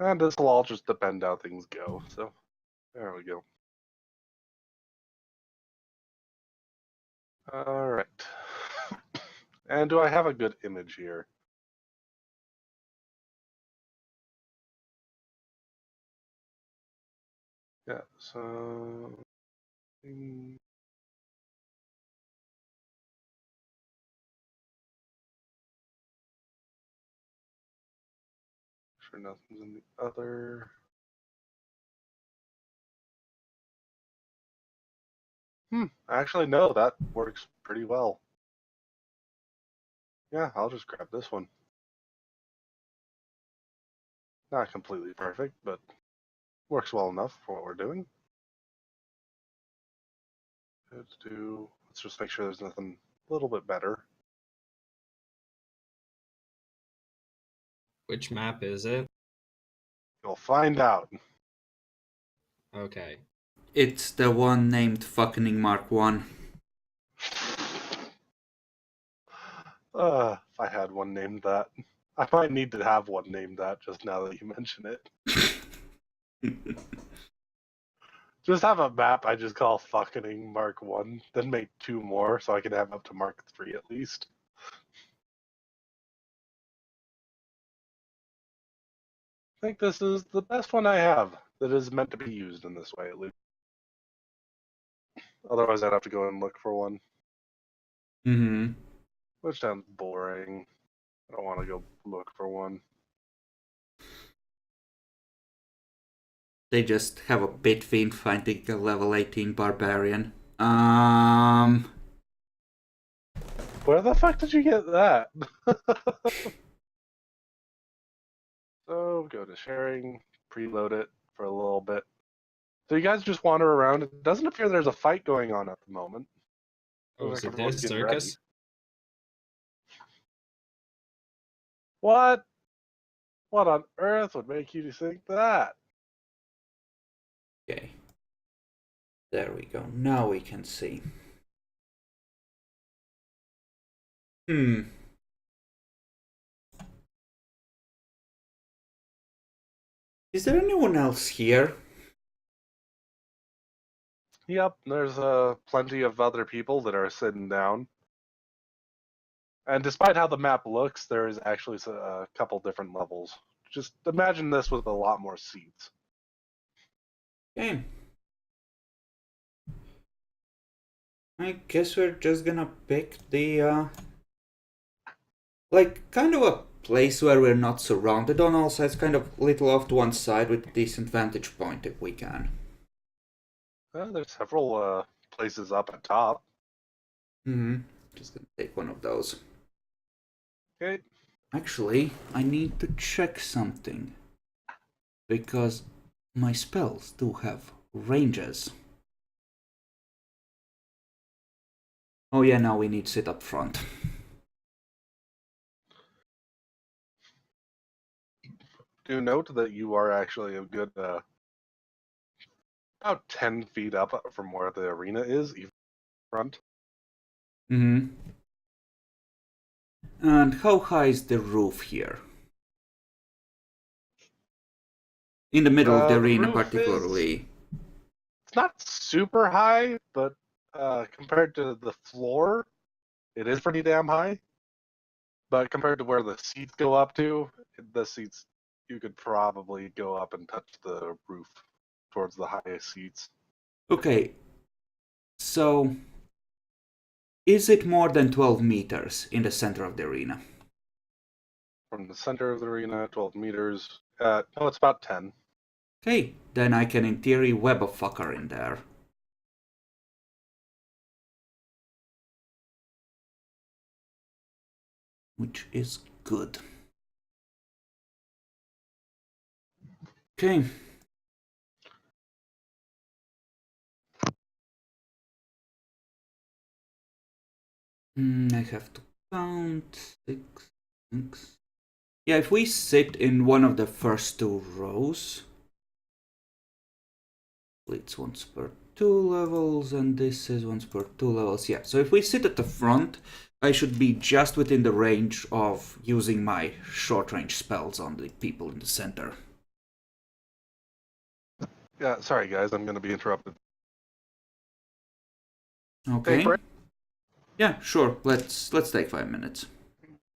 And this will all just depend how things go. So there we go. All right. And do I have a good image here? Yeah. So. Sure, nothing's in the other. Actually, no, that works pretty well. Yeah, I'll just grab this one. Not completely perfect, but works well enough for what we're doing. Let's just make sure there's nothing a little bit better. Which map is it? You'll find out. Okay. It's the one named fucking Mark 1. If I had one named that. I might need to have one named that just now that you mention it. Just have a map I just call fucking Mark 1, then make 2 more so I can have up to Mark 3 at least. I think this is the best one I have that is meant to be used in this way at least. Otherwise I'd have to go and look for one. Mm-hmm. Which sounds boring. I don't want to go look for one. They just have a pit fiend finding a level 18 barbarian. Where the fuck did you get that? So go to sharing, preload it for a little bit. So you guys just wander around. It doesn't appear there's a fight going on at the moment. Oh, Looks is like it everyone's this getting ready. circus? What? What on earth would make you think that? Okay. There we go. Now we can see. Is there anyone else here? Yep, there's plenty of other people that are sitting down. And despite how the map looks, there is actually a couple different levels. Just imagine this with a lot more seats. Okay. I guess we're just gonna pick the, like, kind of a place where we're not surrounded on all sides, kind of little off to one side with a decent vantage point if we can. There's several places up at top. Just gonna take one of those. Okay. Actually, I need to check something. Because my spells do have ranges. Oh yeah, now we need to sit up front. Do note that you are actually a good about 10 feet up from where the arena is, even front. And how high is the roof here? In the middle of the arena, particularly. It's not super high, but compared to the floor, it is pretty damn high. But compared to where the seats go up to, the seats, you could probably go up and touch the roof towards the highest seats. Okay, so is it more than 12 meters in the center of the arena? From the center of the arena, 12 meters. No, it's about 10. Okay, then I can in theory web a fucker in there. which is good. Okay. I have to count 6, 6. Yeah, if we sit in one of the first 2 rows, it's once per 2 levels, and this is once per 2 levels. Yeah, so if we sit at the front, I should be just within the range of using my short-range spells on the people in the center. Yeah, sorry guys, I'm gonna be interrupted. Okay. Hey, Brett. Yeah, sure. Let's take 5 minutes.